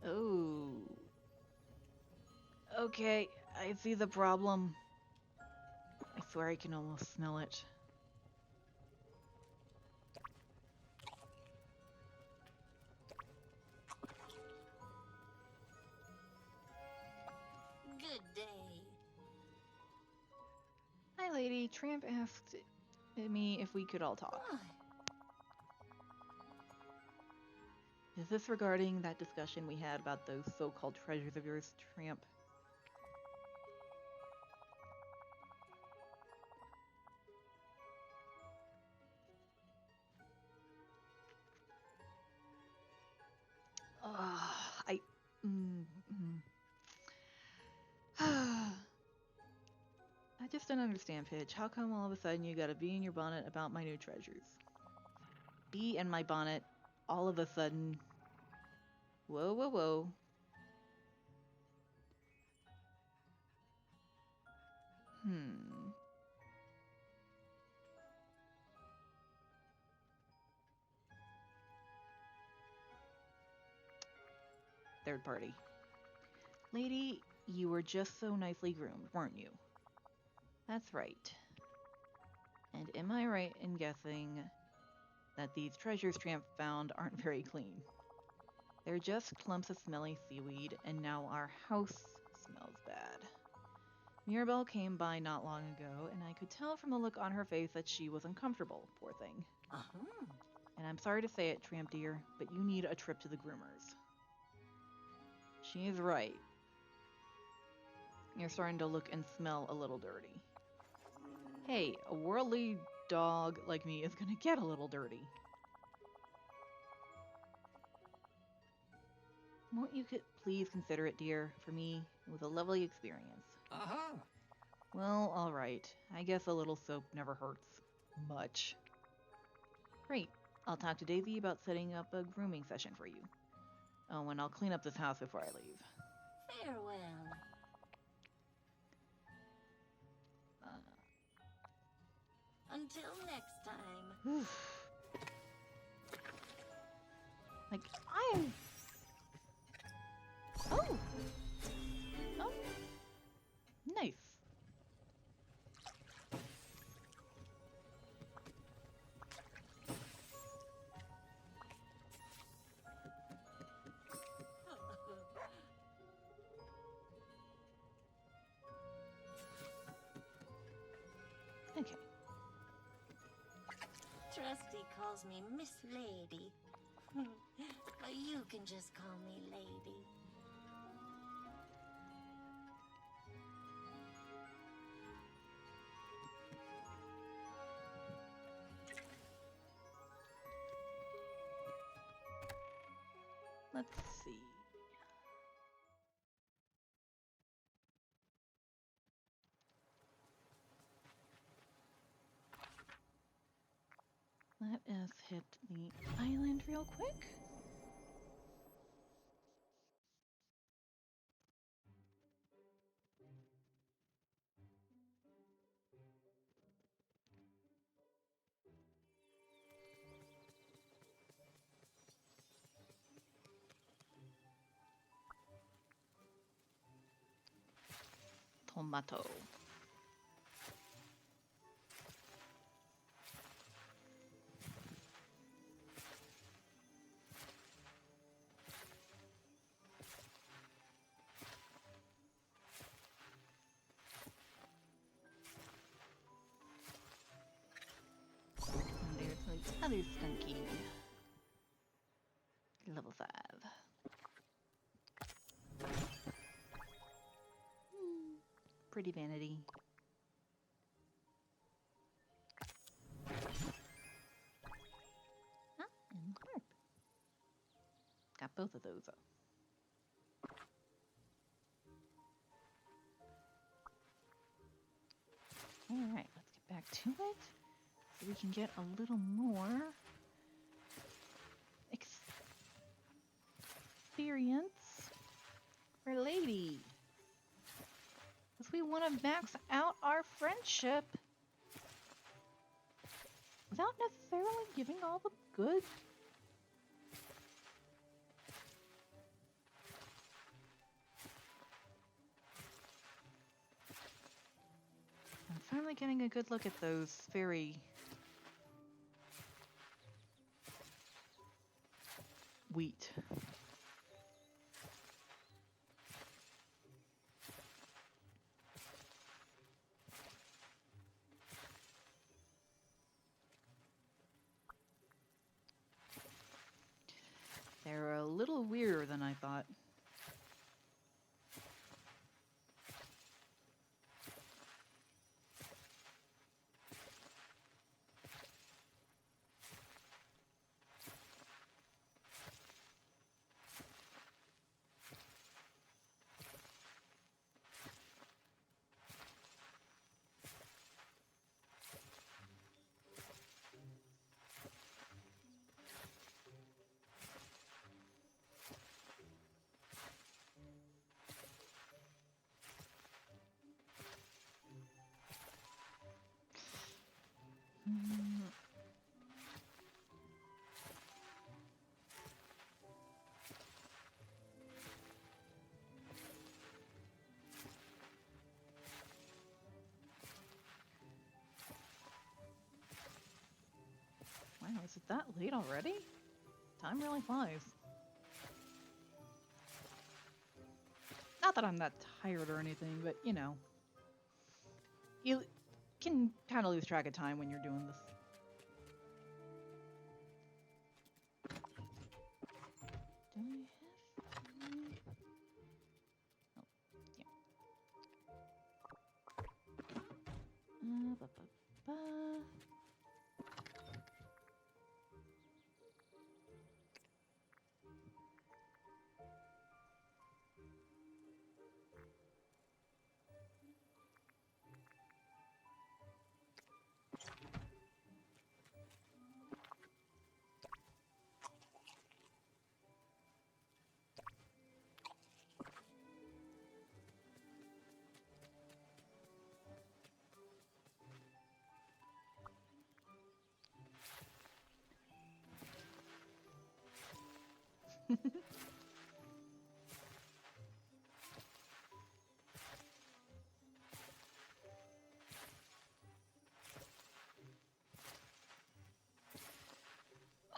Oh. Okay, I see the problem. I swear I can almost smell it. Good day. Hi, lady. Tramp asked me if we could all talk. Why? Is this regarding that discussion we had about those so-called treasures of yours, Tramp? I... Mm, mm. I just don't understand, Pitch. How come all of a sudden you got a bee in your bonnet about my new treasures? Bee in my bonnet, all of a sudden. Whoa, whoa, whoa. Hmm. Third party. Lady, you were just so nicely groomed, weren't you? That's right. And am I right in guessing that these treasures Tramp found aren't very clean? They're just clumps of smelly seaweed, and now our house smells bad. Mirabelle came by not long ago, and I could tell from the look on her face that she was uncomfortable, poor thing. Uh-huh. And I'm sorry to say it, Tramp dear, but you need a trip to the groomers. She's right. You're starting to look and smell a little dirty. Hey, a worldly dog like me is gonna get a little dirty. Won't you please consider it, dear? For me, it was a lovely experience. Uh-huh. Well, alright. I guess a little soap never hurts. Much. Great. I'll talk to Daisy about setting up a grooming session for you. Oh, and I'll clean up this house before I leave. Farewell. Until next time. Like, I'm... Oh! Oh. Nice. Okay. Trusty calls me Miss Lady. But you can just call me Lady. Let's see. Let us hit the island real quick. Tomato. And there's the other skunky. Level 5. Pretty vanity. Ah, and harp. Got both of those up. Alright, let's get back to it. So we can get a little more experience for Lady. Because we want to max out our friendship without necessarily giving all the good. finally getting a good look at those very wheat. They're a little weirder than I thought. Wow, is it that late already? Time really flies. Not that I'm that tired or anything, but you know. You can kind of lose track of time when you're doing this. Do I have... Oh, yeah. Ba, ba, ba.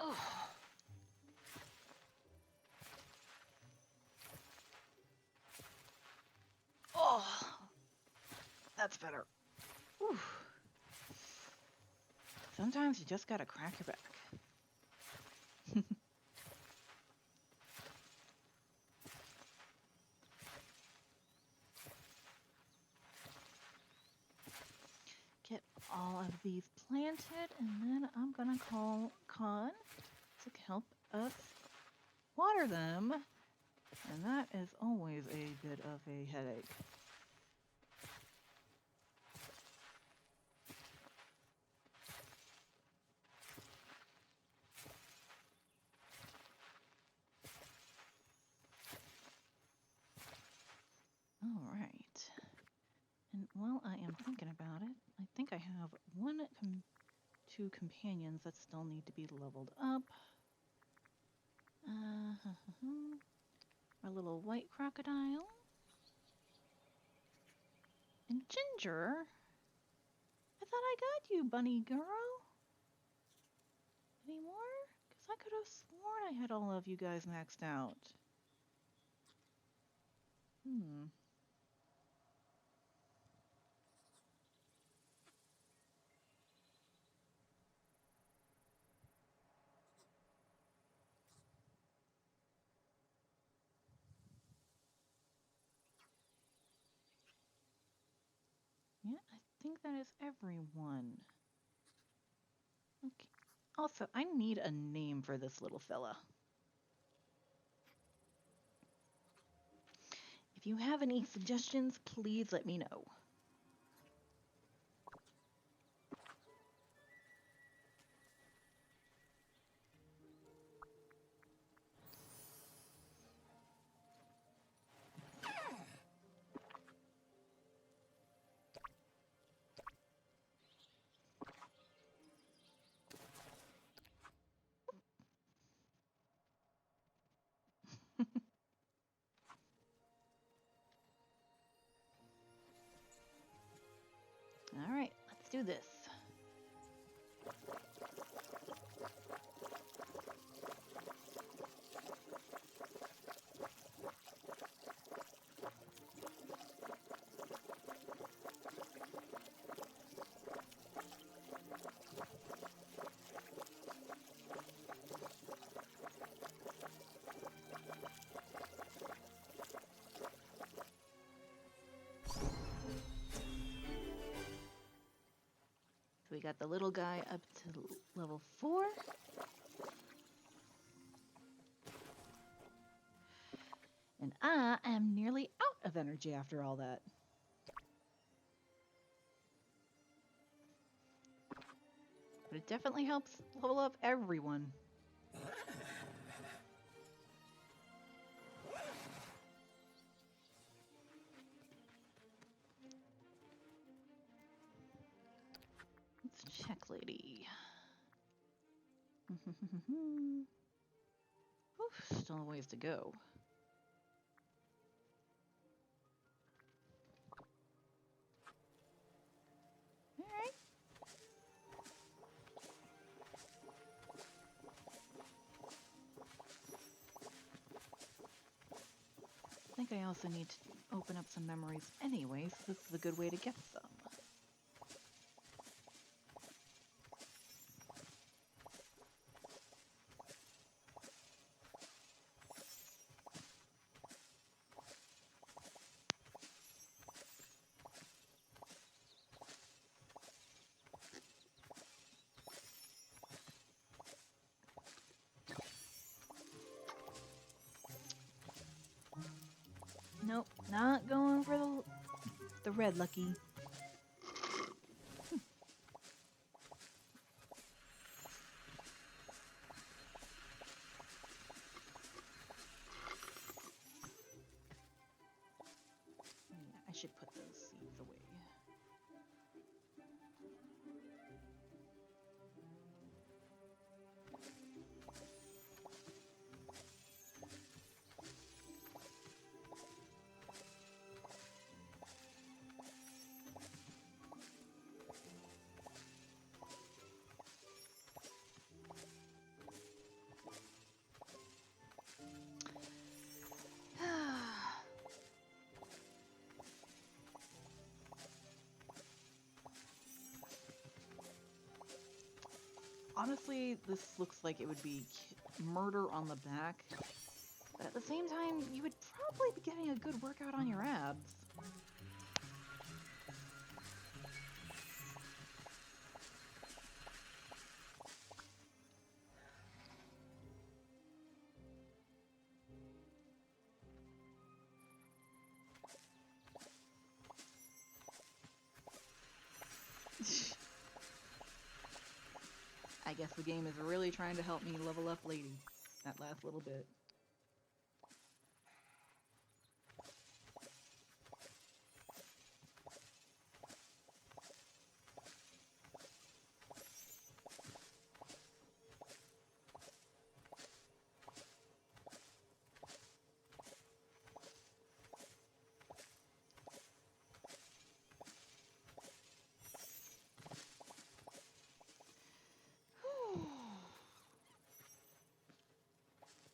Oh. Oh, that's better. Whew. Sometimes you just gotta crack your back. Get all of these planted, and then I'm gonna call Con to help us water them. And that is always a bit of a headache. All right. And while I am thinking about it, I think I have two companions that still need to be leveled up. Our little white crocodile. And Ginger. I thought I got you, bunny girl. Any more? Because I could have sworn I had all of you guys maxed out. Yeah, I think that is everyone. Okay. Also, I need a name for this little fella. If you have any suggestions, please let me know. All right, do this. So we got the little guy up to level 4. And I am nearly out of energy after all that. But it definitely helps level up everyone. Let's check, lady. Oof, still a ways to go. Alright. I think I also need to open up some memories anyway, so this is a good way to get some. Nope, not going for the red lucky. Yeah, I should put those seeds away. Honestly, this looks like it would be murder on the back, but at the same time, you would probably be getting a good workout on your abs. I guess the game is really trying to help me level up lady that last little bit.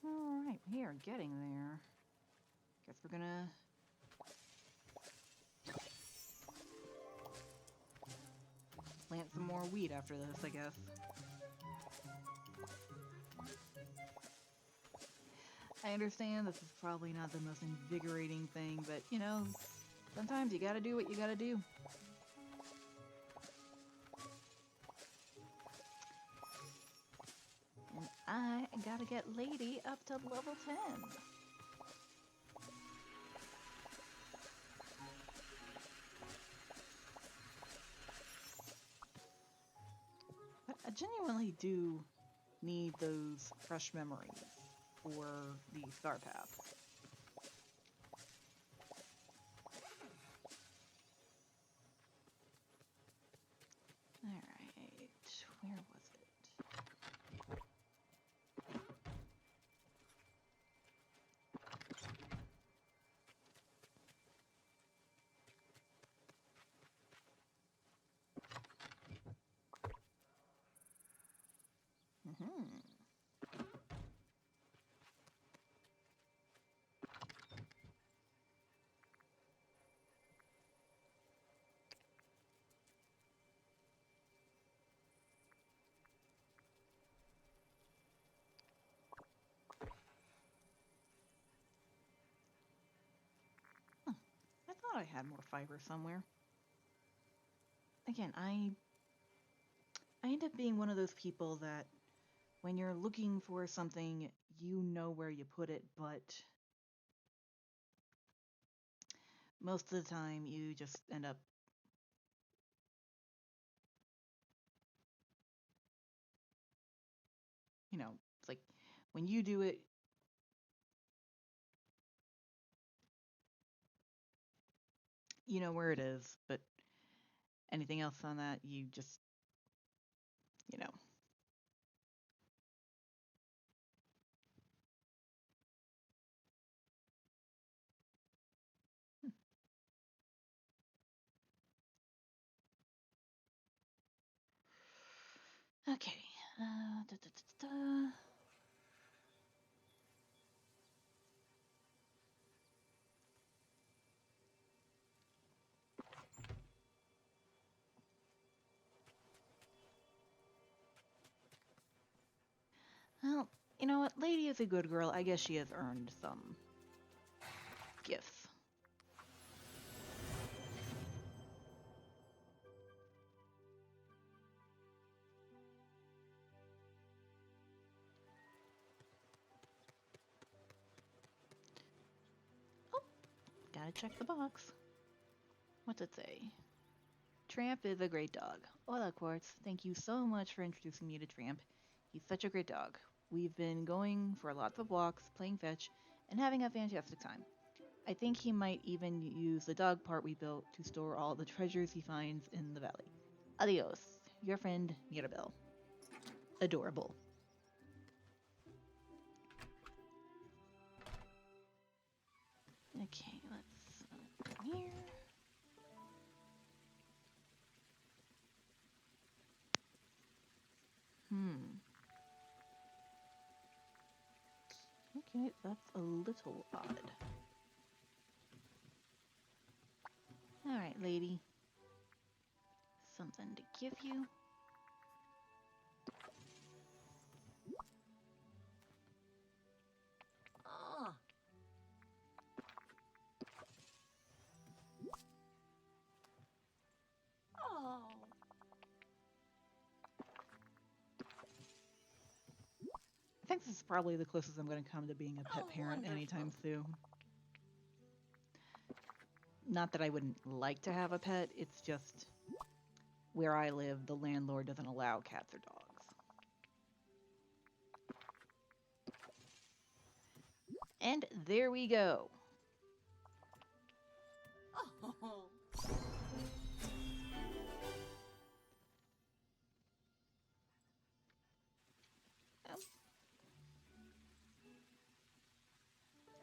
Alright, we are getting there. Guess we're gonna... plant some more wheat after this, I guess. I understand this is probably not the most invigorating thing, but, you know, sometimes you gotta do what you gotta do. And I gotta get Lady up to level 10. But I genuinely do need those fresh memories for the Star Path. Alright, where was it? thought I had more fiber somewhere. Again, I end up being one of those people that when you're looking for something, you know where you put it, but most of the time you just end up it's like when you do it, you know where it is, but anything else on that, you just, you know. Okay. Da, da, da, da. Well, you know what? Lady is a good girl. I guess she has earned some gifts. Oh, gotta check the box. What's it say? Tramp is a great dog. Hola, Quartz. Thank you so much for introducing me to Tramp. He's such a great dog. We've been going for lots of walks, playing fetch, and having a fantastic time. I think he might even use the dog part we built to store all the treasures he finds in the valley. Adios, your friend Mirabelle. Adorable. Okay, let's go here. Okay, that's a little odd. Alright, lady. Something to give you. Oh. Oh. I think this is probably the closest I'm going to come to being a pet parent anytime soon. Not that I wouldn't like to have a pet, it's just where I live, the landlord doesn't allow cats or dogs. And there we go. Oh.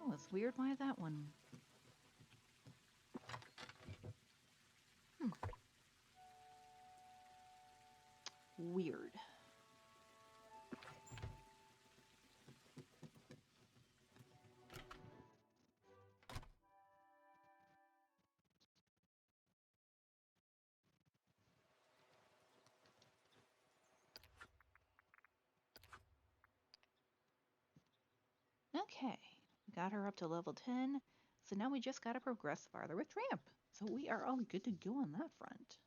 Oh, it's weird why that one. Weird. Okay, got her up to level 10, so now we just gotta progress farther with Tramp. So we are all good to go on that front.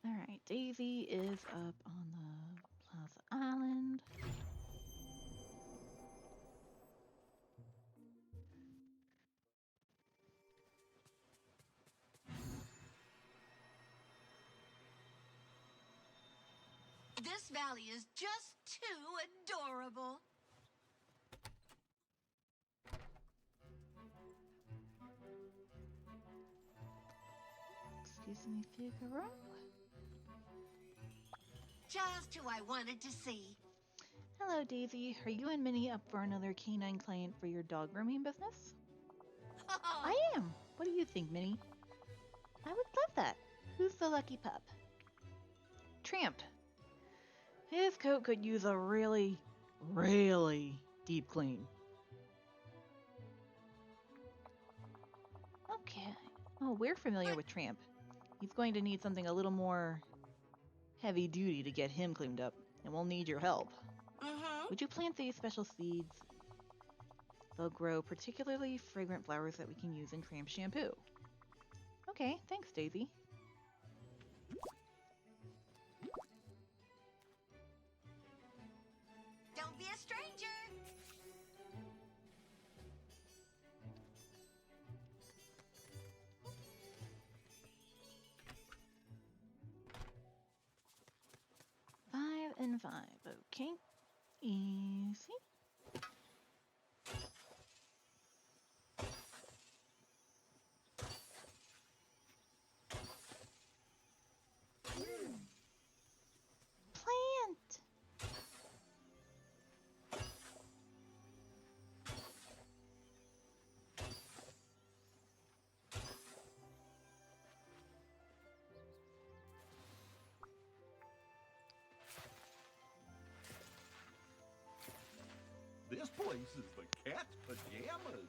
Alright, Daisy is up on the Plaza Island. This valley is just too adorable. Excuse me, Figaro. Just who I wanted to see. Hello, Daisy. Are you and Minnie up for another canine client for your dog grooming business? Oh. I am. What do you think, Minnie? I would love that. Who's the lucky pup? Tramp. His coat could use a really, really deep clean. Okay. Oh, we're familiar with Tramp. He's going to need something a little more heavy duty to get him cleaned up, and we'll need your help. Would you plant these special seeds? They'll grow particularly fragrant flowers that we can use in Tramp shampoo. Okay, thanks, Daisy. Don't be a stranger. Five and five. Okay. Easy. Plant. This place is the cat's pajamas.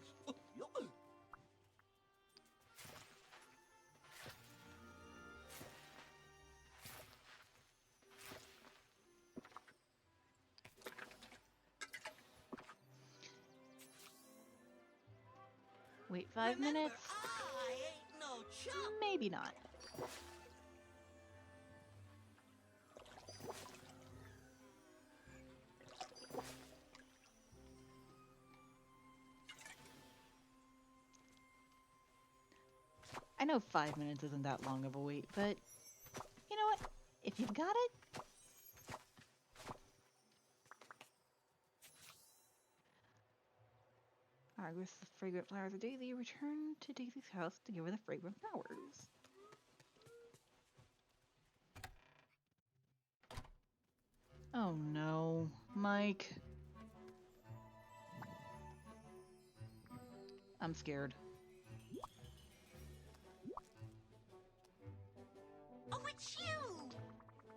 Wait 5 minutes? I ain't no chump. Maybe not. I know 5 minutes isn't that long of a wait, but you know what? If you've got it, Argus, the fragrant flowers of Daisy, return to Daisy's house to give her the fragrant flowers. Oh no, Mike. I'm scared. Oh, it's you!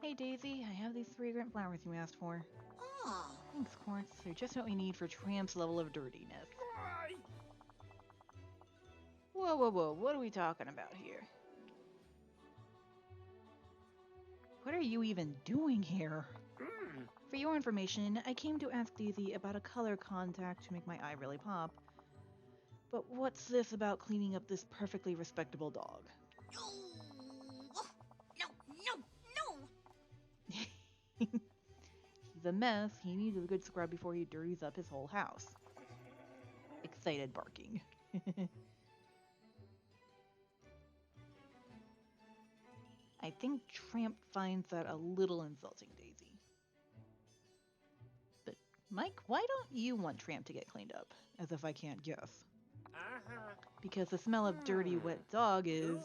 Hey Daisy, I have these fragrant flowers you asked for. Oh. Thanks, Quartz. They're just what we need for Tramp's level of dirtiness. Whoa, whoa, whoa, what are we talking about here? What are you even doing here? For your information, I came to ask Daisy about a color contact to make my eye really pop. But what's this about cleaning up this perfectly respectable dog? No, no, no! He's a mess. He needs a good scrub before he dirties up his whole house. Excited barking. I think Tramp finds that a little insulting, Daisy. But, Mike, why don't you want Tramp to get cleaned up? As if I can't guess. Because the smell of dirty, wet dog is...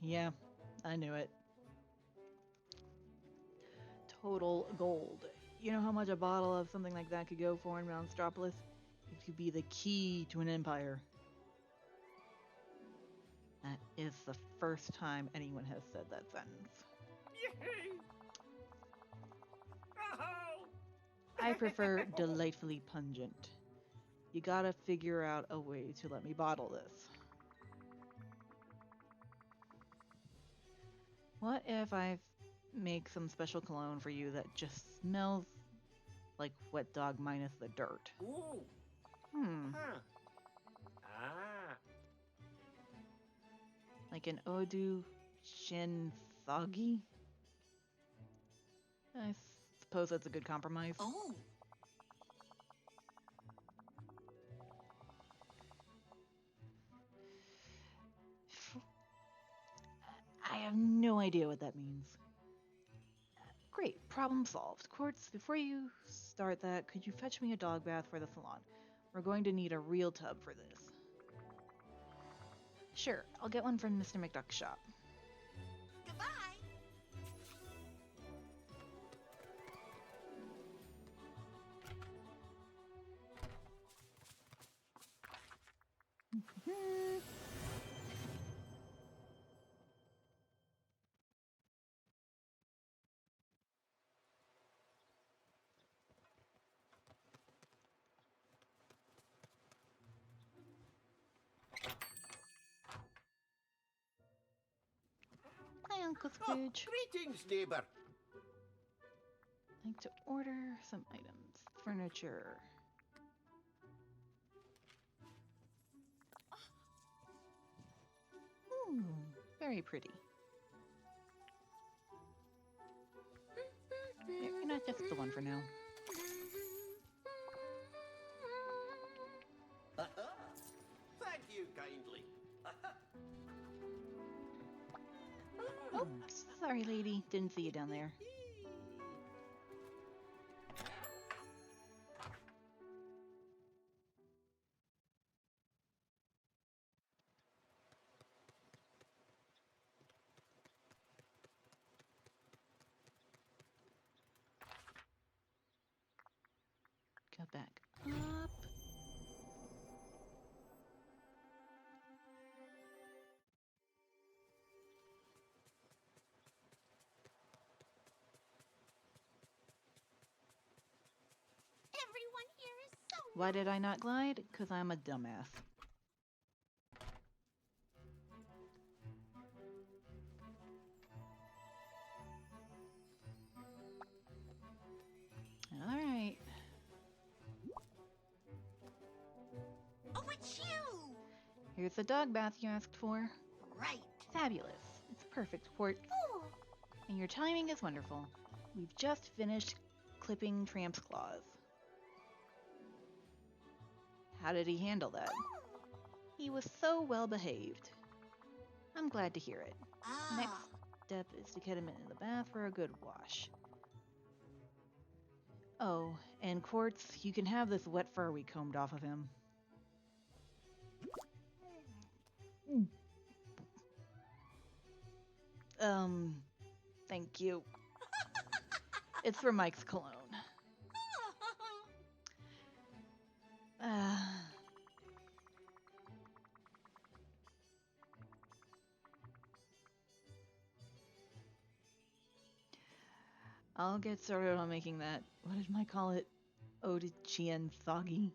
Yeah, I knew it. Total gold. You know how much a bottle of something like that could go for in Mounstropolis? It could be the key to an empire. That is the first time anyone has said that sentence. I prefer delightfully pungent. You gotta figure out a way to let me bottle this. What if I make some special cologne for you that just smells like wet dog minus the dirt? Ooh. Like an Odu Shinthagi? I suppose that's a good compromise. Oh. I have no idea what that means. Great, problem solved. Quartz, before you start that, could you fetch me a dog bath for the salon? We're going to need a real tub for this. Sure, I'll get one from Mr. McDuck's shop. Goodbye. Uncle Scrooge. Greetings, neighbor. I'd like to order some items. Furniture. Ooh, very pretty. You're not just the one for now. Thank you kindly. Oh, sorry, lady. Didn't see you down there. Go back up. Everyone here is so Why did I not glide? Because I'm a dumbass. Alright. Oh, it's you! Here's the dog bath you asked for. Right. Fabulous. It's perfect for... Oh, And your timing is wonderful. We've just finished clipping Tramp's claws. How did he handle that? He was so well behaved. I'm glad to hear it. Next step is to get him into the bath for a good wash. Oh, and Quartz, you can have this wet fur we combed off of him. Thank you. It's for Mike's cologne. I'll get started on making that, what did Mike call it? Odichian soggy.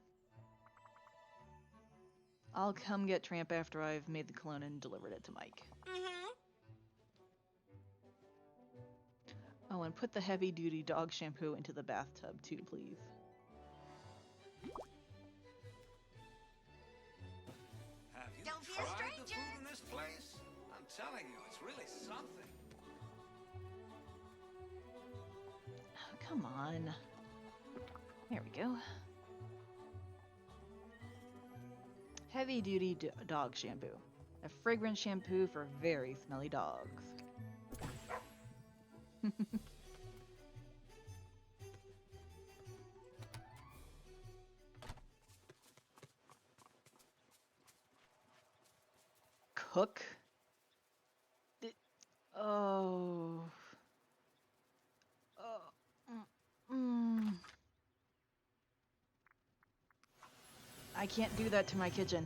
I'll come get Tramp after I've made the cologne and delivered it to Mike. Oh, and put the heavy-duty dog shampoo into the bathtub too, please. Have you Don't be a tried the stranger. food in this place? I'm telling you, it's really something. Oh, come on. There we go. Heavy-duty dog shampoo. A fragrant shampoo for very smelly dogs. Cook? Oh. I can't do that to my kitchen.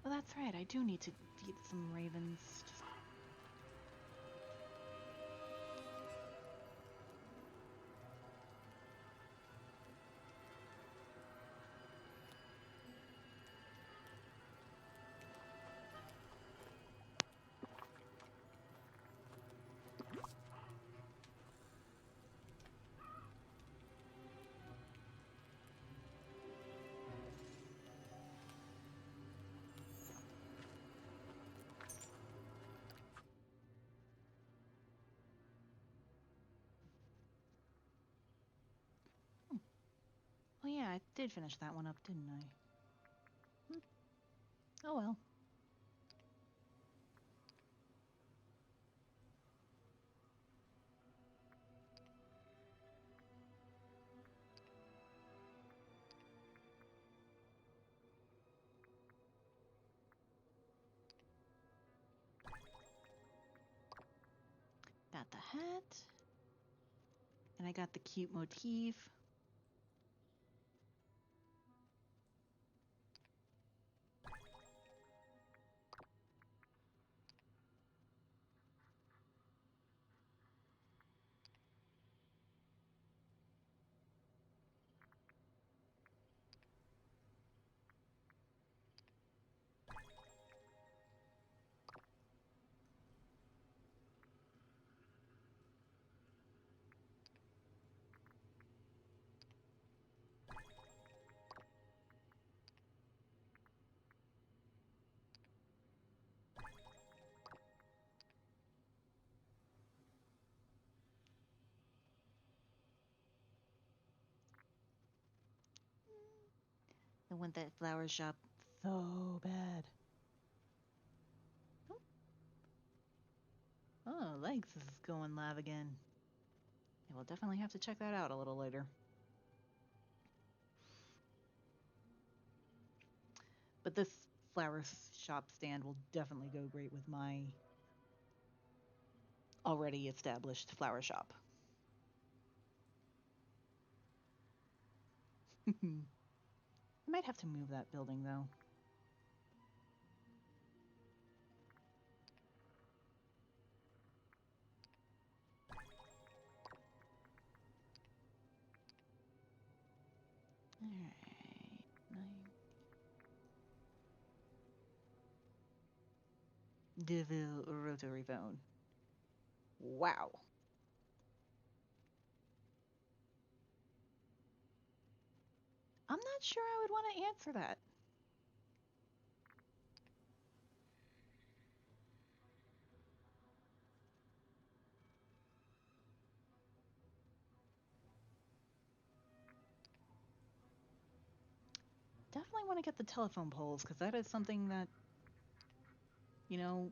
Oh, that's right. I do need to feed some ravens. Just... Oh yeah, I did finish that one up, didn't I? Oh well. Got the hat. And I got the cute motif. I want that flower shop so bad. Oh, Legs is going live again. I will definitely have to check that out a little later. But this flower shop stand will definitely go great with my already established flower shop. I might have to move that building though. Alright. DeVille rotary phone. Wow. I'm not sure I would want to answer that. Definitely want to get the telephone poles because that is something that, you know,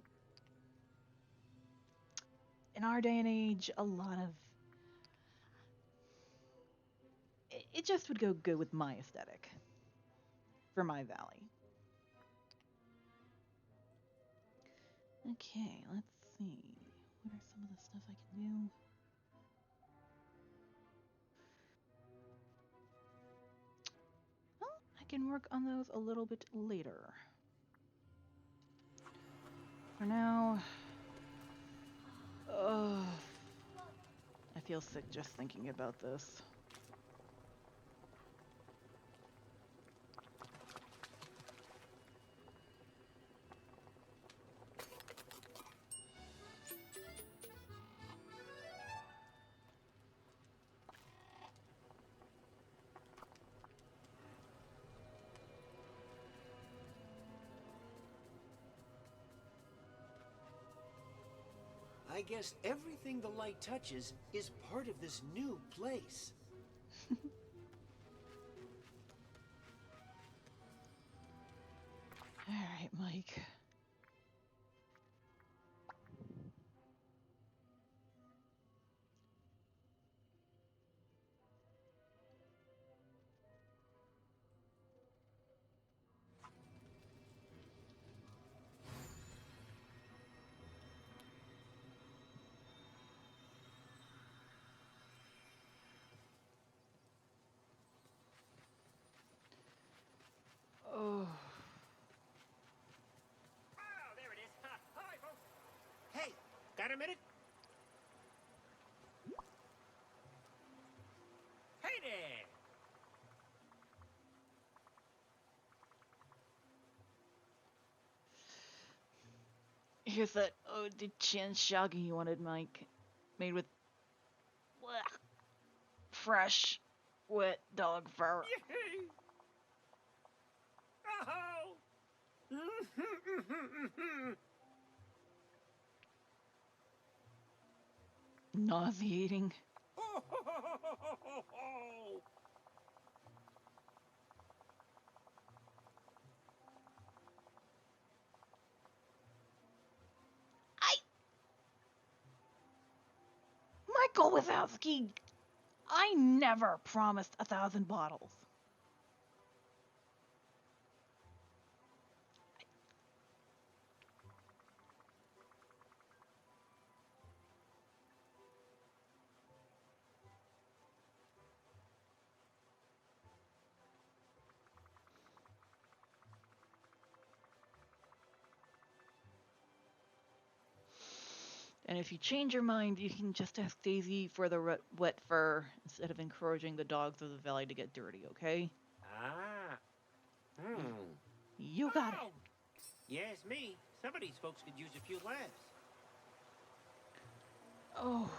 in our day and age, a lot of it just would go good with my aesthetic for my valley. Okay, let's see. What are some of the stuff I can do? Well, I can work on those a little bit later. For now, I feel sick just thinking about this. I guess everything the light touches is part of this new place. All right, Mike. Oh. Oh, there it is. Hi, folks. Hey, got a minute? Hey there. Here's that the chin shaggy you wanted, Mike. Made with fresh, wet dog fur. Yay! Oh! Nauseating. Michael Wazowski, I never promised 1,000 bottles. And if you change your mind, you can just ask Daisy for the wet fur instead of encouraging the dogs of the valley to get dirty, okay? Ah. You got it. Yes, me. Some of these folks could use a few laughs. Oh.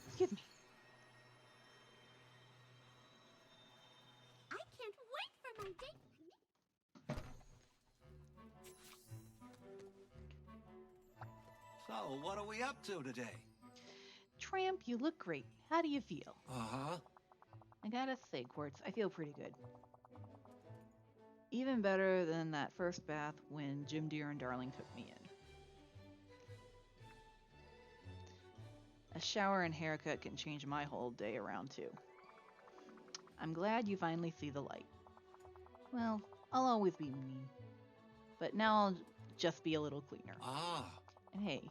Excuse me. my date. So, what are we up to today? Tramp, you look great. How do you feel? Uh-huh. I gotta say, Quartz, I feel pretty good. Even better than that first bath when Jim Deere and Darling took me in. A shower and haircut can change my whole day around, too. I'm glad you finally see the light. Well, I'll always be mean. But now I'll just be a little cleaner. Ah. And hey,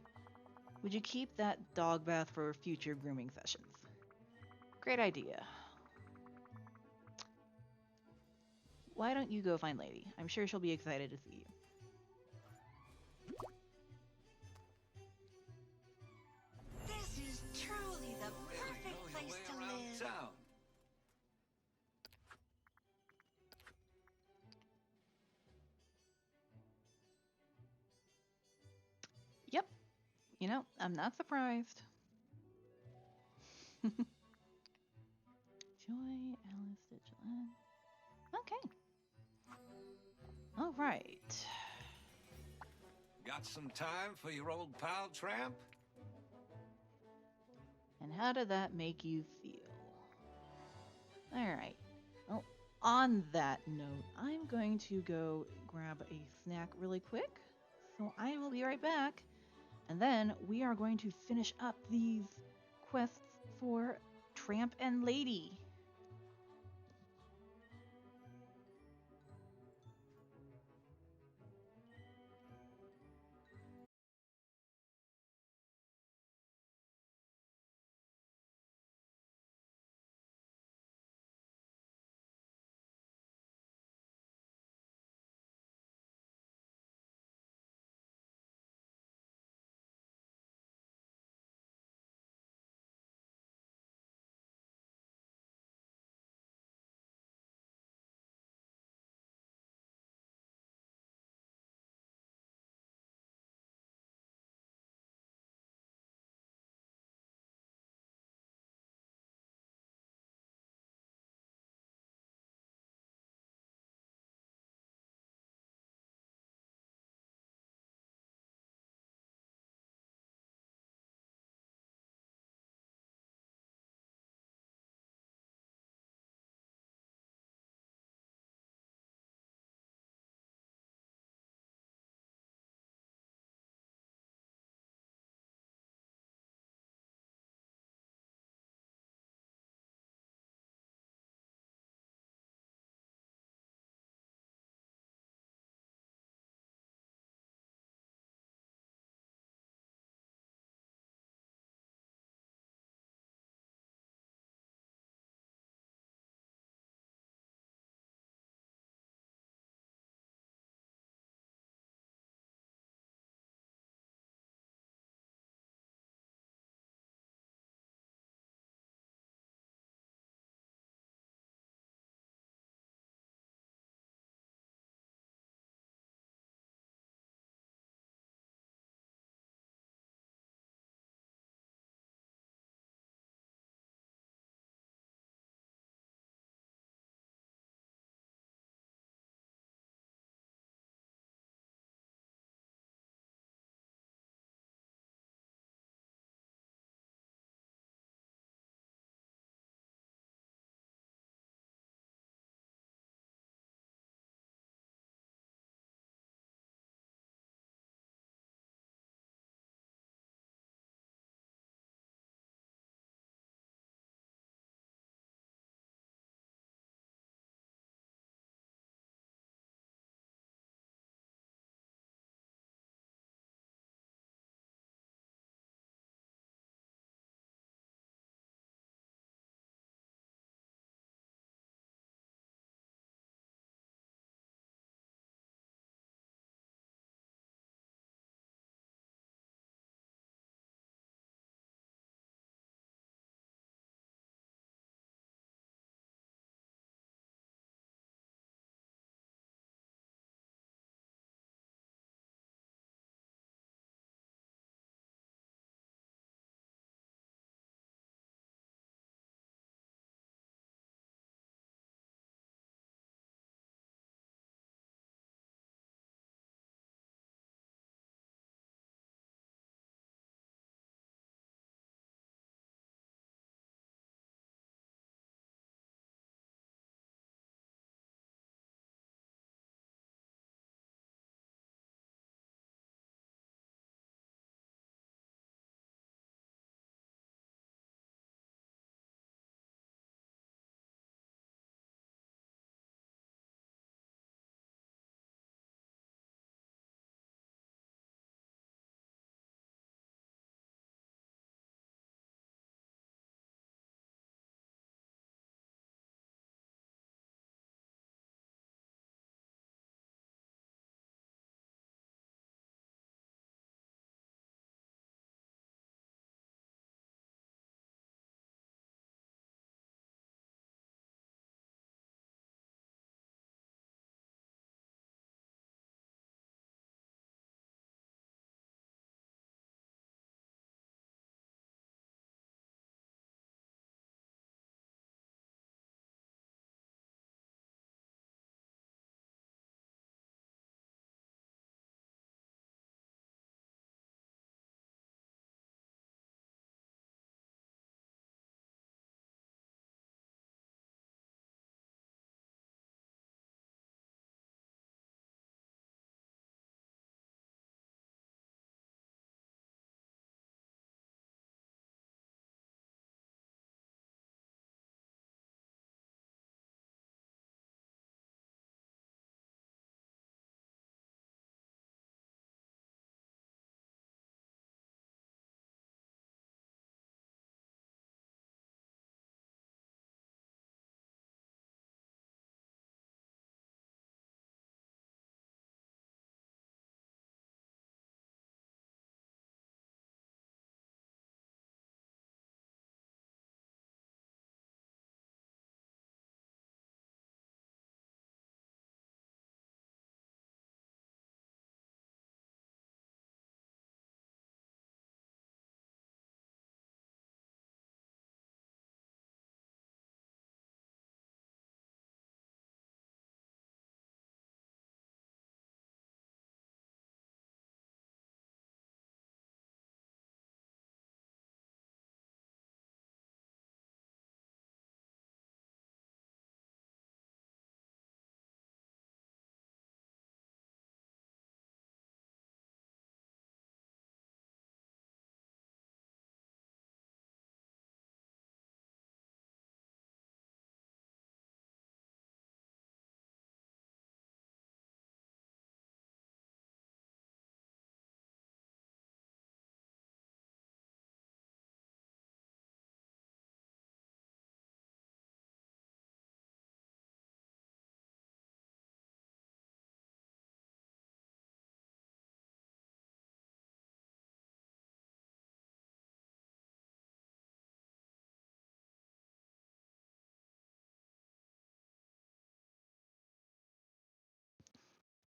would you keep that dog bath for future grooming sessions? Great idea. Why don't you go find Lady? I'm sure she'll be excited to see you. This is truly the perfect Know your place way to around live. town. Yep. You know, I'm not surprised. Joy, Alice, Digiland. Okay. All right. Got some time for your old pal, Tramp? And how did that make you feel? All right. Well, on that note, I'm going to go grab a snack really quick. So I will be right back. And then we are going to finish up these quests for Tramp and Lady.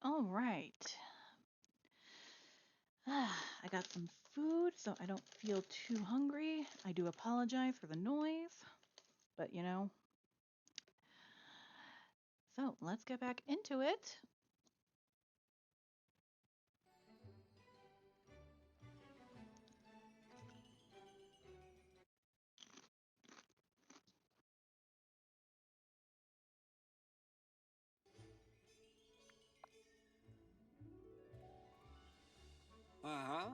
All right. I got some food, so I don't feel too hungry. I do apologize for the noise, but you know. So let's get back into it. Uh-huh.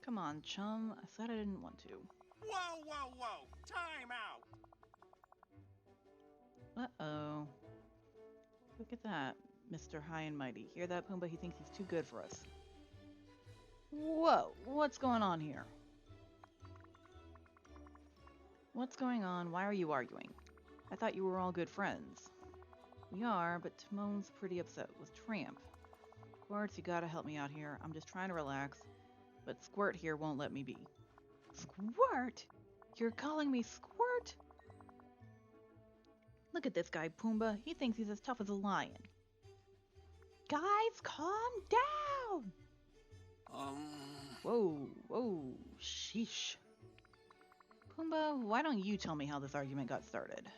Come on, chum. I said I didn't want to. Whoa, whoa, whoa! Time out! Uh-oh. Look at that, Mr. High and Mighty. Hear that, Pumbaa? He thinks he's too good for us. Whoa, what's going on here? What's going on? Why are you arguing? I thought you were all good friends. We are, but Timon's pretty upset with Tramp. Squirt, you gotta help me out here. I'm just trying to relax, but Squirt here won't let me be. Squirt? You're calling me Squirt? Look at this guy, Pumbaa. He thinks he's as tough as a lion. Guys, calm down! Whoa, whoa, sheesh. Pumbaa, why don't you tell me how this argument got started?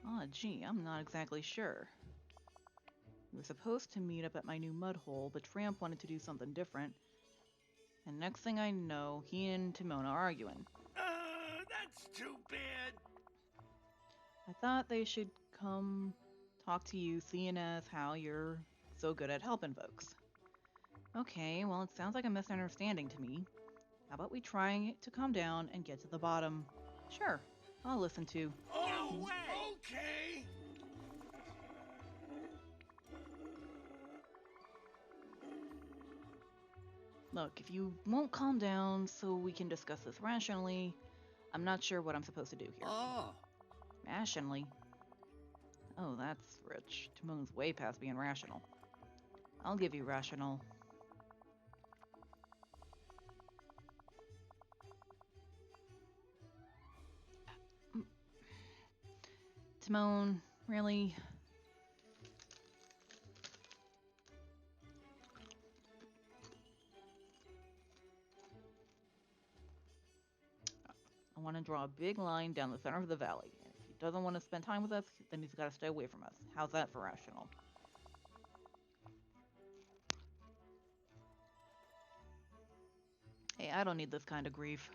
Oh, gee, I'm not exactly sure. We were supposed to meet up at my new mud hole, but Tramp wanted to do something different. And next thing I know, he and Timon are arguing. That's too bad. I thought they should come talk to you, seeing as how you're so good at helping folks. Okay, well, it sounds like a misunderstanding to me. How about we try to calm down and get to the bottom? Sure, I'll listen to. No way! Okay. Look, if you won't calm down so we can discuss this rationally, I'm not sure what I'm supposed to do here. Oh. Rationally? Oh, that's rich. Timon's way past being rational. I'll give you rational. Timon, really? I want to draw a big line down the center of the valley. And if he doesn't want to spend time with us, then he's got to stay away from us. How's that for rational? Hey, I don't need this kind of grief.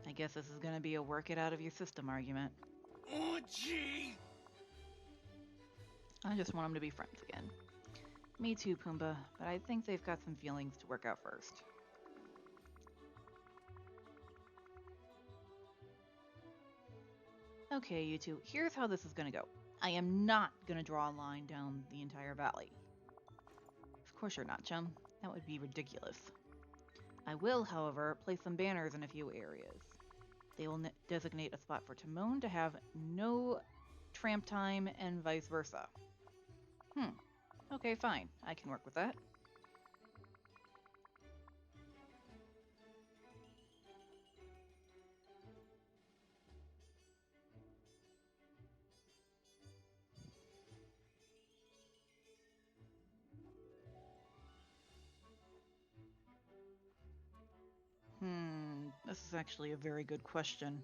I guess this is going to be a work it out of your system argument. Oh, gee! I just want them to be friends again. Me too, Pumbaa, but I think they've got some feelings to work out first. Okay, you two, here's how this is gonna go. I am not gonna draw a line down the entire valley. Of course you're not, chum. That would be ridiculous. I will, however, place some banners in a few areas. They will designate a spot for Timon to have no tramp time and vice versa. Okay, fine. I can work with that. This is actually a very good question.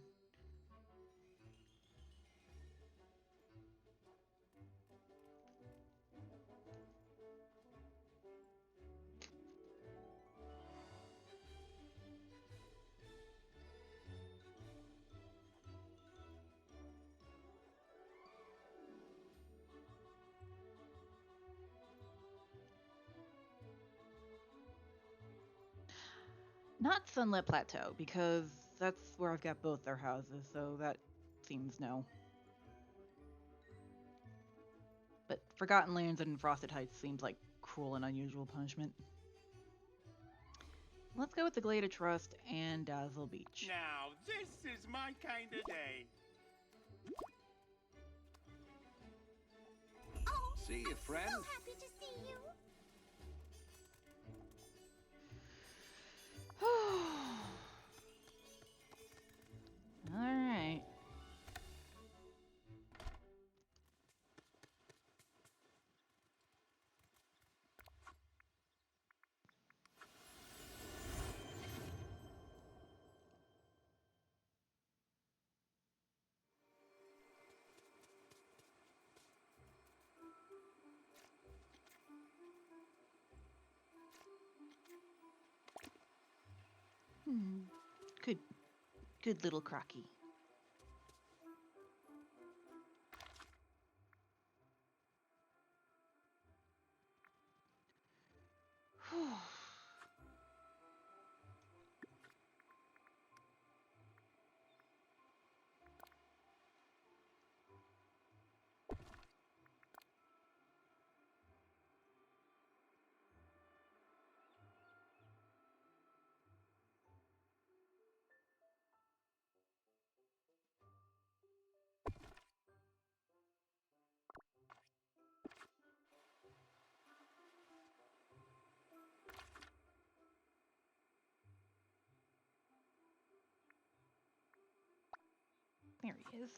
Not Sunlit Plateau, because that's where I've got both their houses, so that seems no. But Forgotten Lands and Frosted Heights seems like cruel and unusual punishment. Let's go with the Glade of Trust and Dazzle Beach. Now, this is my kind of day. Oh, See you, friend. so happy to see you. Good, good little Crocky. There he is.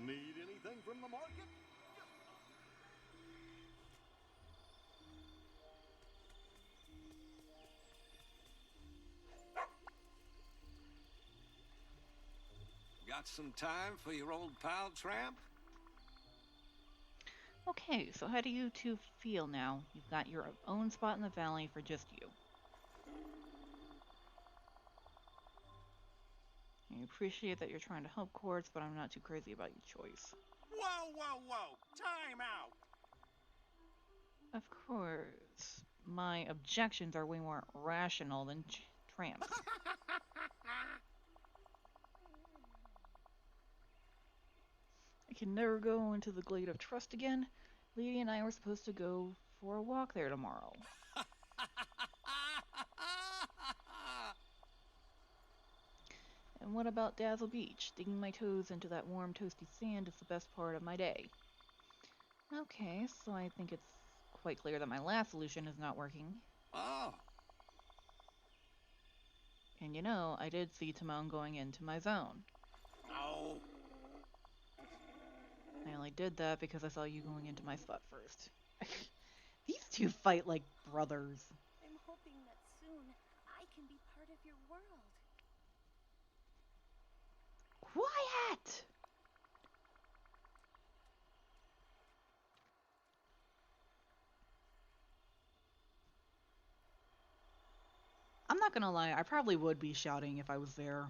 Need anything from the market? Got some time for your old pal, Tramp? Okay, so how do you two feel now? You've got your own spot in the valley for just you. I appreciate that you're trying to help Quartz, but I'm not too crazy about your choice. Whoa, whoa, whoa! Time out! Of course, my objections are way more rational than Tramp's. I can never go into the Glade of Trust again. Lady and I were supposed to go for a walk there tomorrow. And what about Dazzle Beach? Digging my toes into that warm, toasty sand is the best part of my day. Okay, so I think it's quite clear that my last solution is not working. Oh. And you know, I did see Timon going into my zone. Oh. I only did that because I saw you going into my spot first. These two fight like brothers. I'm hoping that soon I can be part of your world. Quiet! I'm not gonna lie, I probably would be shouting if I was there.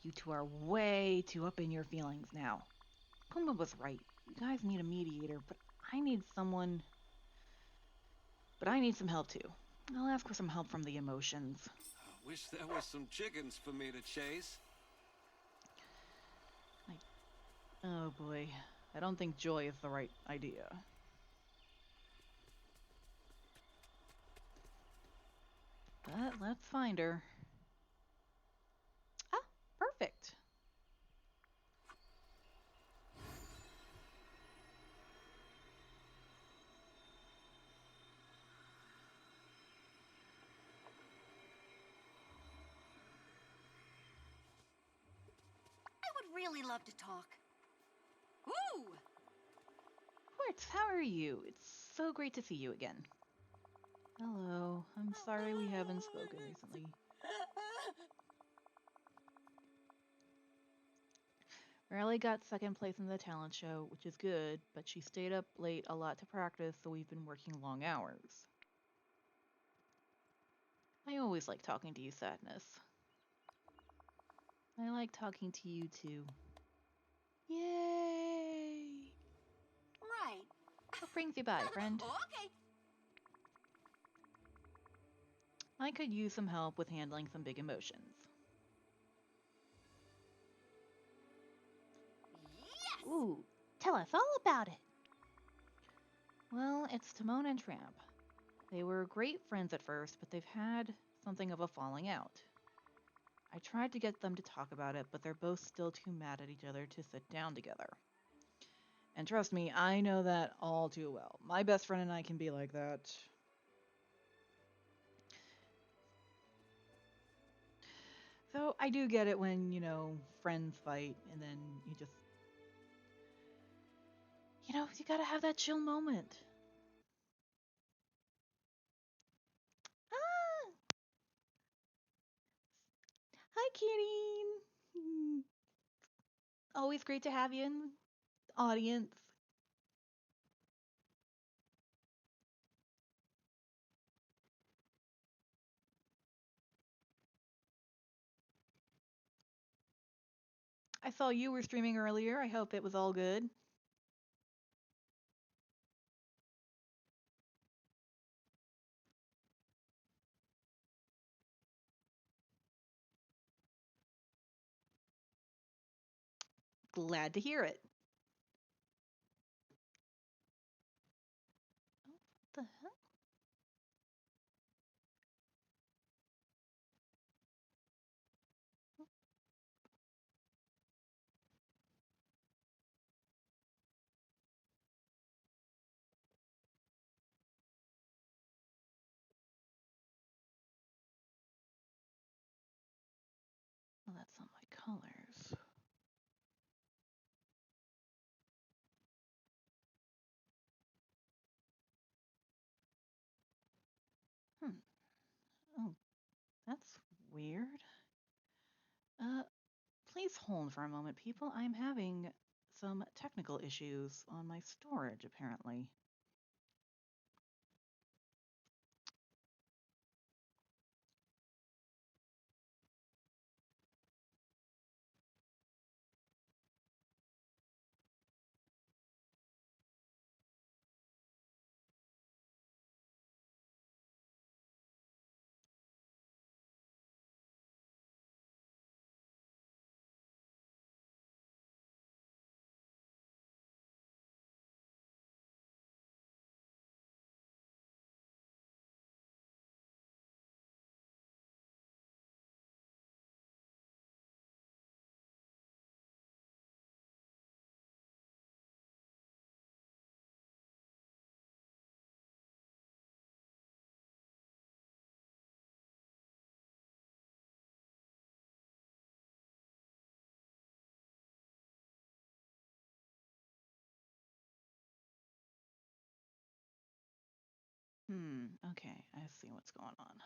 You two are way too up in your feelings now. Puma was right. You guys need a mediator, but I need someone. But I need some help too. I'll ask for some help from the emotions. I wish there was some chickens for me to chase. Oh boy. I don't think joy is the right idea. But let's find her. Ah, perfect. I would really love to talk. Ooh! Quartz, how are you? It's so great to see you again. Hello. I'm sorry we haven't spoken recently. Riley got second place in the talent show, which is good, but she stayed up late a lot to practice, so we've been working long hours. I always like talking to you, Sadness. I like talking to you too. Yay! Right. What brings you by, friend? Okay. I could use some help with handling some big emotions. Yes! Ooh, tell us all about it. Well, it's Timon and Tramp. They were great friends at first, but they've had something of a falling out. I tried to get them to talk about it, but they're both still too mad at each other to sit down together. And trust me, I know that all too well. My best friend and I can be like that. So I do get it when, friends fight and then you just, you gotta have that chill moment. Hi, Keating. Always great to have you in the audience. I saw you were streaming earlier. I hope it was all good. Glad to hear it. Oh, what the hell? Oh, that's not my colors. Hmm. Oh, that's weird. Uh, Please hold for a moment, people. I'm having some technical issues on my storage, apparently. Okay, I see what's going on.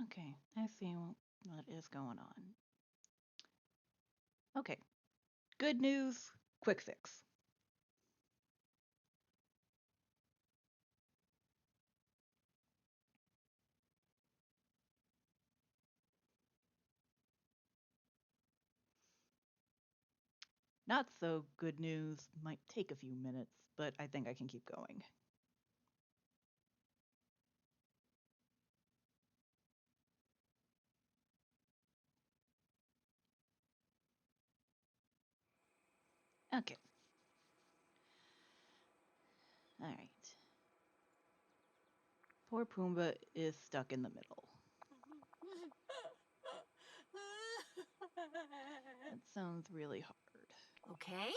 Okay, I see what is going on. Okay, good news, quick fix. Not so good news, might take a few minutes, but I think I can keep going. Okay. All right. Poor Pumbaa is stuck in the middle. That sounds really hard. Okay.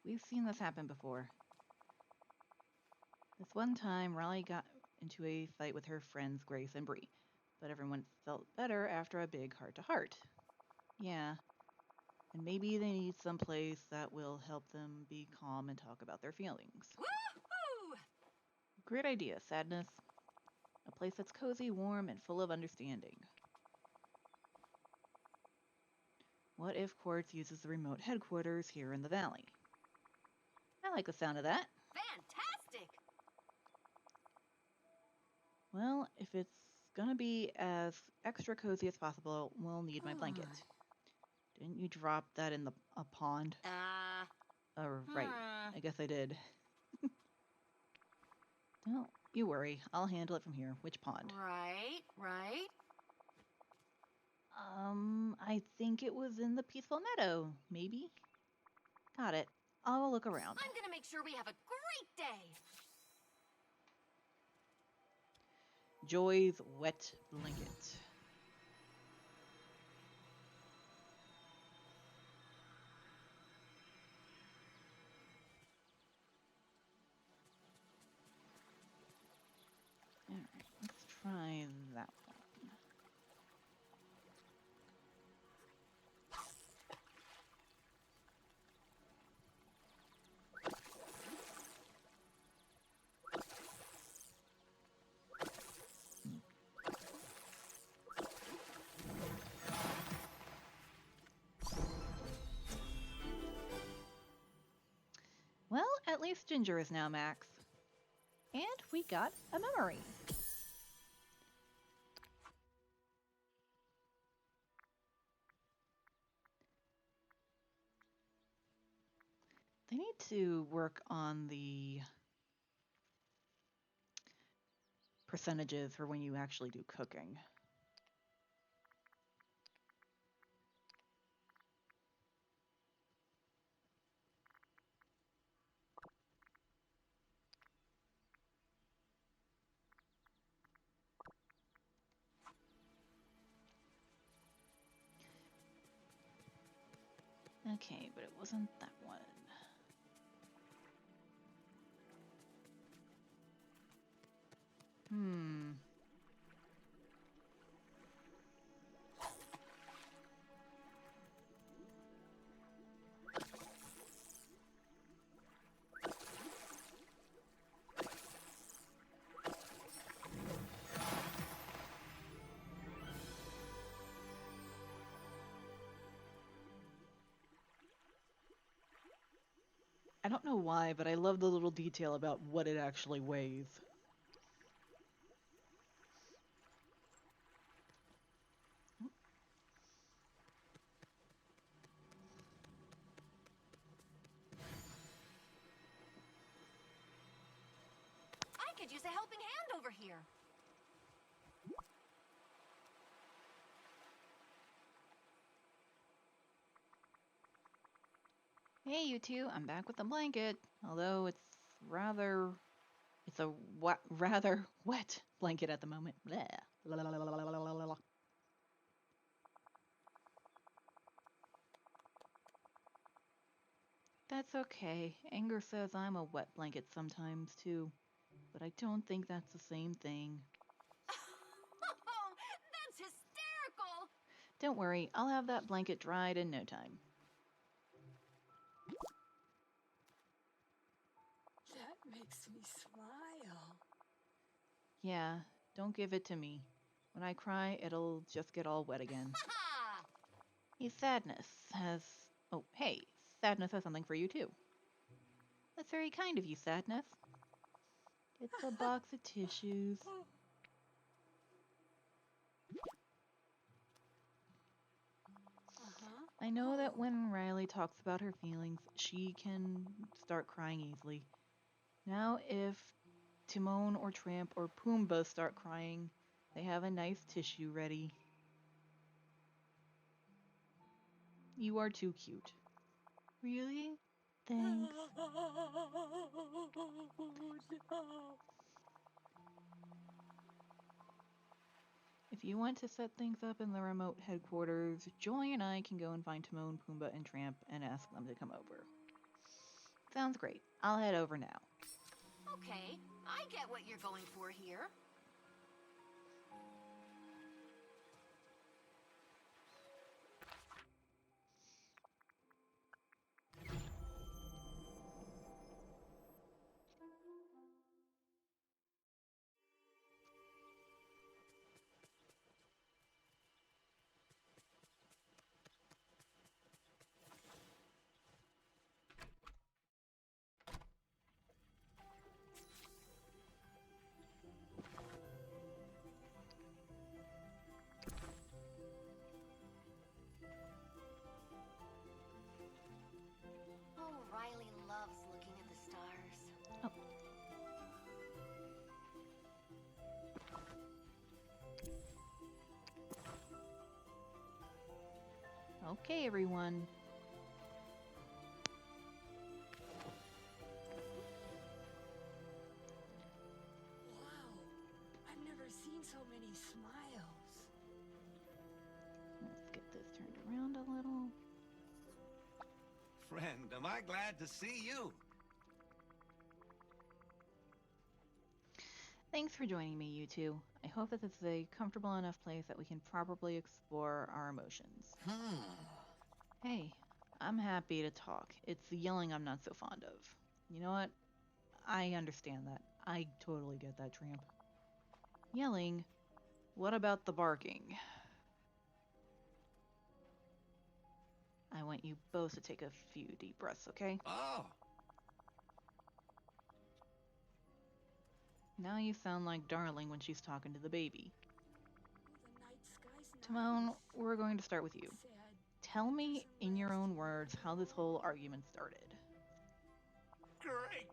We've seen this happen before. This one time, Raleigh got into a fight with her friends Grace and Bree, but everyone felt better after a big heart-to-heart. Yeah, and maybe they need some place that will help them be calm and talk about their feelings. Woohoo! Great idea, Sadness. A place that's cozy, warm, and full of understanding. What if Quartz uses the remote headquarters here in the valley? I like the sound of that. Fantastic! Well, if it's gonna be as extra cozy as possible, we'll need my blanket. Didn't you drop that in a pond? Oh, right. I guess I did. Don't you worry. I'll handle it from here. Which pond? Right. I think it was in the peaceful meadow, maybe? Got it. I'll look around. I'm gonna make sure we have a great day! Joy's wet blanket. nice ginger is now max. And we got a memory. They need to work on the percentages for when you actually do cooking. Okay, but it wasn't that one. Hmm. I don't know why, but I love the little detail about what it actually weighs. I could use a helping hand over here. Hey, you two, I'm back with the blanket. Although it's a rather wet blanket at the moment. Blah. La, la, la, la, la, la, la, la. That's okay. Anger says I'm a wet blanket sometimes too, but I don't think that's the same thing. Oh, that's hysterical! Don't worry, I'll have that blanket dried in no time. That makes me smile. Yeah, don't give it to me. When I cry, it'll just get all wet again. Ha! Hey, Sadness has... Oh, hey, Sadness has something for you too. That's very kind of you, Sadness. It's a box of tissues. I know that when Riley talks about her feelings, she can start crying easily. Now, if Timon or Tramp or Pumbaa start crying, they have a nice tissue ready. You are too cute. Really? Thanks. If you want to set things up in the remote headquarters, Joy and I can go and find Timon, Pumbaa, and Tramp and ask them to come over. Sounds great. I'll head over now. Okay, I get what you're going for here. Oh, Riley loves looking at the stars. Oh. Okay, everyone. Wow, I've never seen so many smiles. Let's get this turned around a little. Friend, am I glad to see you? Thanks for joining me, you two. I hope that this is a comfortable enough place that we can properly explore our emotions. Hey, I'm happy to talk. It's the yelling I'm not so fond of. You know what? I understand that. I totally get that, Tramp. Yelling? What about the barking? I want you both to take a few deep breaths, okay? Oh, Now you sound like Darling when she's talking to the baby. The night sky's Timon, nice. we're going to start with you. Sad. Tell me It's a in your rest own words how this whole argument started. Great!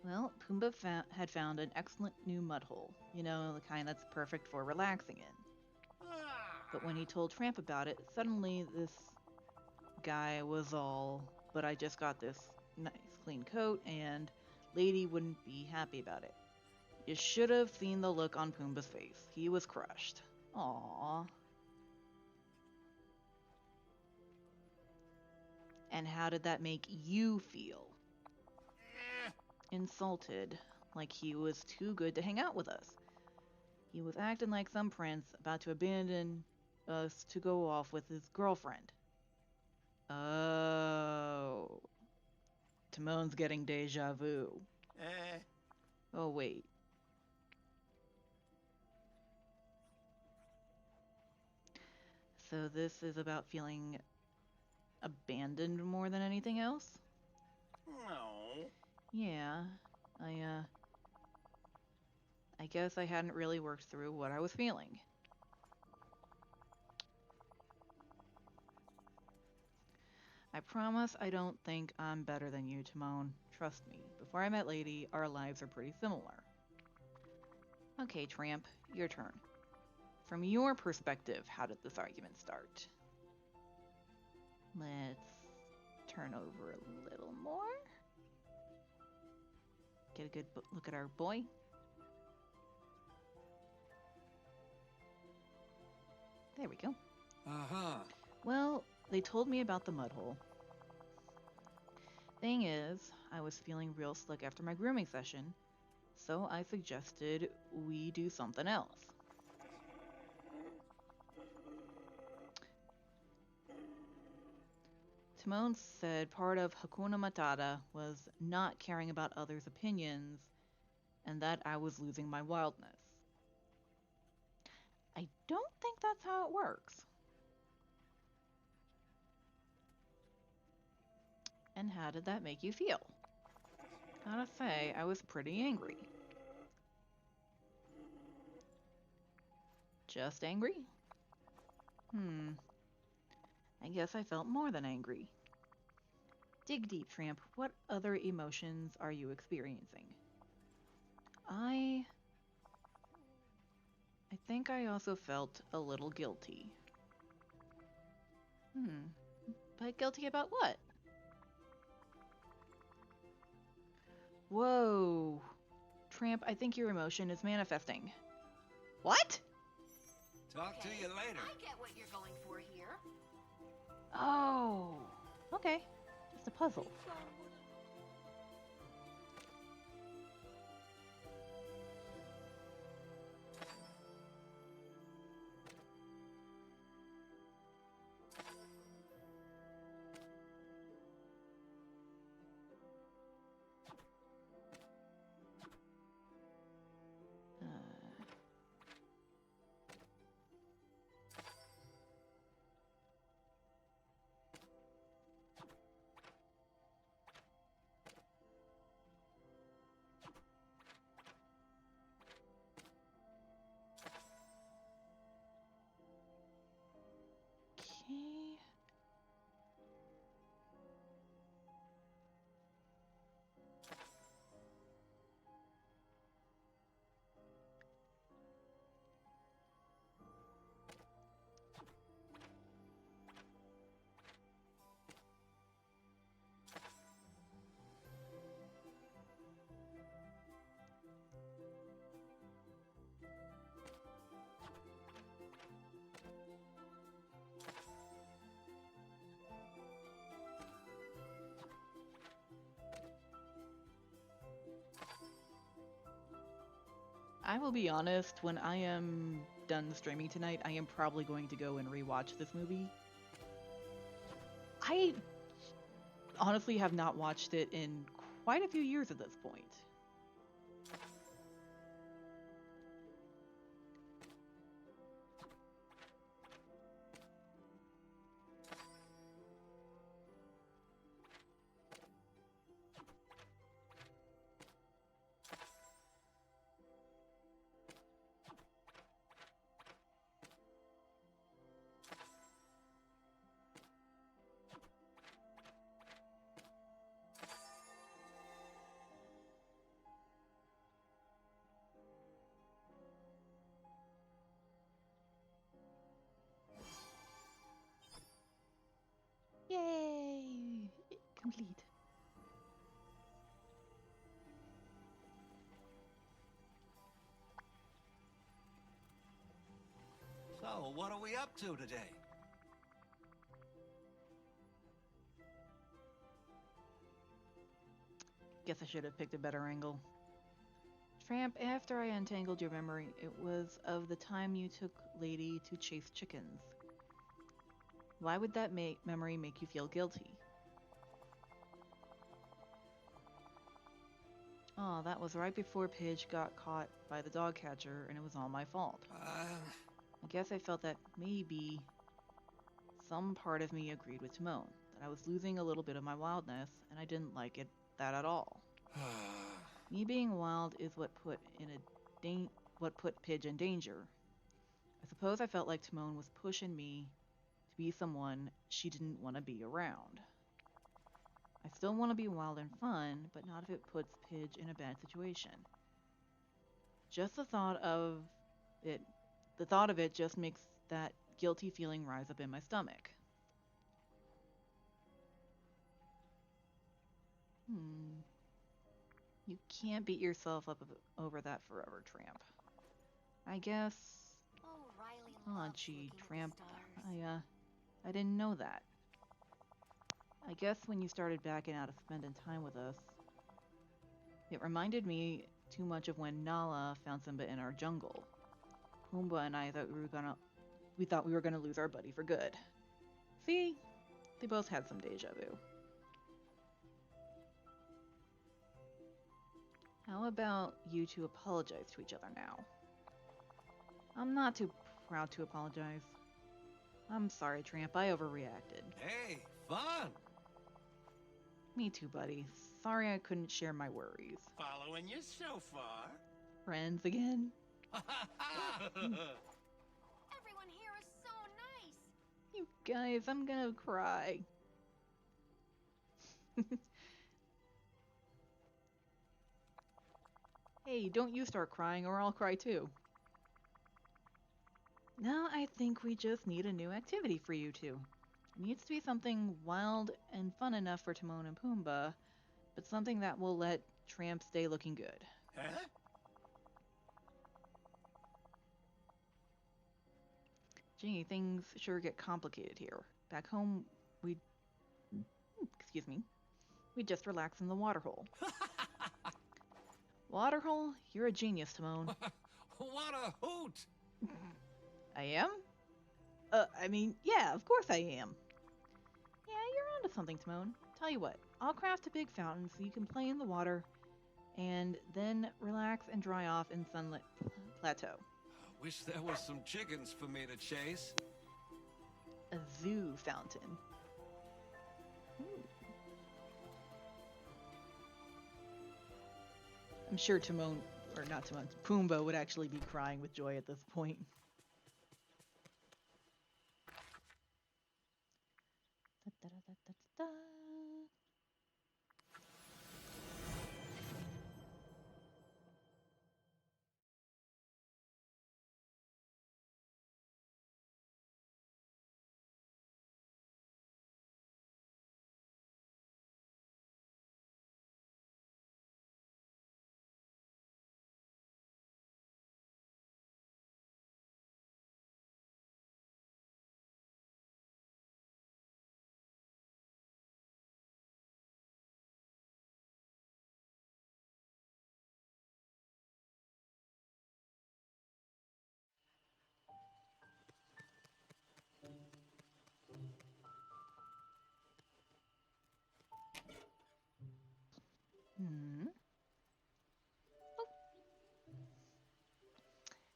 Well, Pumbaa had found an excellent new mud hole. You know, the kind that's perfect for relaxing in. But when he told Tramp about it, suddenly this guy was all, but I just got this nice clean coat, and Lady wouldn't be happy about it. You should have seen the look on Pumbaa's face. He was crushed. Aww. And how did that make you feel? Insulted, like he was too good to hang out with us. He was acting like some prince about to abandon us to go off with his girlfriend. Oh. Timon's getting deja vu. Oh, wait. So this is about feeling abandoned more than anything else? No. Yeah. I guess I hadn't really worked through what I was feeling. I promise I don't think I'm better than you, Timon. Trust me, before I met Lady, our lives are pretty similar. Okay, Tramp, your turn. From your perspective, how did this argument start? Let's turn over a little more. Get a good look at our boy. There we go. Uh-huh. Well, they told me about the mud hole. Thing is, I was feeling real slick after my grooming session, so I suggested we do something else. Timon said part of Hakuna Matata was not caring about others' opinions and that I was losing my wildness. I don't think that's how it works. And how did that make you feel? Gotta say, I was pretty angry. Just angry? I guess I felt more than angry. Dig deep, Tramp. What other emotions are you experiencing? I think I also felt a little guilty. But guilty about what? Whoa. Tramp, I think your emotion is manifesting. What? Talk to you later. I get what you're going for here. Oh. Okay. Just a puzzle. Okay. I will be honest, when I am done streaming tonight, I am probably going to go and rewatch this movie. I honestly have not watched it in quite a few years at this point. complete. So, what are we up to today? Guess I should have picked a better angle. Tramp, after I untangled your memory, it was of the time you took Lady to chase chickens. Why would that memory make you feel guilty? Oh, that was right before Pidge got caught by the dog catcher, and it was all my fault. I guess I felt that maybe some part of me agreed with Timon, that I was losing a little bit of my wildness, and I didn't like that at all. Me being wild is what put Pidge in danger. I suppose I felt like Timon was pushing me to be someone she didn't want to be around. I still want to be wild and fun, but not if it puts Pidge in a bad situation. Just the thought of it just makes that guilty feeling rise up in my stomach. You can't beat yourself up over that forever, Tramp. I guess. Oh, Riley Oh, loves gee, looking Tramp. at the stars. I didn't know that. I guess when you started backing out of spending time with us, it reminded me too much of when Nala found Simba in our jungle. Pumbaa and I thought we were gonna lose our buddy for good. See? They both had some deja vu. How about you two apologize to each other now? I'm not too proud to apologize. I'm sorry, Tramp. I overreacted. Hey, fun! Me too, buddy. Sorry I couldn't share my worries. Following you so far. Friends again? Everyone here is so nice. You guys, I'm gonna cry. Hey, don't you start crying or I'll cry too. Now I think we just need a new activity for you two. It needs to be something wild and fun enough for Timon and Pumbaa, but something that will let Tramp stay looking good. Huh? Gee, things sure get complicated here. Back home, excuse me, we just relax in the waterhole. Waterhole? You're a genius, Timon. What a hoot! I am? Yeah, of course I am. Yeah, you're onto something, Timon. Tell you what, I'll craft a big fountain so you can play in the water and then relax and dry off in Sunlit Plateau. Wish there was some chickens for me to chase. A zoo fountain. I'm sure Pumbaa would actually be crying with joy at this point.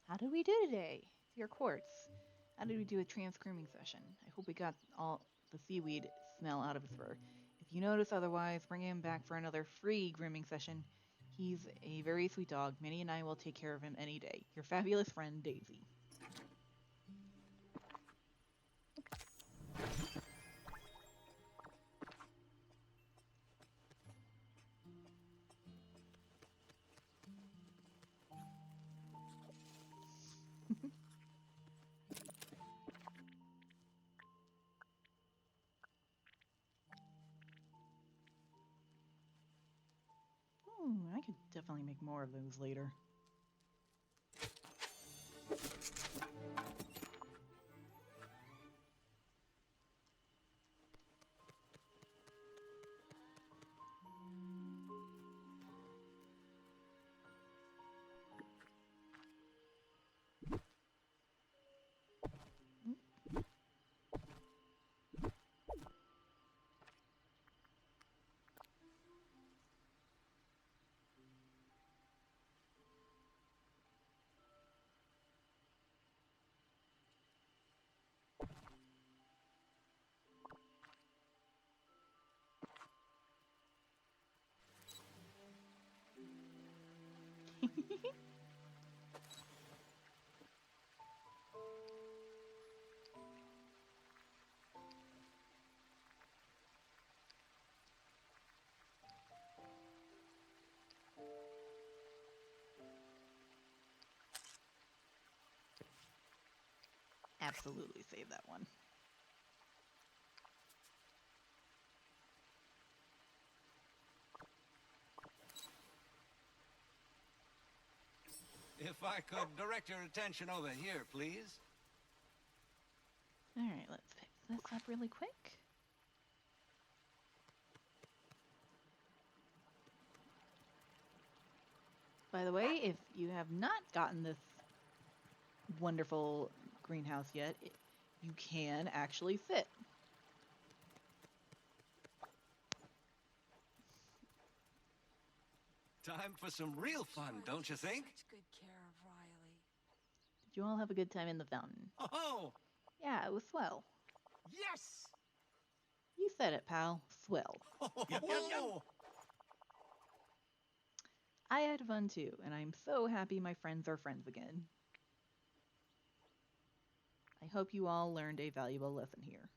How did we do today? Your quartz. How did we do a trans grooming session? I hope we got all the seaweed smell out of his fur. If you notice otherwise, bring him back for another free grooming session. He's a very sweet dog. Minnie and I will take care of him any day. Your fabulous friend, Daisy. Ooh, I could definitely make more of those later. Absolutely save that one. If I could direct your attention over here, please. All right, let's fix this up really quick. By the way, if you have not gotten this wonderful greenhouse yet, you can actually fit. Time for some real fun, don't you think? Such good care of Riley. Did you all have a good time in the fountain? Oh! Yeah, it was swell. Yes! You said it, pal. Swell. Oh! I had fun too, and I'm so happy my friends are friends again. I hope you all learned a valuable lesson here.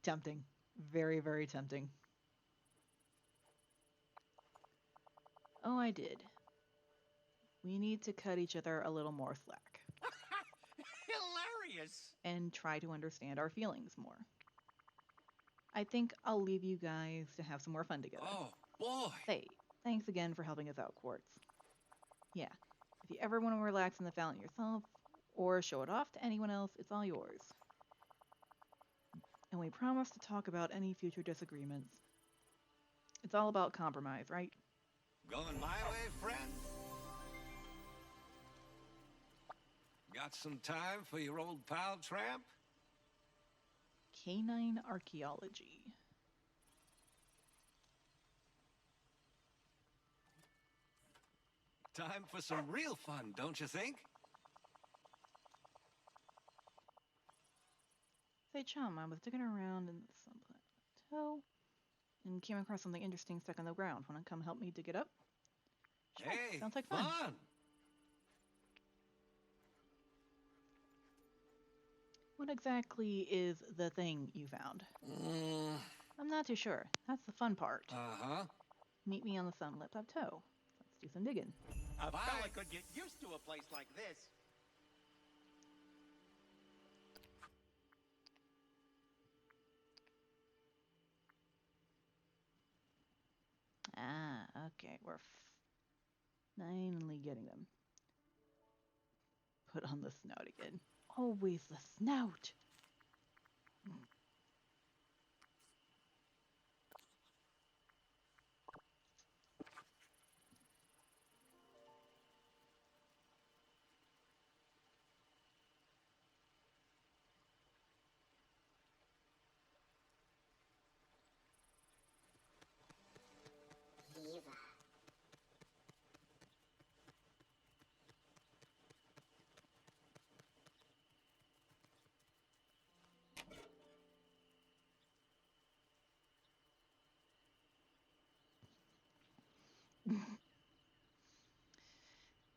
Tempting. Very, very tempting. Oh, I did. We need to cut each other a little more slack. Hilarious! And try to understand our feelings more. I think I'll leave you guys to have some more fun together. Oh, boy! Hey, thanks again for helping us out, Quartz. Yeah, if you ever want to relax in the fountain yourself, or show it off to anyone else, it's all yours. And we promise to talk about any future disagreements. It's all about compromise, right? Going my way, friend? Got some time for your old pal, Tramp? Canine archaeology. Time for some real fun, don't you think? Say, chum, I was digging around in some plateau and came across something interesting stuck in the ground. Want to come help me dig it up? Sure, Hey, sounds like fun. What exactly is the thing you found? I'm not too sure. That's the fun part. Uh-huh. Meet me on the Sunlit Plateau. Let's do some digging. A fella could get used to a place like this. Ah, okay. We're finally getting them. Put on the snout again. Always the snout.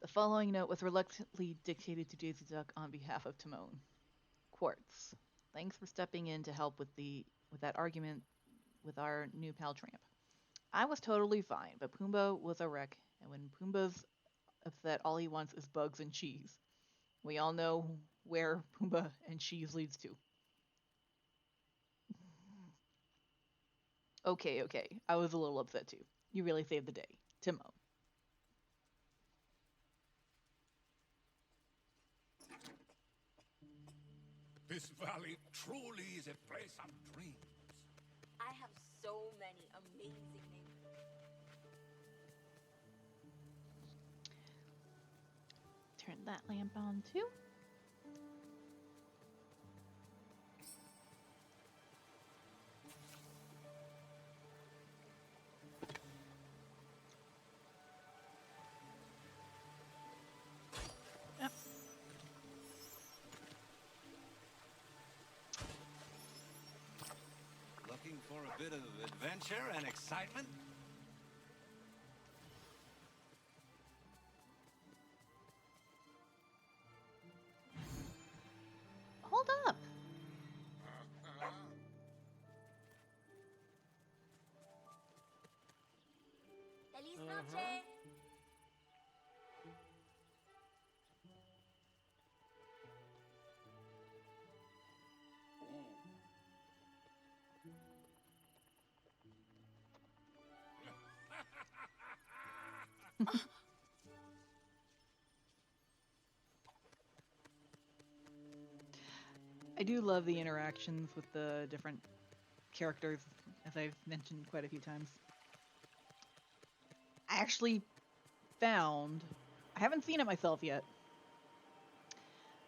The following note was reluctantly dictated to Daisy Duck on behalf of Timon. Quartz, thanks for stepping in to help with that argument with our new pal Tramp. I was totally fine, but Pumbaa was a wreck, and when Pumbaa's upset, all he wants is bugs and cheese. We all know where Pumbaa and cheese leads to. Okay, okay. I was a little upset too. You really saved the day. Timon. This valley truly is a place of dreams. I have so many amazing neighbors. Turn that lamp on too. Yep. Looking for a bit of adventure and excitement? Hold up. Feliz noche. I do love the interactions with the different characters, as I've mentioned quite a few times. I actually found, I haven't seen it myself yet,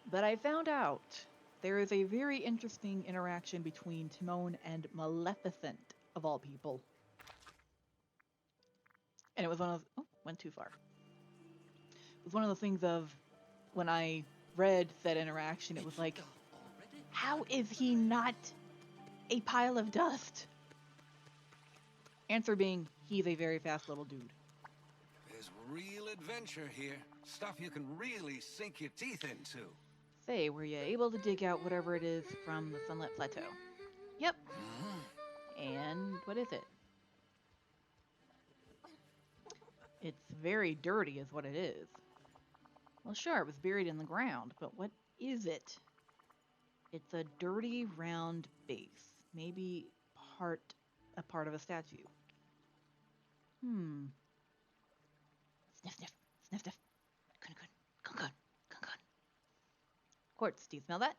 but I found out there is a very interesting interaction between Timon and Maleficent, of all people. And it was one of, oh, went too far. It was one of the things of when I read that interaction, it was like, how is he not a pile of dust? Answer being, he's a very fast little dude. There's real adventure here. Stuff you can really sink your teeth into. Say, were you able to dig out whatever it is from the Sunlit Plateau? Yep. And what is it? It's very dirty is what it is. Well, sure, it was buried in the ground, but what is it? It's a dirty round base. Maybe a part of a statue. Hmm. Sniff, sniff, sniff, sniff. Kun, kun, kun, kun, kun, kun. Quartz, do you smell that?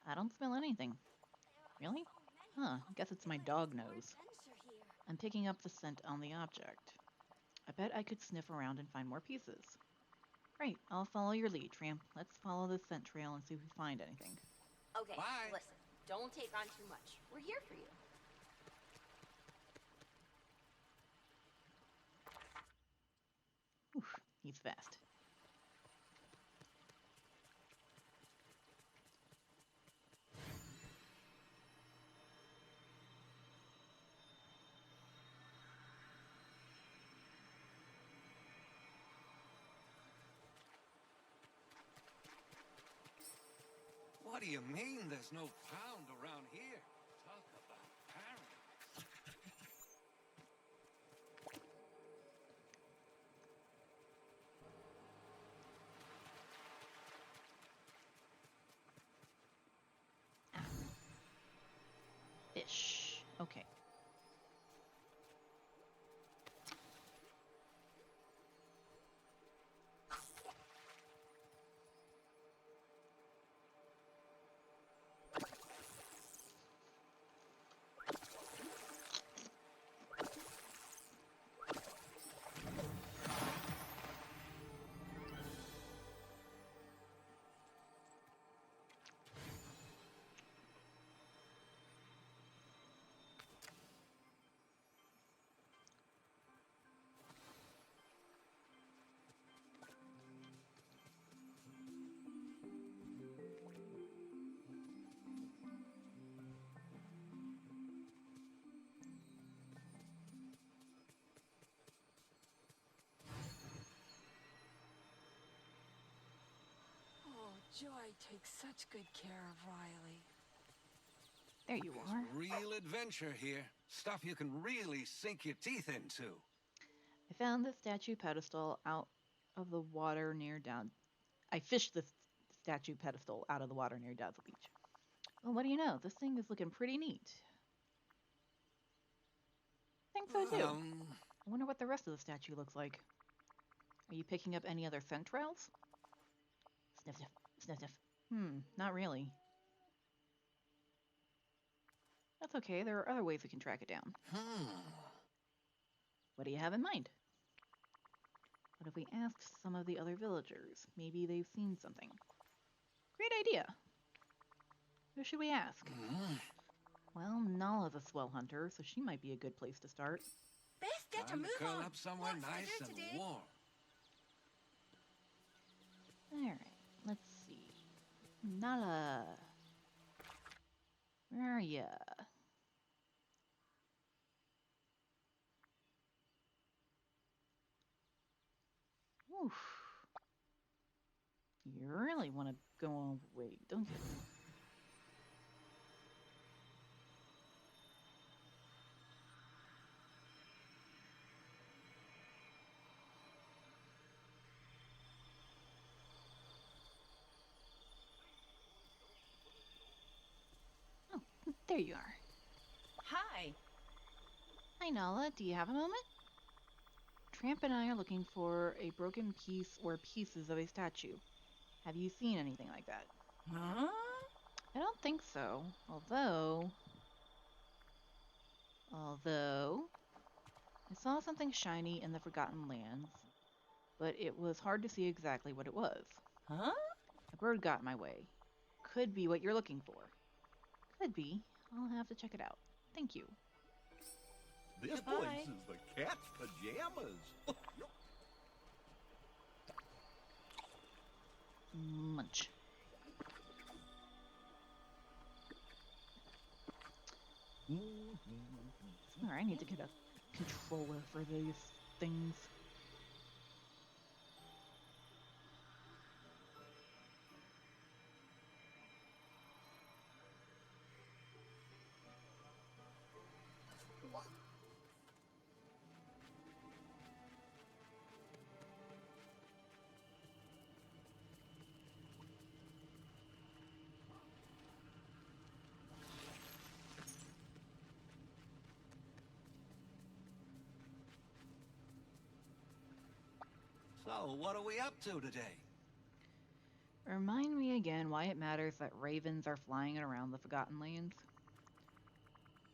I don't smell anything. Really? Huh, I guess it's my dog nose. I'm picking up the scent on the object. I bet I could sniff around and find more pieces. Great, I'll follow your lead, Tramp. Let's follow this scent trail and see if we find anything. Okay, Bye. listen. Don't take on too much. We're here for you. Oof, he's fast. What do you mean there's no pound around here? Talk about paradise. Fish. Okay. Oh, Joy takes such good care of Riley. There you There's are. real adventure here. Stuff you can really sink your teeth into. I found the statue pedestal out of the water near down. I fished the statue pedestal out of the water near Dazzle Beach. Well, what do you know? This thing is looking pretty neat. I think so too. I wonder what the rest of the statue looks like. Are you picking up any other scent trails? Sniff, sniff, sniff, sniff. Not really. That's okay, there are other ways we can track it down. What do you have in mind? What if we asked some of the other villagers? Maybe they've seen something. Great idea. Who should we ask? Well, Nala's a swell hunter, so she might be a good place to start. Best get to Time move to curl on. up somewhere What's for nice dinner and today? warm. Alright, let's see. Nala. Where are ya? Oof. You really want to go away, don't you? Oh, there you are. Hi. Hi, Nala. Do you have a moment? Tramp and I are looking for a broken piece or pieces of a statue. Have you seen anything like that? Huh? I don't think so. Although, I saw something shiny in the Forgotten Lands, but it was hard to see exactly what it was. Huh? A bird got in my way. Could be what you're looking for. Could be. I'll have to check it out. Thank you. This Goodbye. place is the cat's pajamas. Munch. Swear, I need to get a controller for these things. So, what are we up to today? Remind me again why it matters that ravens are flying around the Forgotten Lands.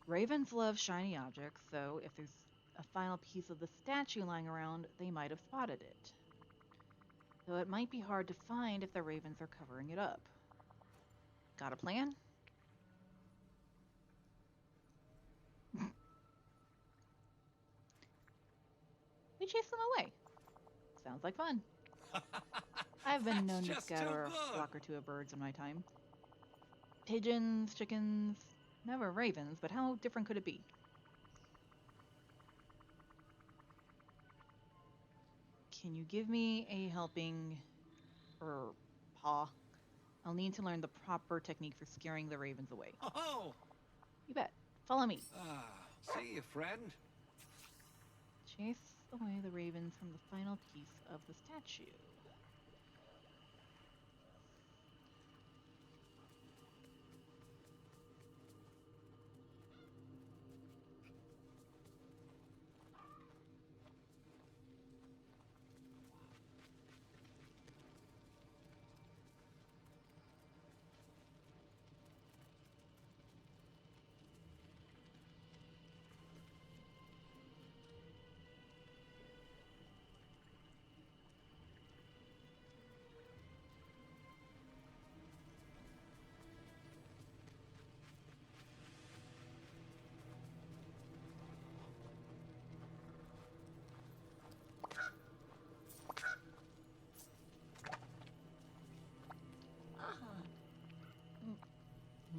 Ravens love shiny objects, so if there's a final piece of the statue lying around, they might have spotted it. Though it might be hard to find if the ravens are covering it up. Got a plan? We chase them away. Sounds like fun. I've been known to scatter a flock or two of birds in my time. Pigeons, chickens, never ravens, but how different could it be? Can you give me a helping paw? I'll need to learn the proper technique for scaring the ravens away. Oh! You bet. Follow me. See you, friend. Chase away the ravens from the final piece of the statue.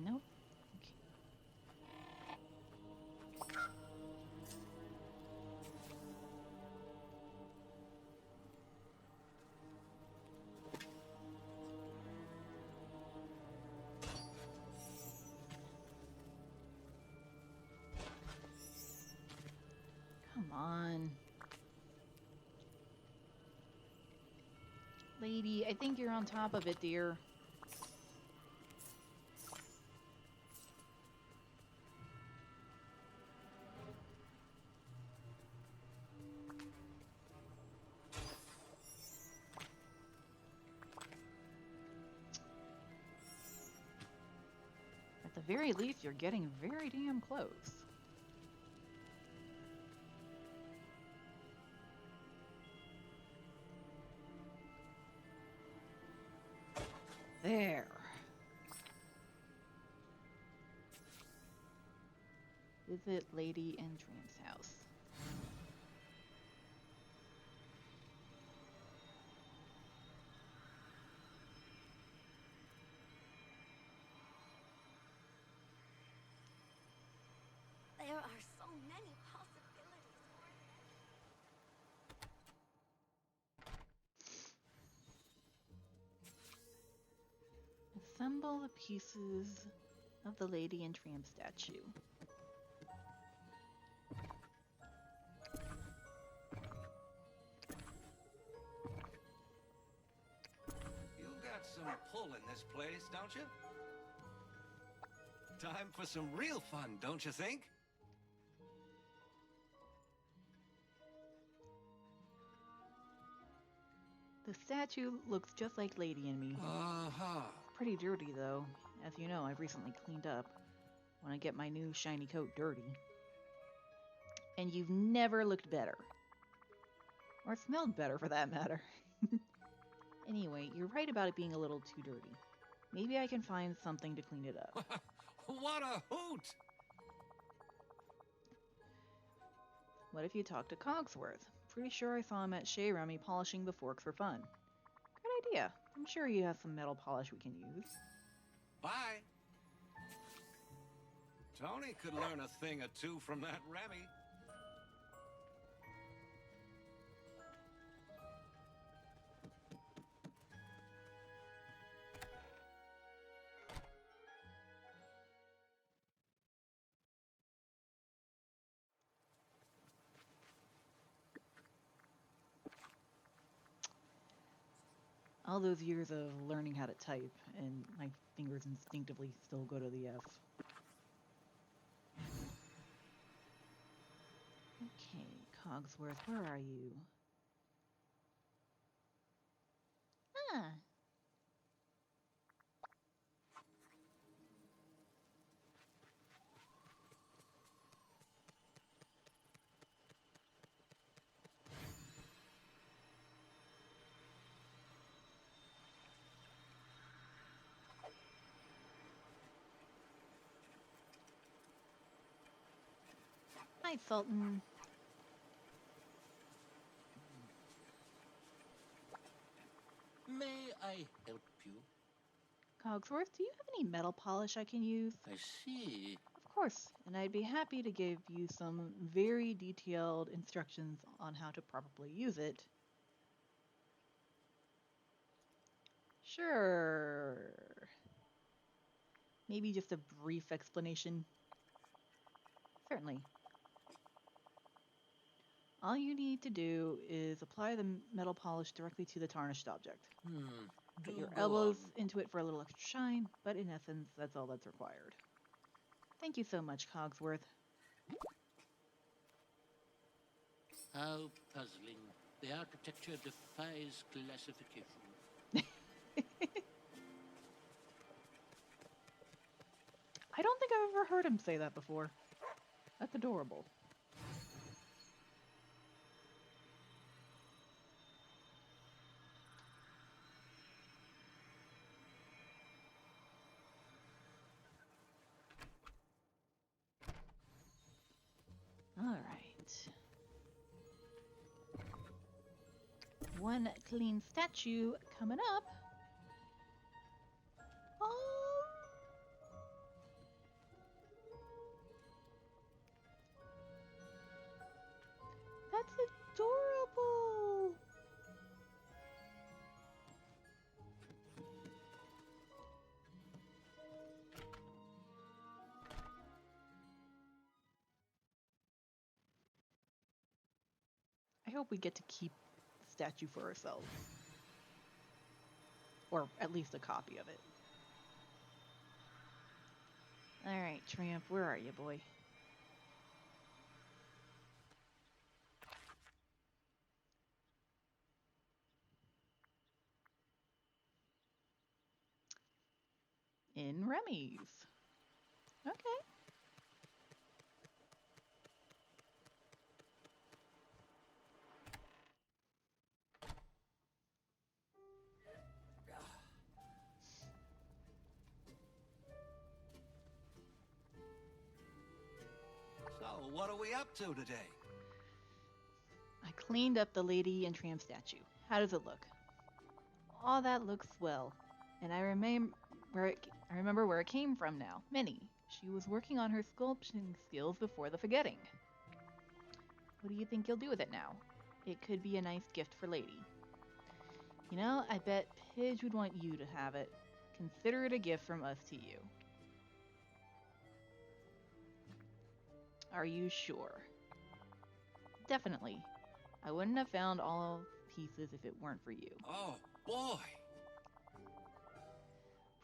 Nope. Okay. Come on. Lady, I think you're on top of it, dear. very least, you're getting very damn close. There. Visit Lady and Tramp's house. There are so many possibilities for it. Assemble the pieces of the Lady and Tramp statue. You got some pull in this place, don't you? Time for some real fun, don't you think? The statue looks just like Lady and me. Uh-huh. Pretty dirty, though. As you know, I've recently cleaned up when I get my new shiny coat dirty. And you've never looked better. Or smelled better, for that matter. Anyway, you're right about it being a little too dirty. Maybe I can find something to clean it up. What a hoot! What if you talk to Cogsworth? Pretty sure I saw him at Shea Rummy polishing the fork for fun. Good idea. I'm sure he has some metal polish we can use. Bye. Tony could learn a thing or two from that Remy. All those years of learning how to type, and my fingers instinctively still go to the F. Okay, Cogsworth, where are you? Ah. Hi, Sultan. May I help you? Cogsworth, do you have any metal polish I can use? I see. Of course, and I'd be happy to give you some very detailed instructions on how to properly use it. Sure. Maybe just a brief explanation. Certainly. All you need to do is apply the metal polish directly to the tarnished object. Put your elbows into it for a little extra shine, but in essence, that's all that's required. Thank you so much, Cogsworth. How puzzling. The architecture defies classification. I don't think I've ever heard him say that before. That's adorable. All right. One clean statue coming up. That's adorable. I hope we get to keep the statue for ourselves. Or at least a copy of it. Alright, Tramp, where are you, boy? In Remy's. Okay. So, what are we up to today? I cleaned up the Lady and Tramp statue. How does it look? All that looks well. And I remember where it came from now. Minnie. She was working on her sculpting skills before the forgetting. What do you think you'll do with it now? It could be a nice gift for Lady. You know, I bet Pidge would want you to have it. Consider it a gift from us to you. Are you sure? Definitely. I wouldn't have found all pieces if it weren't for you. Oh, boy!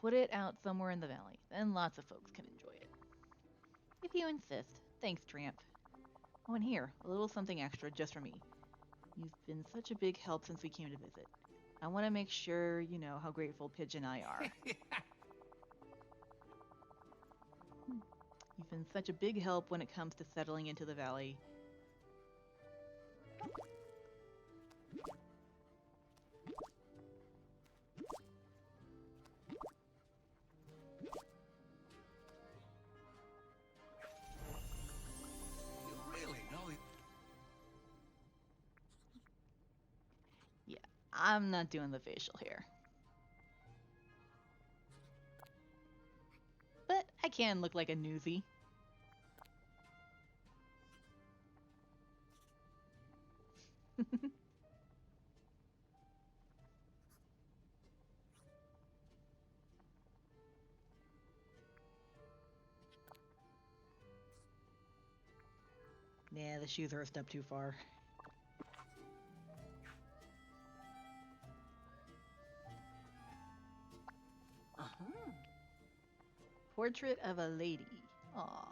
Put it out somewhere in the valley, then lots of folks can enjoy it. If you insist. Thanks, Tramp. Oh, and here, a little something extra just for me. You've been such a big help since we came to visit. I want to make sure you know how grateful Pidge and I are. You've been such a big help when it comes to settling into the valley. You really know it. Yeah, I'm not doing the facial hair. But I can look like a newsie. Nah, the shoes are a step too far. Portrait of a lady. Aw.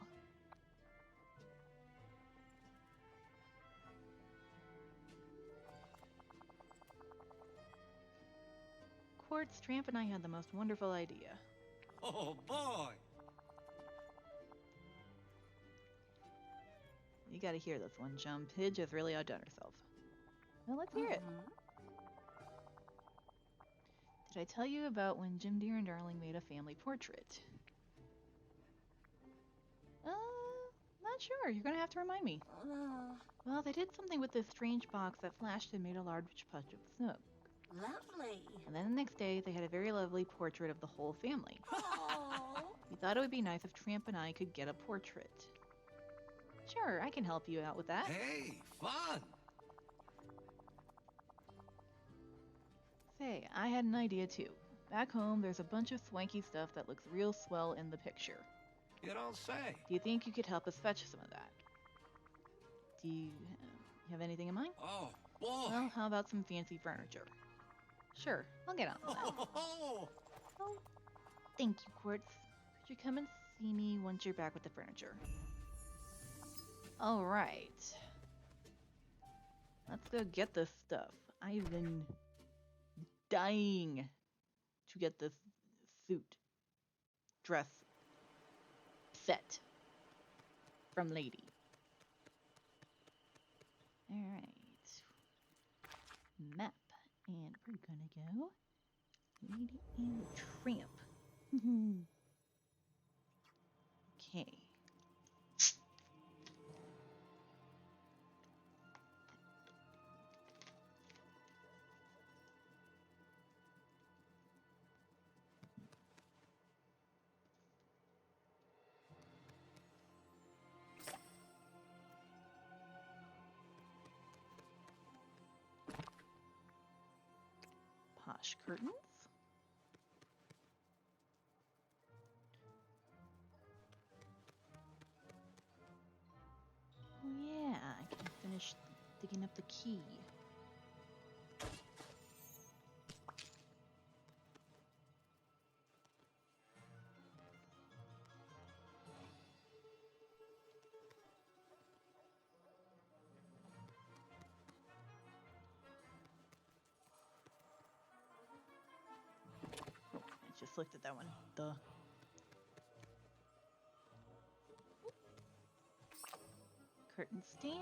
Quartz, Tramp and I had the most wonderful idea. Oh, boy! You gotta hear this one, Chum. Pidge has really outdone herself. Well, let's hear it. Did I tell you about when Jim Deere and Darling made a family portrait? Not sure. You're gonna have to remind me. Well, they did something with this strange box that flashed and made a large puff of smoke. Lovely. And then the next day, they had a very lovely portrait of the whole family. Oh. We thought it would be nice if Tramp and I could get a portrait. Sure, I can help you out with that. Hey, fun! Say, I had an idea too. Back home, there's a bunch of swanky stuff that looks real swell in the picture. You don't say. Do you think you could help us fetch some of that? Do you have anything in mind? Oh, boy! Well, how about some fancy furniture? Sure, I'll get on that. Oh, Oh, thank you, Quartz. Could you come and see me once you're back with the furniture? All right. Let's go get this stuff. I've been dying to get this suit, dress, set from Lady. All right. Map. And we're gonna go Lady and the Tramp. Okay. Posh curtains. Oh yeah, I can finish digging up the key. Oh, I just looked at that one. Duh. Curtain stand.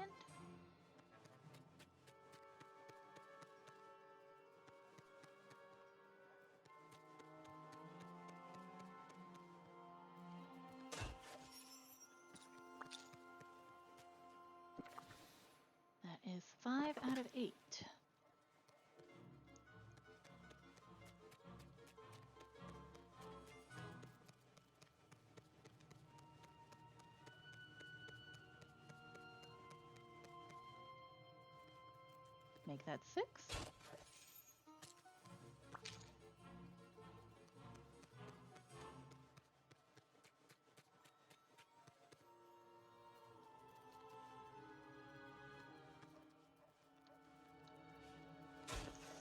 That is 5 out of 8. Make that 6.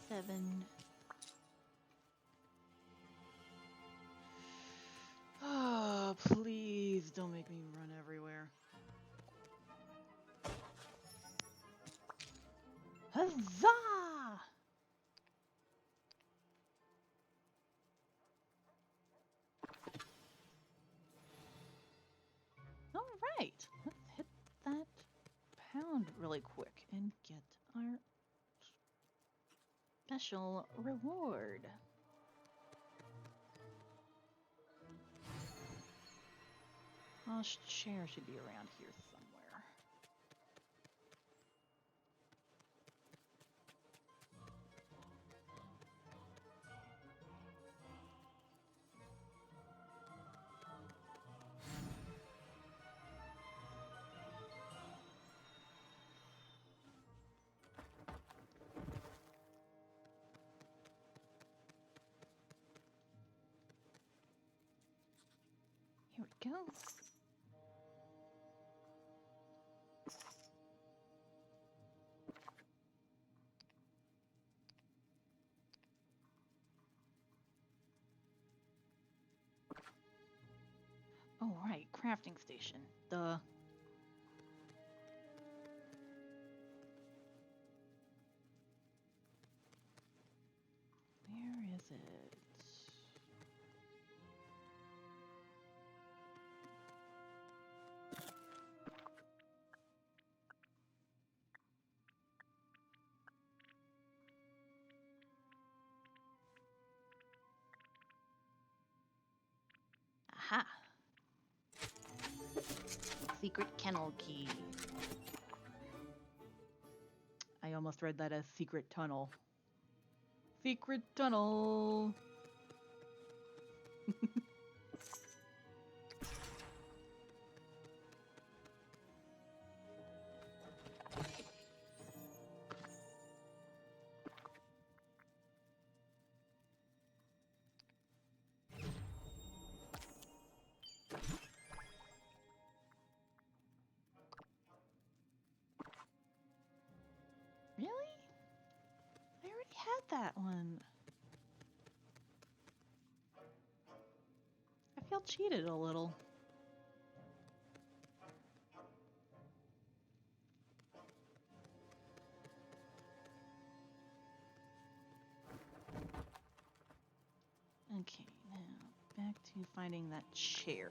Seven. Oh, please don't make me run everywhere. Huzzah! All right, let's hit that pound really quick and get our special reward. Oh, chair should be around here somewhere. Here we go. Oh, right, crafting station. Duh. Where is it? Aha! Secret kennel key. I almost read that as secret tunnel. Secret tunnel! Really? I already had that one. I feel cheated a little. Okay, now back to finding that chair.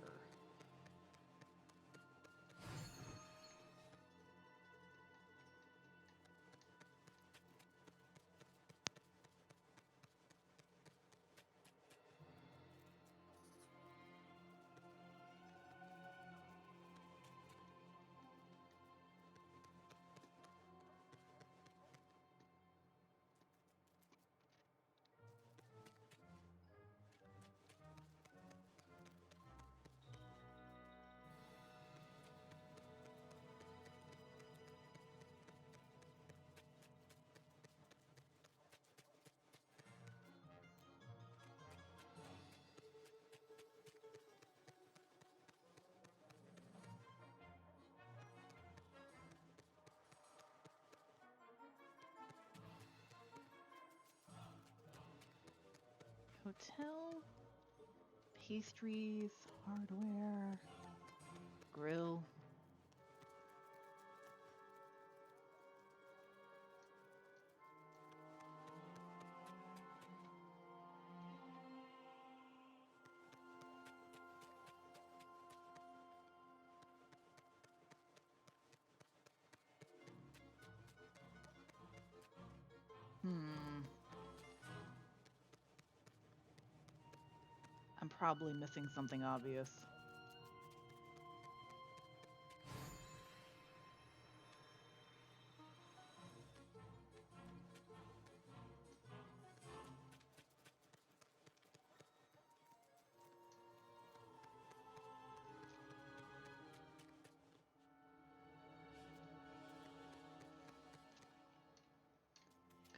Hotel, pastries, hardware, grill. probably missing something obvious.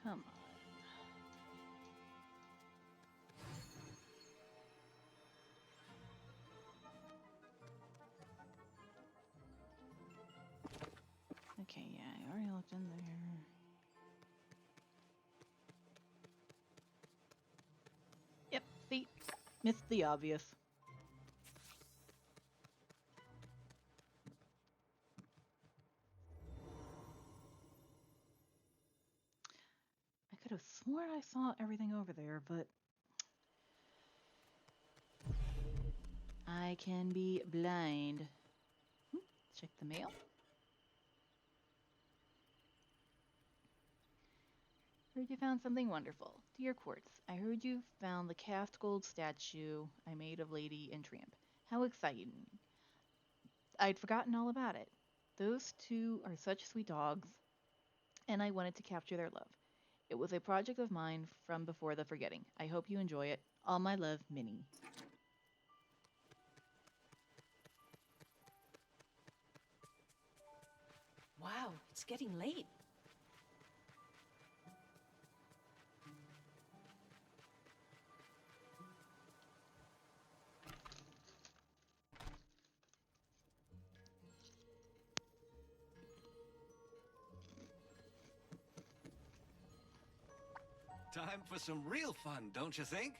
Come on. Okay, yeah, I already looked in there. Yep, see? Missed the obvious. I could have sworn I saw everything over there, but I can be blind. Check the mail. Heard you found something wonderful. Dear Quartz, I heard you found the cast gold statue I made of Lady and Tramp. How exciting. I'd forgotten all about it. Those two are such sweet dogs, and I wanted to capture their love. It was a project of mine from before the forgetting. I hope you enjoy it. All my love, Minnie. Wow, it's getting late. Time for some real fun, don't you think?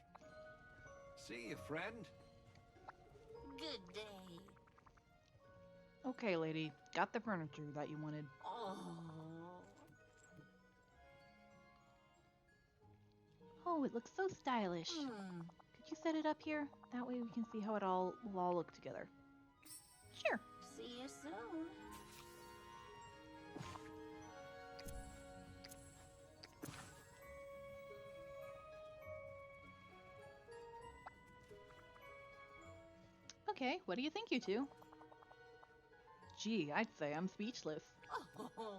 See you, friend. Good day. Okay, lady. Got the furniture that you wanted. Oh. Oh, it looks so stylish. Could you set it up here? That way we can see how it all will all look together. Sure. See you soon. Okay, what do you think, you two? Gee, I'd say I'm speechless. Oh.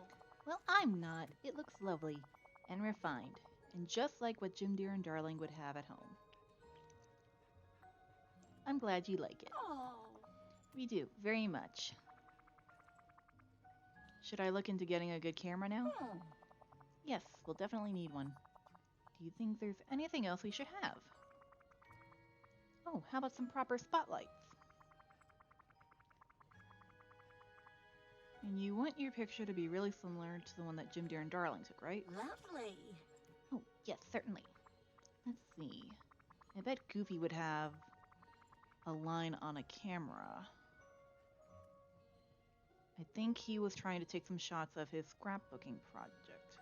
Well, I'm not. It looks lovely and refined, and just like what Jim Deere and Darling would have at home. I'm glad you like it. Oh. We do, very much. Should I look into getting a good camera now? Yes, we'll definitely need one. Do you think there's anything else we should have? Oh, how about some proper spotlights? And you want your picture to be really similar to the one that Jim Deere and Darling took, right? Lovely. Oh, yes, certainly. Let's see. I bet Goofy would have a line on a camera. I think he was trying to take some shots of his scrapbooking project.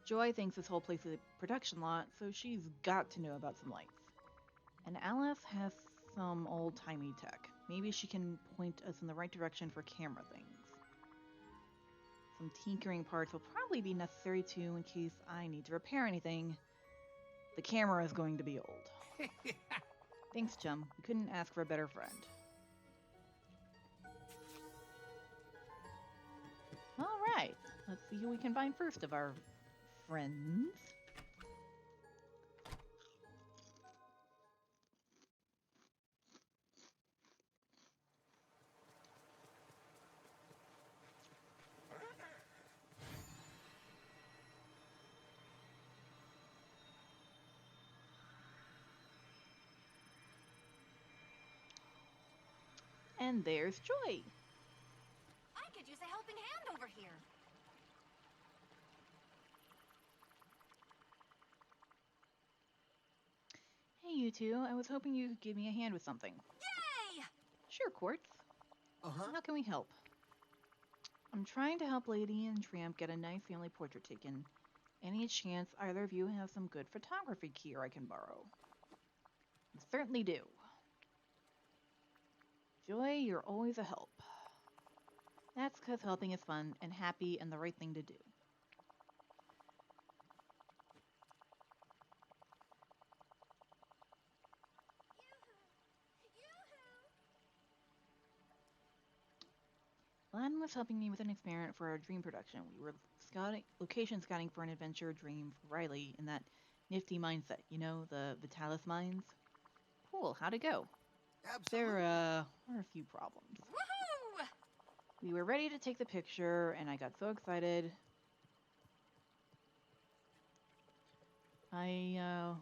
Joy thinks this whole place is a production lot, so she's got to know about some lights. And Alice has some old-timey tech. Maybe she can point us in the right direction for camera things. Some tinkering parts will probably be necessary too in case I need to repair anything. The camera is going to be old. Thanks, chum. You couldn't ask for a better friend. All right. Let's see who we can find first of our friends. And there's Joy. I could use a helping hand over here. Hey, you two. I was hoping you could give me a hand with something. Yay! Sure, Quartz. How can we help? I'm trying to help Lady and Tramp get a nice family portrait taken. Any chance either of you have some good photography gear I can borrow? You certainly do. Joy, you're always a help. That's 'cause helping is fun and happy and the right thing to do. Aladdin was helping me with an experiment for our dream production. We were location scouting for an adventure dream for Riley in that nifty mindset, the Vitalis mines. Cool, how'd it go? Absolutely. There were a few problems. Woohoo! We were ready to take the picture, and I got so excited. I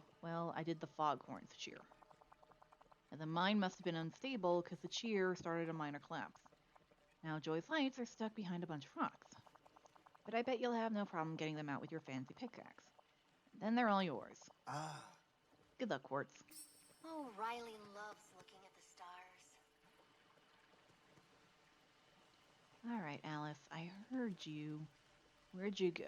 did the foghorns cheer. And the mine must have been unstable because the cheer started a minor collapse. Now Joy's lights are stuck behind a bunch of rocks. But I bet you'll have no problem getting them out with your fancy pickaxe. Then they're all yours. Ah. Good luck, Quartz. Oh, Riley loves looking at the stars. All right, Alice, I heard you. Where'd you go?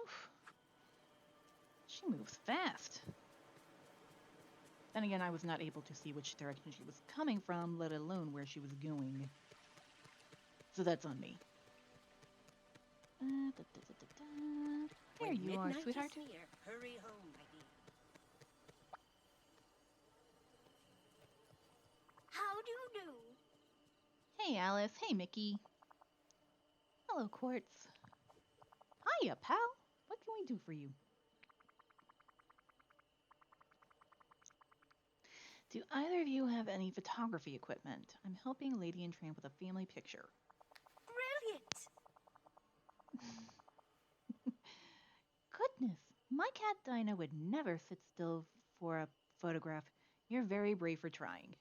Oof. She moves fast. Then again, I was not able to see which direction she was coming from, let alone where she was going. So that's on me. There you are, sweetheart. Hurry home, my dear. How do you do? Hey, Alice. Hey, Mickey. Hello, Quartz. Hiya, pal. What can we do for you? Do either of you have any photography equipment? I'm helping Lady and Tramp with a family picture. Brilliant! Goodness, my cat Dinah would never sit still for a photograph. You're very brave for trying.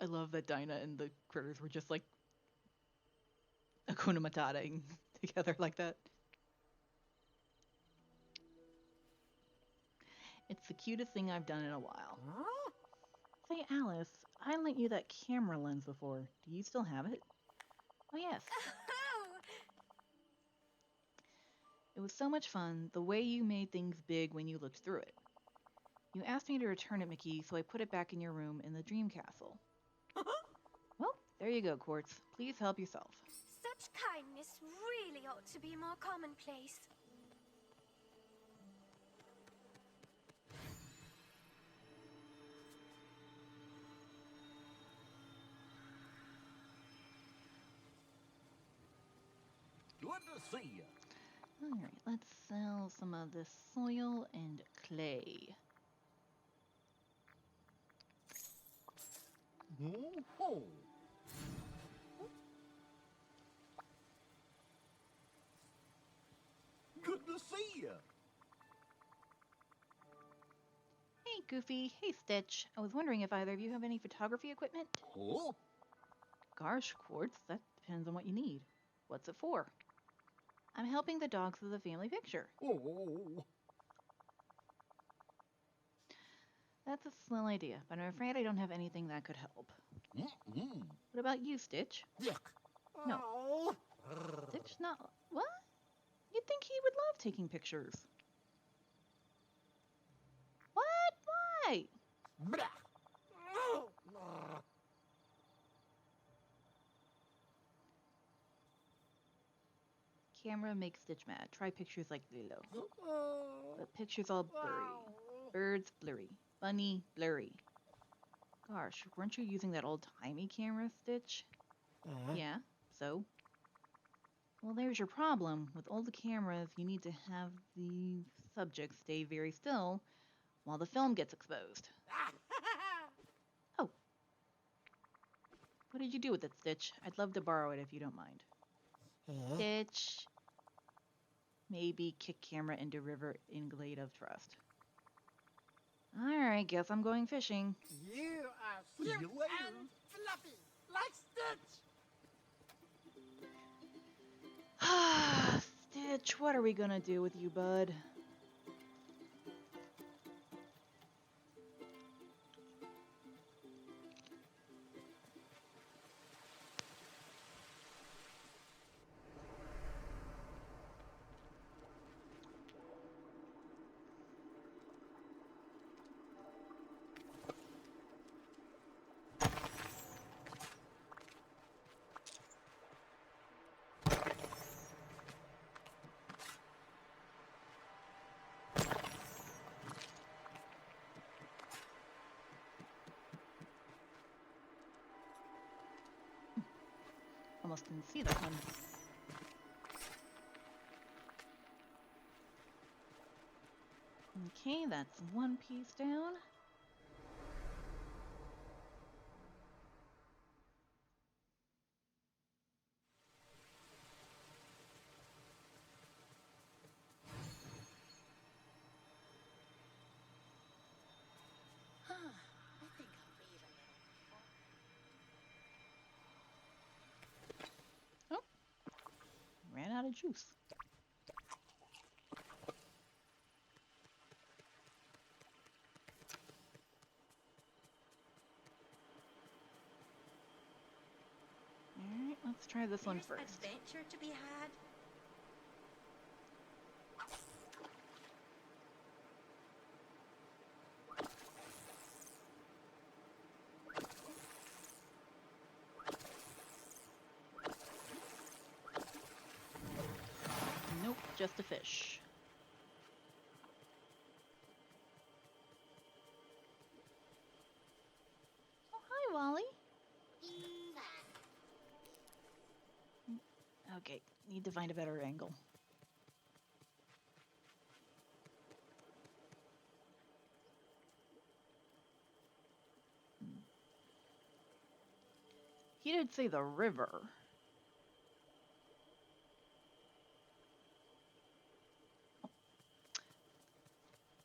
I love that Dinah and the critters were just like Hakuna Matata together like that. It's the cutest thing I've done in a while. Huh? Say, Alice, I lent you that camera lens before. Do you still have it? Oh, yes. It was so much fun, the way you made things big when you looked through it. You asked me to return it, Mickey, so I put it back in your room in the Dream Castle. Well, there you go, Quartz. Please help yourself. Such kindness really ought to be more commonplace. Good to see you. Alright, let's sell some of this soil and clay. Oh. Good to see you. Hey, Goofy. Hey, Stitch. I was wondering if either of you have any photography equipment? Oh. Gosh, Quartz, that depends on what you need. What's it for? I'm helping the dogs with the family picture. Oh. That's a swell idea, but I'm afraid I don't have anything that could help. Mm-mm. What about you, Stitch? Yuck. No. Oh. Stitch not... What? You'd think he would love taking pictures. What? Why? Blah. Camera makes Stitch mad. Try pictures like Lilo. But pictures all blurry. Birds blurry. Bunny blurry. Gosh, weren't you using that old-timey camera, Stitch? Yeah, so? Well, there's your problem. With old cameras, you need to have the subject stay very still while the film gets exposed. Oh. What did you do with it, Stitch? I'd love to borrow it if you don't mind. Stitch. Maybe kick camera into river in glade of trust. Alright, guess I'm going fishing. You are See you cute later. and fluffy, like Stitch. Stitch, what are we gonna do with you, bud? Almost didn't see that one. Okay, that's one piece down. I think I'll read a little. Oh, ran out of juice. Alright, let's try this one There's first. adventure to be had. Nope, just a fish. Oh, hi, Wally. Okay, need to find a better angle. He did say the river.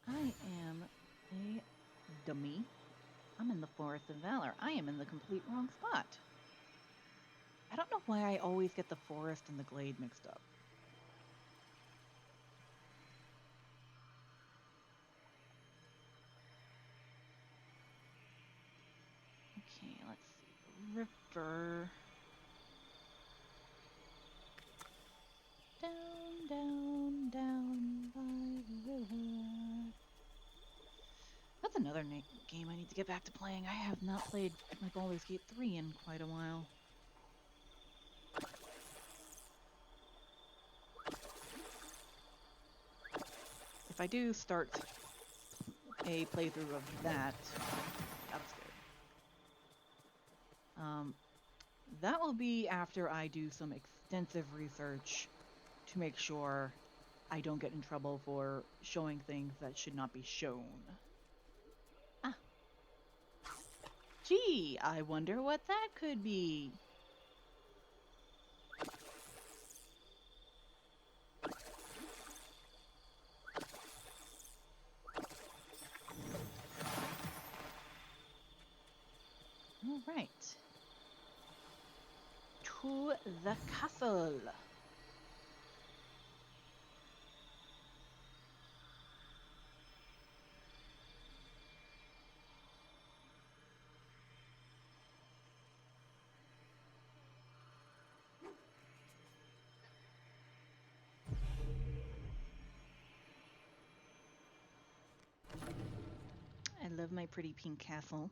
I am a dummy. I'm in the Forest of Valor. I am in the complete wrong spot. I don't know why I always get the forest and the glade mixed up. Okay, let's see. River. Down, down, down by the river. That's another game I need to get back to playing. I have not played my Baldur's Gate 3 in quite a while. If I do start a playthrough of that, that's good. That will be after I do some extensive research to make sure I don't get in trouble for showing things that should not be shown. Ah. Gee, I wonder what that could be. All right. To the castle. I love my pretty pink castle.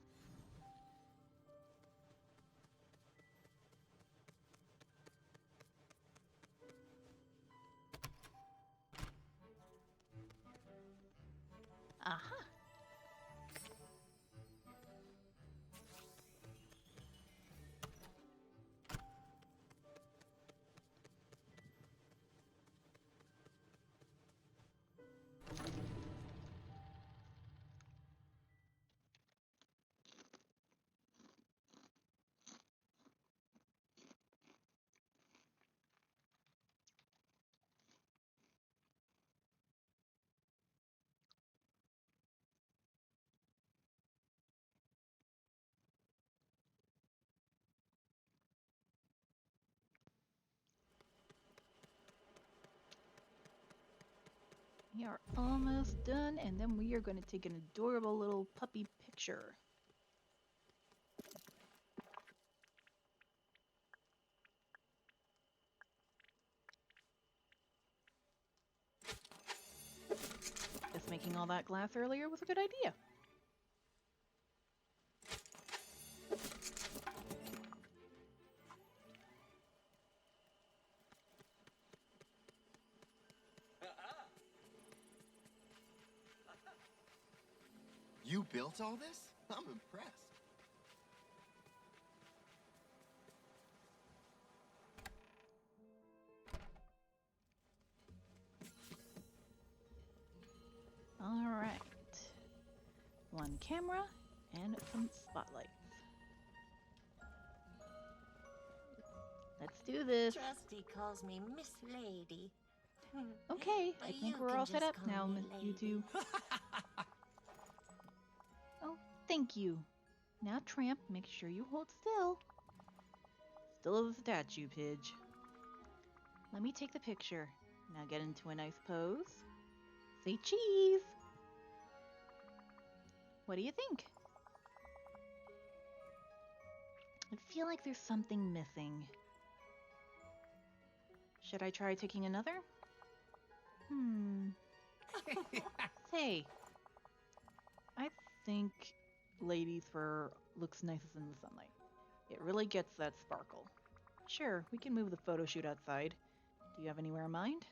Aha. We are almost done, and then we are going to take an adorable little puppy picture. Guess making all that glass earlier was a good idea. You built all this? I'm impressed. camera and some spotlights. Let's do this. Trusty calls me Miss Lady. Okay, But I think you we're can all set just up call now, me you two. Oh, thank you. Now, Tramp, make sure you hold still. Still as a statue, Pidge. Let me take the picture. Now get into a nice pose. Say cheese! What do you think? I feel like there's something missing. Should I try taking another? Say, I think Lady's fur looks nicest in the sunlight. It really gets that sparkle. Sure, we can move the photo shoot outside. Do you have anywhere in mind?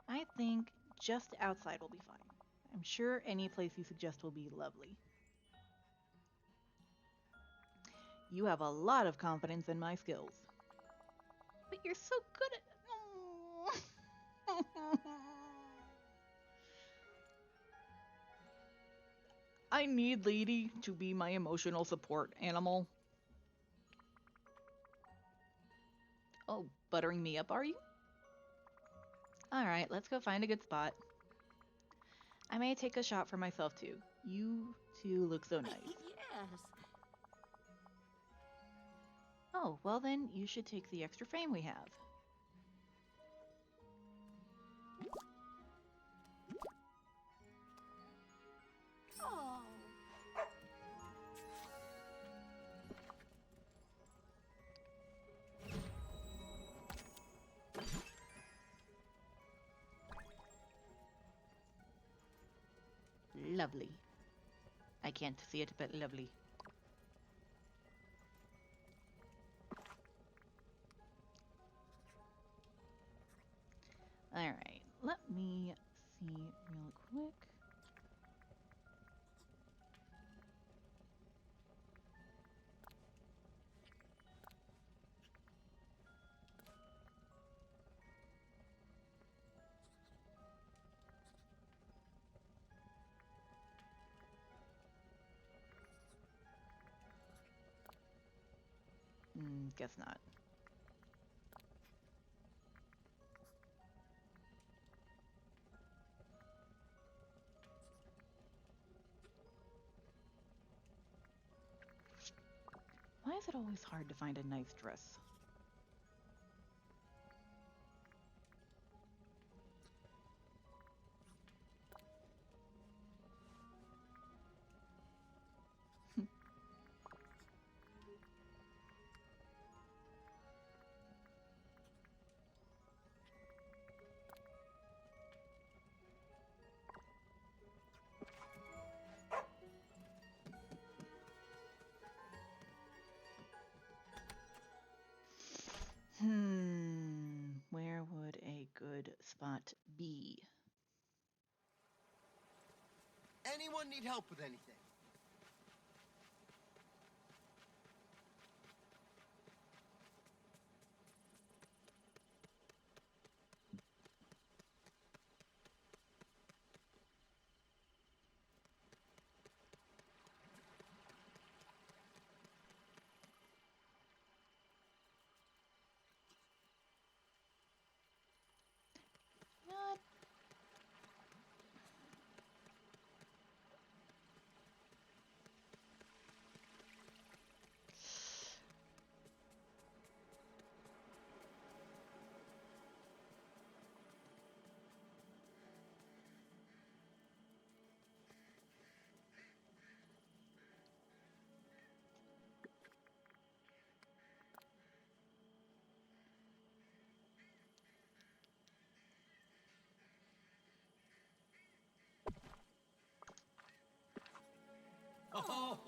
I think just outside will be fine. I'm sure any place you suggest will be lovely. You have a lot of confidence in my skills. But you're so good at... I need Lady to be my emotional support animal. Oh, buttering me up, are you? Alright, let's go find a good spot. I may take a shot for myself too. You two look so nice. Yes. Oh, well then, you should take the extra frame we have. Oh. Lovely. I can't see it, but lovely. Alright, let me see real quick. Guess not. Why is it always hard to find a nice dress? Where would a good spot be? Anyone need help with anything? Not. Oh!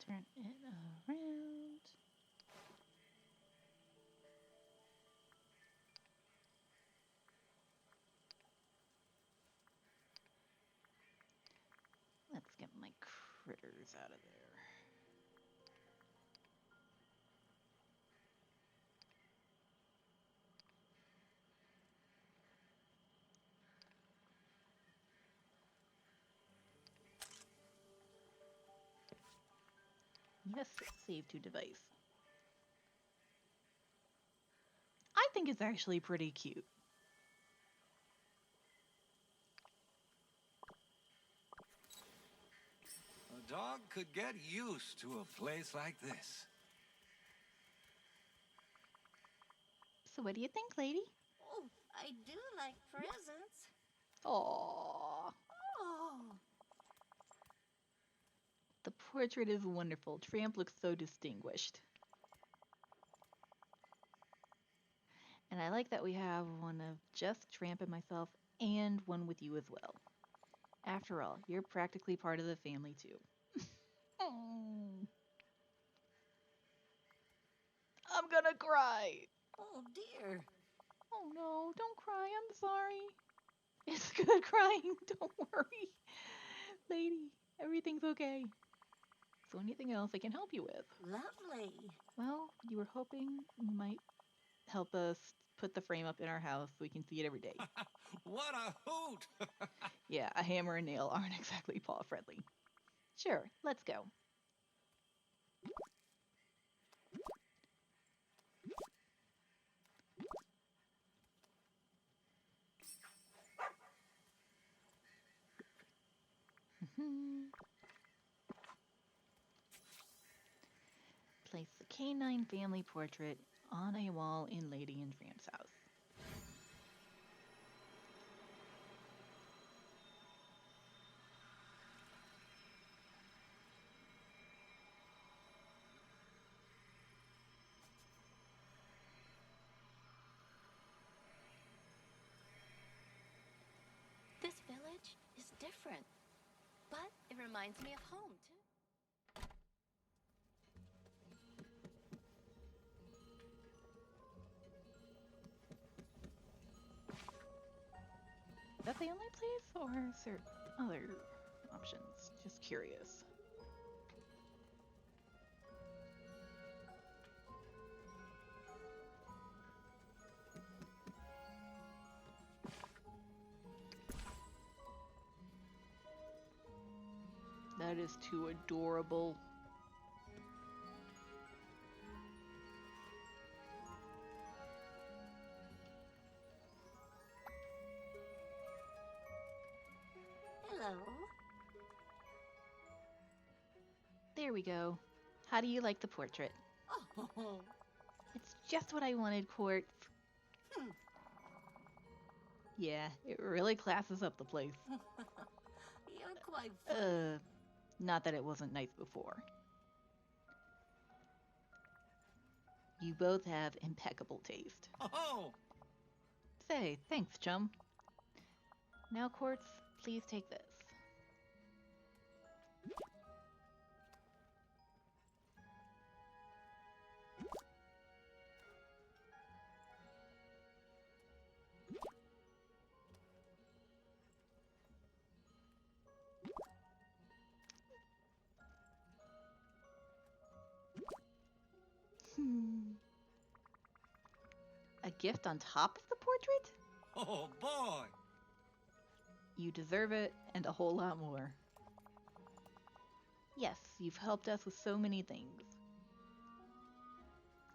Turn it around. Let's get my critters out of there. Yes, save to device. I think it's actually pretty cute. A dog could get used to a place like this. So what do you think, lady? Oh, I do like presents. Aww. Oh. The portrait is wonderful. Tramp looks so distinguished. And I like that we have one of just Tramp and myself and one with you as well. After all, you're practically part of the family too. Oh. I'm gonna cry. Oh, dear. Oh no, don't cry. I'm sorry. It's good crying. Don't worry. Lady, everything's okay. So anything else I can help you with? Lovely. Well, you were hoping you might help us put the frame up in our house so we can see it every day. What a hoot! Yeah, a hammer and nail aren't exactly paw friendly. Sure, let's go. Place the canine family portrait on a wall in Lady and Tramp's house. This village is different, but it reminds me of home, too. Is that the only place, or is there other options? Just curious. That is too adorable. Hello. There we go. How do you like the portrait? Oh. It's just what I wanted, Quartz. Yeah, it really classes up the place. You're quite funny. Not that it wasn't nice before. You both have impeccable taste. Oh! Say, thanks, chum. Now, Quartz, please take this. A gift on top of the portrait? Oh, boy! You deserve it, and a whole lot more. Yes, you've helped us with so many things.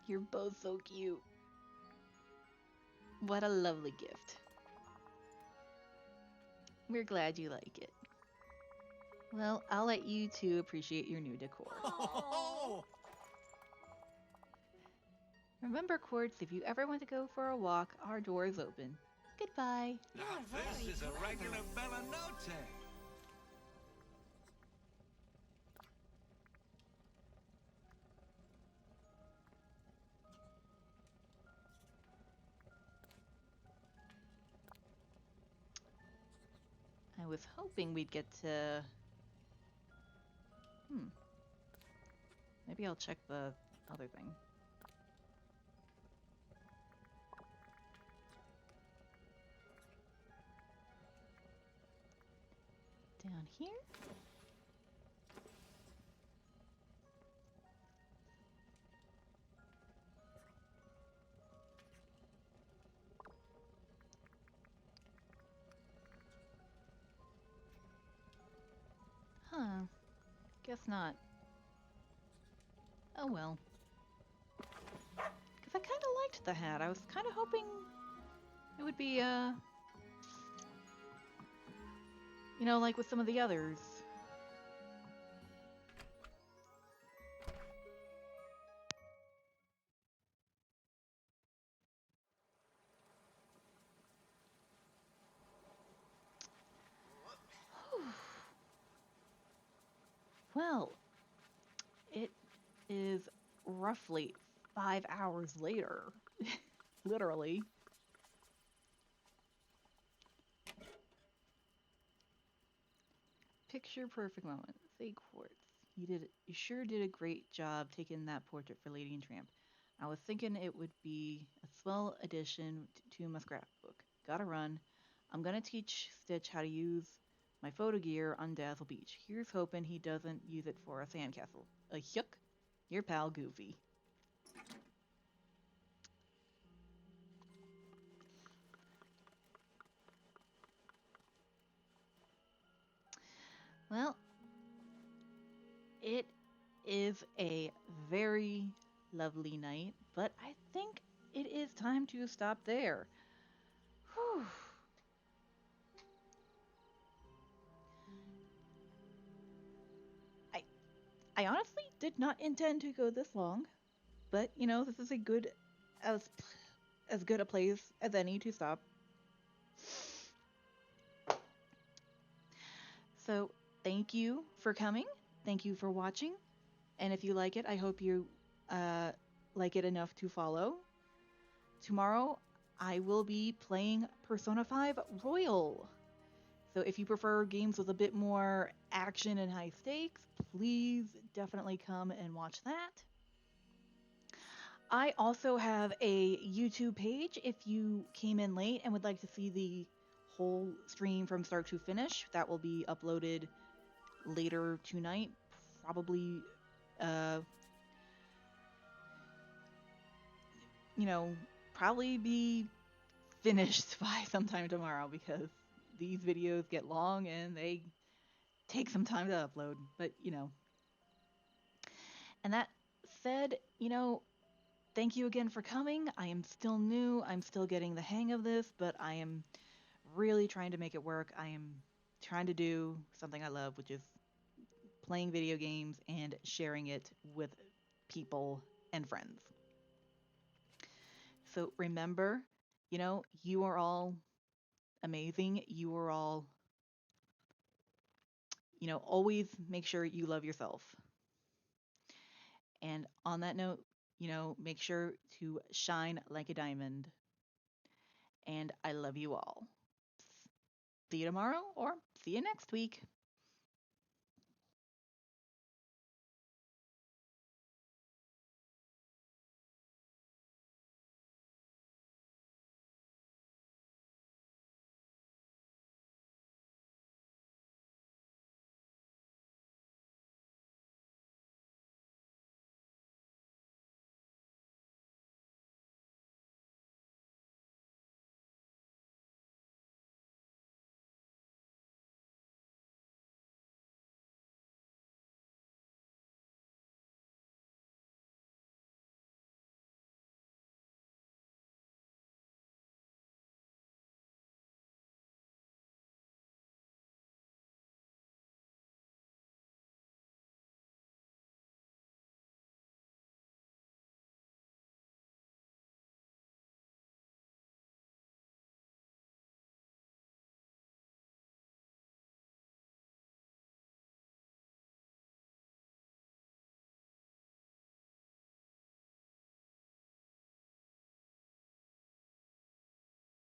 You're both so cute. What a lovely gift. We're glad you like it. Well, I'll let you two appreciate your new decor. Oh! Remember, Quartz, if you ever want to go for a walk, our door is open. Goodbye. Now this is a regular Bella Notte. I was hoping we'd get to... Maybe I'll check the other thing. Down here? Huh. Guess not. Oh well. Because I kind of liked the hat. I was kind of hoping it would be, like with some of the others. Well, it is roughly 5 hours later. Literally. Picture perfect moment. Say quartz. You sure did a great job taking that portrait for Lady and Tramp. I was thinking it would be a swell addition to my scrapbook. Gotta run. I'm gonna teach Stitch how to use my photo gear on Dazzle Beach. Here's hoping he doesn't use it for a sandcastle. A yuck. Your pal Goofy. Well, it is a very lovely night, but I think it is time to stop there. Whew. I I honestly did not intend to go this long, but this is a good as as good a place as any to stop. So, thank you for coming. Thank you for watching. And if you like it, I hope you uh, like it enough to follow. Tomorrow, I will be playing Persona 5 Royal. So if you prefer games with a bit more action and high stakes, please definitely come and watch that. I also have a YouTube page if you came in late and would like to see the whole stream from start to finish. That will be uploaded later tonight, probably, uh, probably be finished by sometime tomorrow because these videos get long and they take some time to upload. But, and that said, thank you again for coming. I am still new. I'm still getting the hang of this, but I am really trying to make it work. I am trying to do something I love, which is playing video games and sharing it with people and friends. So remember, you are all amazing. You are all, always make sure you love yourself. And on that note, make sure to shine like a diamond. And I love you all. See you tomorrow or see you next week.